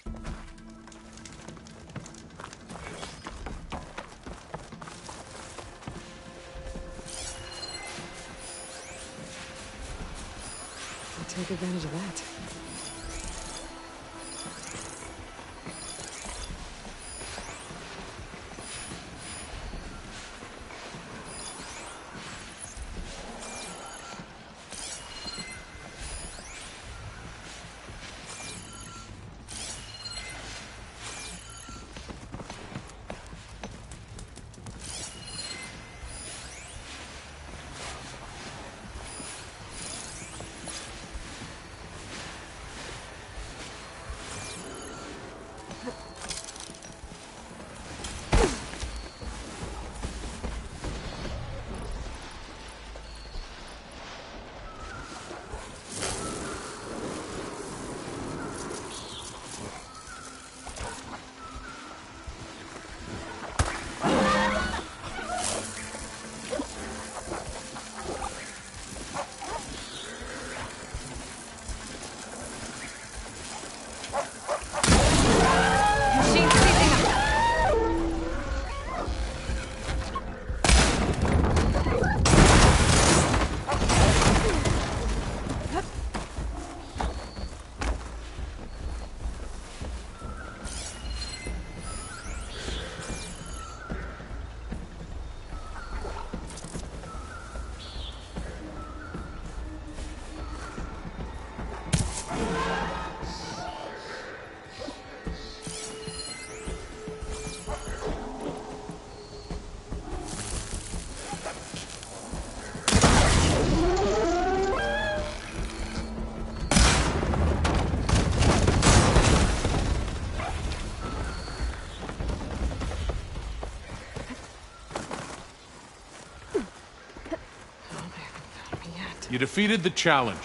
I'll take advantage of that. You defeated the challenge.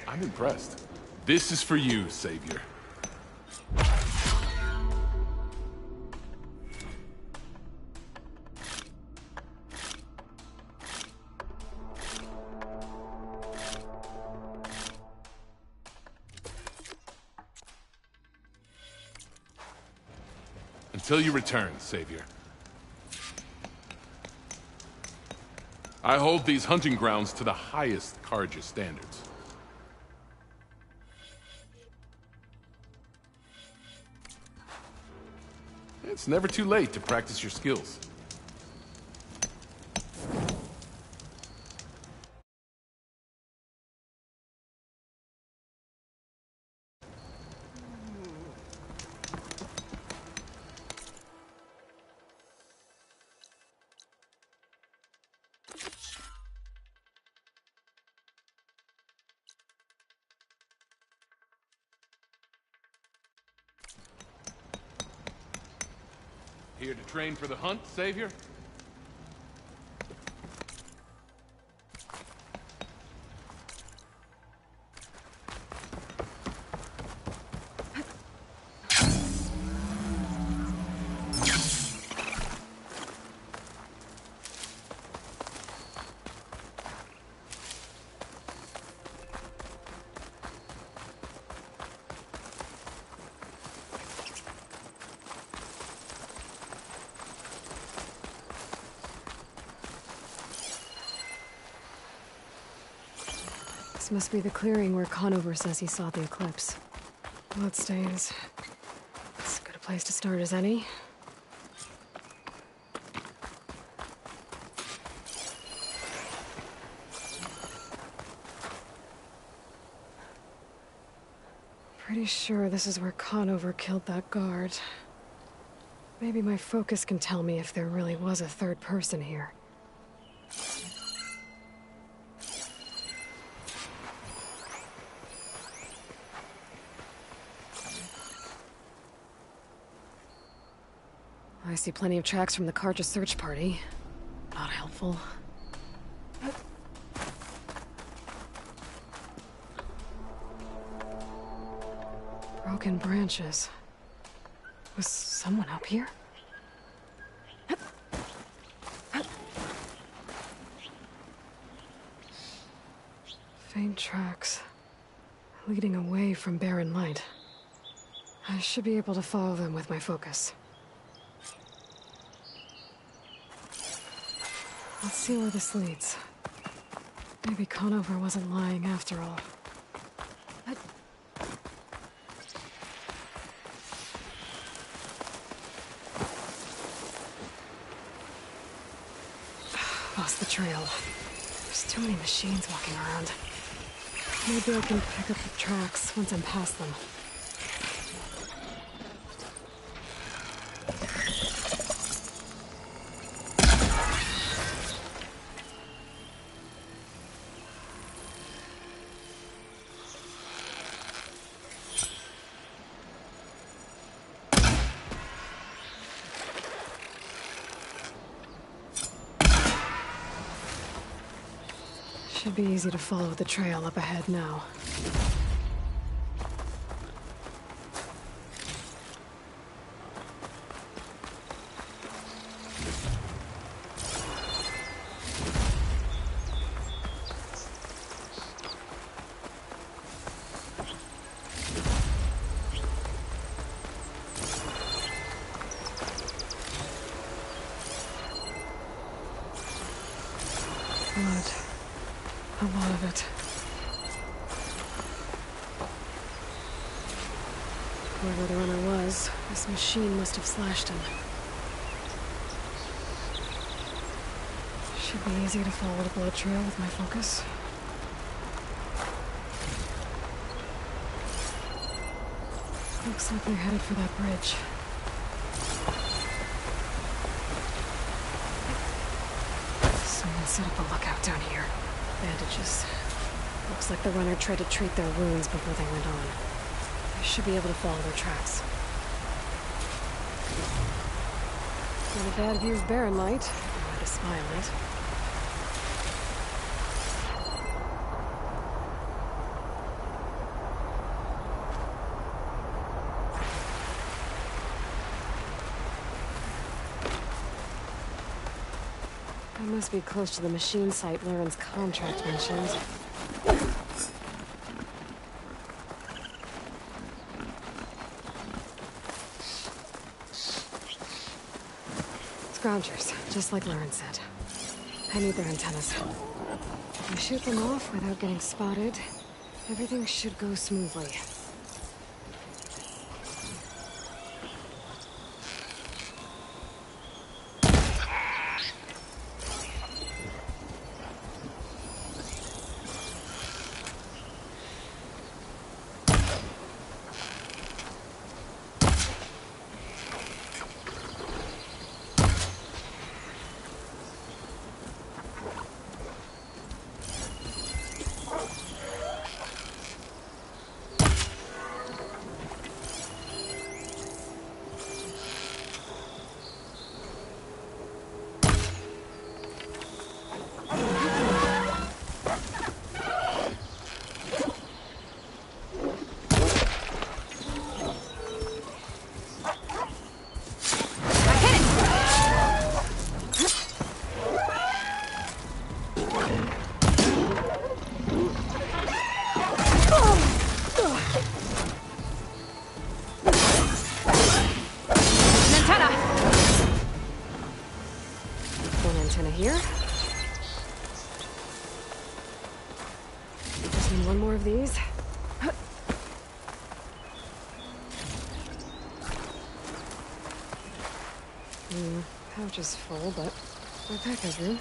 I'm impressed. This is for you, Savior. Until you return, Savior. I hold these hunting grounds to the highest Carja standards. It's never too late to practice your skills. Here to train for the hunt, Savior? This must be the clearing where Conover says he saw the eclipse. Bloodstains. It's as good a place to start as any. Pretty sure this is where Conover killed that guard. Maybe my focus can tell me if there really was a third person here. I see plenty of tracks from the Carja search party. Not helpful. Broken branches. Was someone up here? Faint tracks, leading away from barren light. I should be able to follow them with my focus. Let's see where this leads. Maybe Conover wasn't lying after all. Lost the trail. There's too many machines walking around. Maybe I can pick up the tracks once I'm past them. Should be easy to follow the trail up ahead now. Blood. A lot of it. Whoever the runner was, this machine must have slashed him. Should be easy to follow the blood trail with my focus. Looks like they're headed for that bridge. Someone set up a lookout down here. Bandages. Looks like the runner tried to treat their wounds before they went on. I should be able to follow their tracks. Not a bad view of Barren Light. I had to smile at. I must be close to the machine site Laren's contract mentioned. Scroungers, just like Laren said. I need their antennas. If I shoot them off without getting spotted, everything should go smoothly. Here. Just need one more of these. Pouch is full, but my pack has room.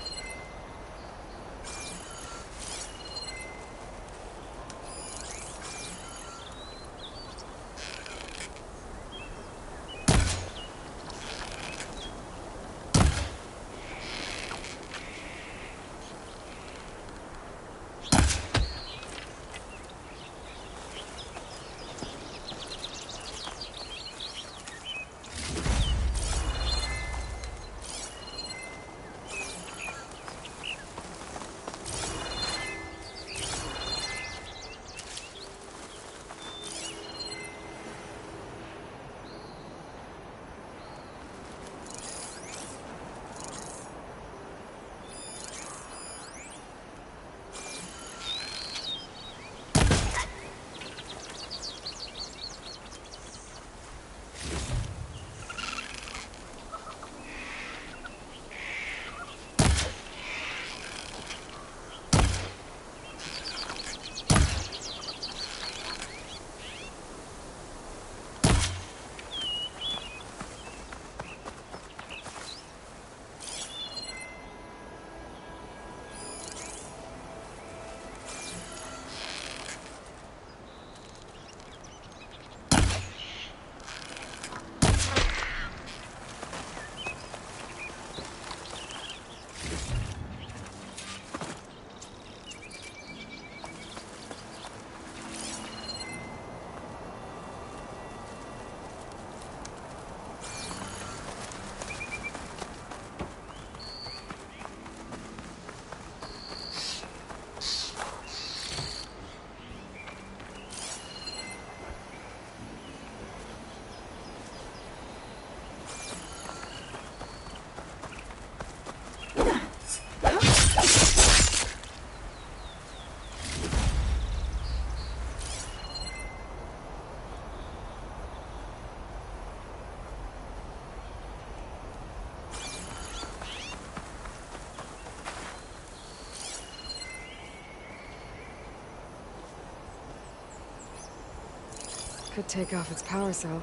Could take off its power cell.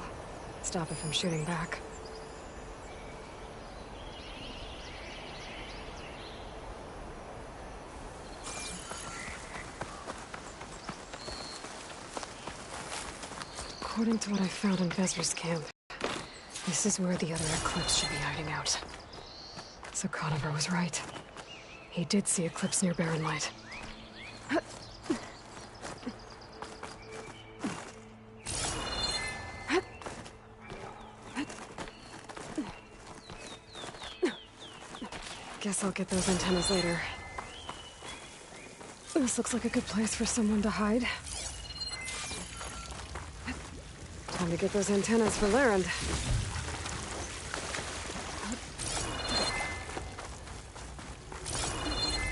Stop it from shooting back. According to what I found in Vezra's camp, this is where the other Eclipse should be hiding out. So Conover was right. He did see Eclipse near Barren Light. Guess I'll get those antennas later. This looks like a good place for someone to hide. Time to get those antennas for Larend.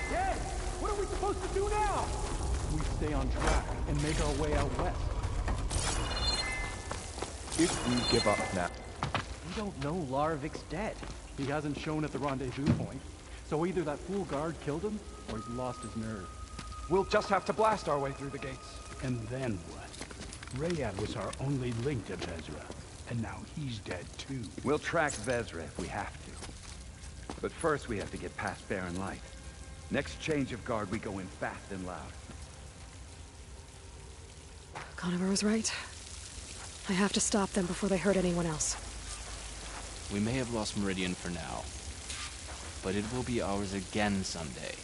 Hey! What are we supposed to do now? We stay on track and make our way out west. If we give up now... We don't know Larovik's dead. He hasn't shown at the rendezvous point. So either that fool guard killed him, or he's lost his nerve. We'll just have to blast our way through the gates. And then what? Rayad was our only link to Vezra, and now he's dead too. We'll track Vezra if we have to. But first we have to get past Barren Light. Next change of guard, we go in fast and loud. Conover was right. I have to stop them before they hurt anyone else. We may have lost Meridian for now, but it will be ours again someday.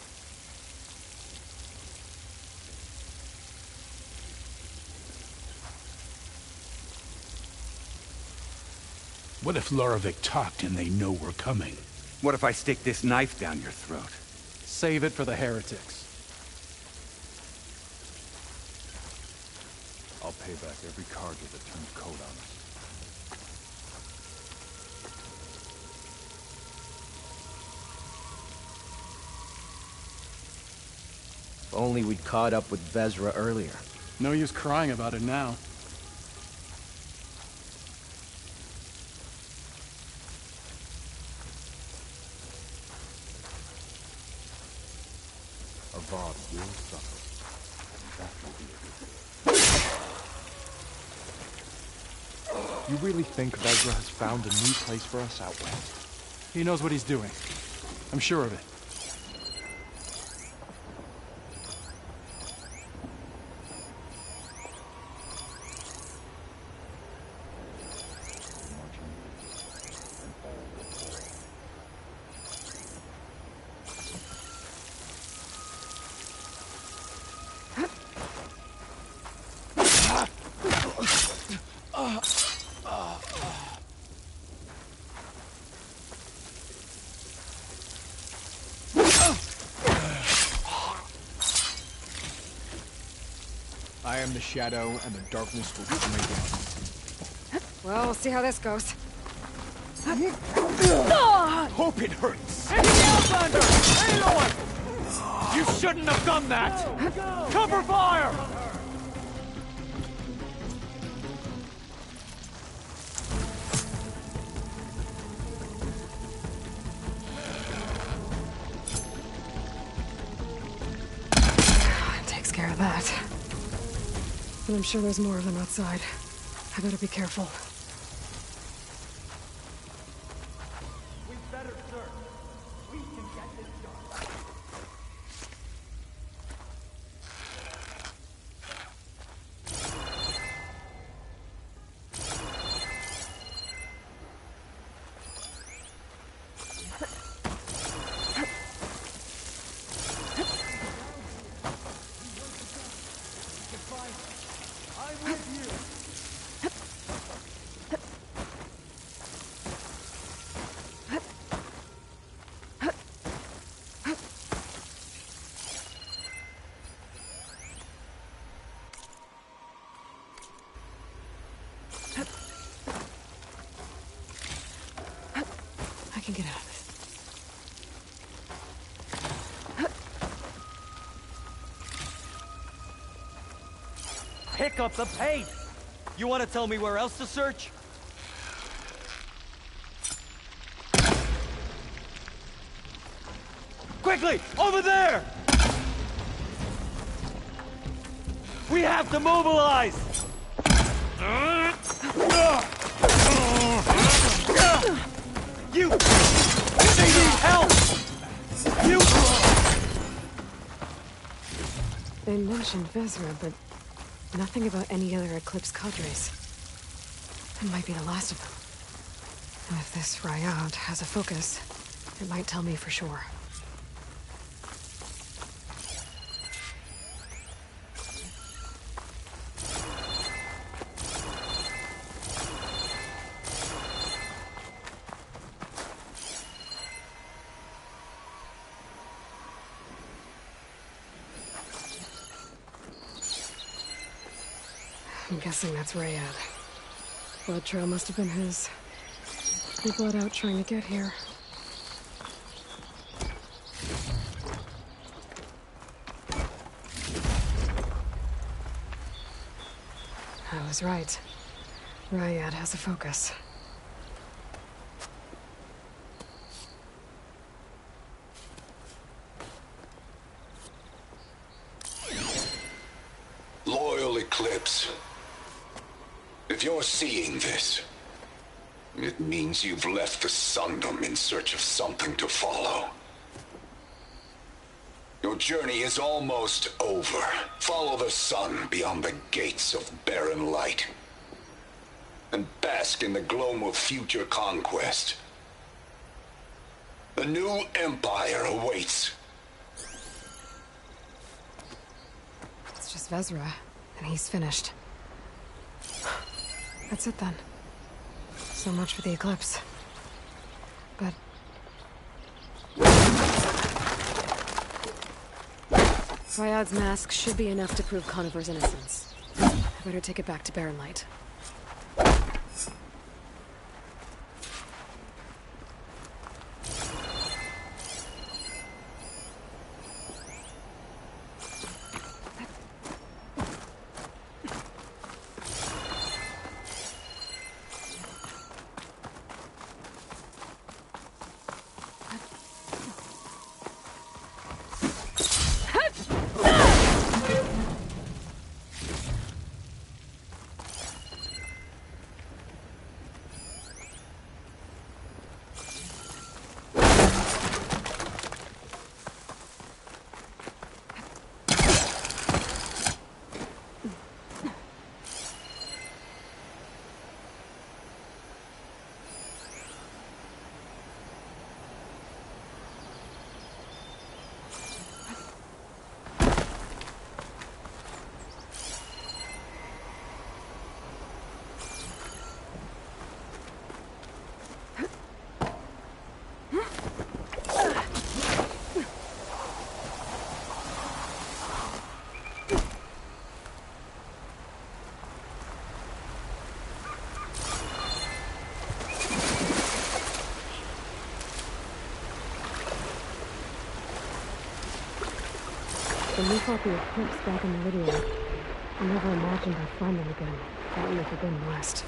What if Larovik talked and they know we're coming? What if I stick this knife down your throat? Save it for the heretics. I'll pay back every cargo that turned coat on us. If only we'd caught up with Vezra earlier. No use crying about it now. Avad will suffer. That will be it. You really think Vezra has found a new place for us out west? He knows what he's doing. I'm sure of it. I am the shadow, and the darkness will come again. Well, we'll see how this goes. Hope it hurts! It's the Outlander! Anyone! You shouldn't have done that! Cover fire! Takes care of that. But I'm sure there's more of them outside. I better be careful. We better search. We can get this done. I can get out of this. Pick up the pace! You want to tell me where else to search? Quickly! Over there! We have to mobilize! You! They need help! You! They mentioned Vezra, but nothing about any other Eclipse cadres. That might be the last of them. And if this Ryad has a focus, it might tell me for sure. I'm guessing that's Ryad. Blood trail must have been his. He bled out trying to get here. I was right. Ryad has a focus. Loyal Eclipse. If you're seeing this, it means you've left the Sundom in search of something to follow. Your journey is almost over. Follow the sun beyond the gates of barren light, and bask in the gloam of future conquest. The new empire awaits. It's just Vezra, and he's finished. That's it then. So much for the Eclipse. But... Ryad's mask should be enough to prove Conover's innocence. I better take it back to Barren Light. When we fought the Eclipse back in Meridian, I never imagined I'd find them again, out in the Forbidden West.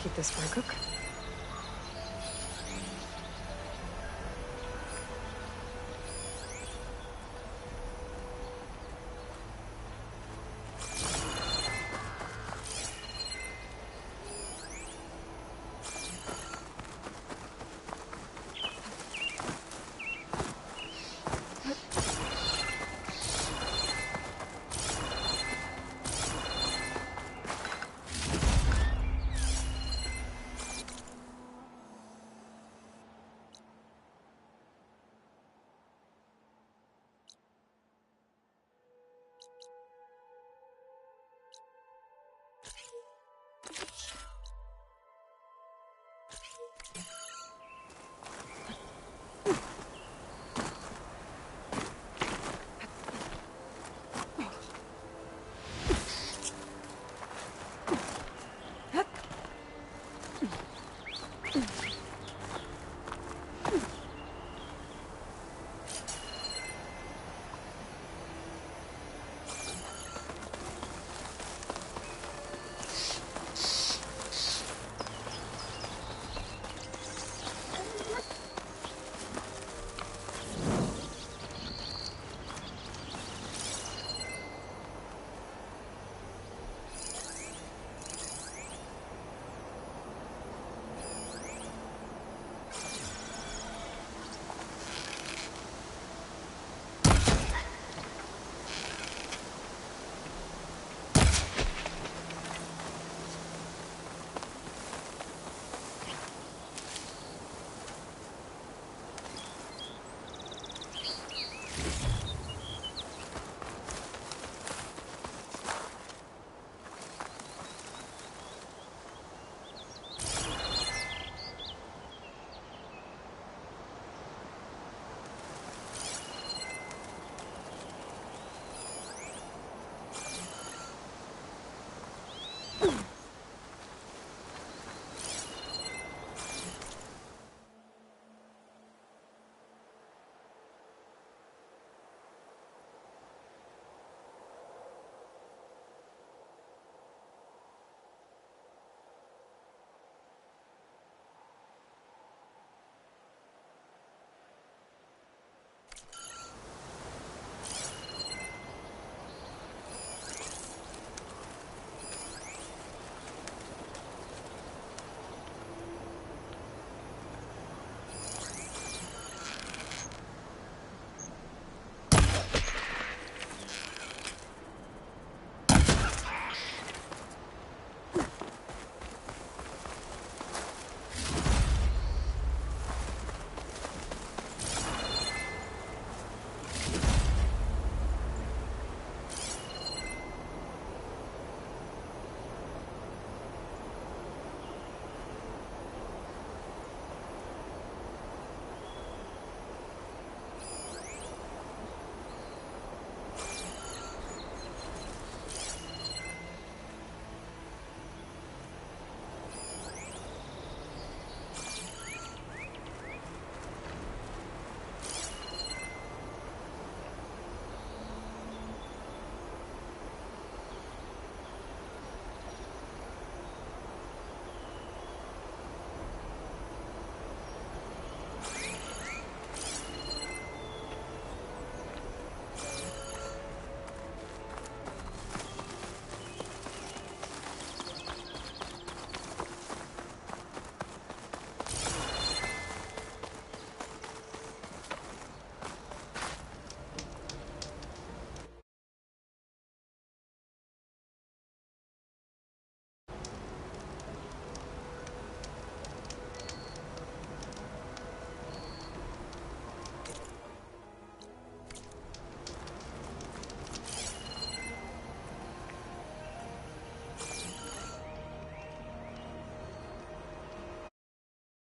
Keep this for a cook.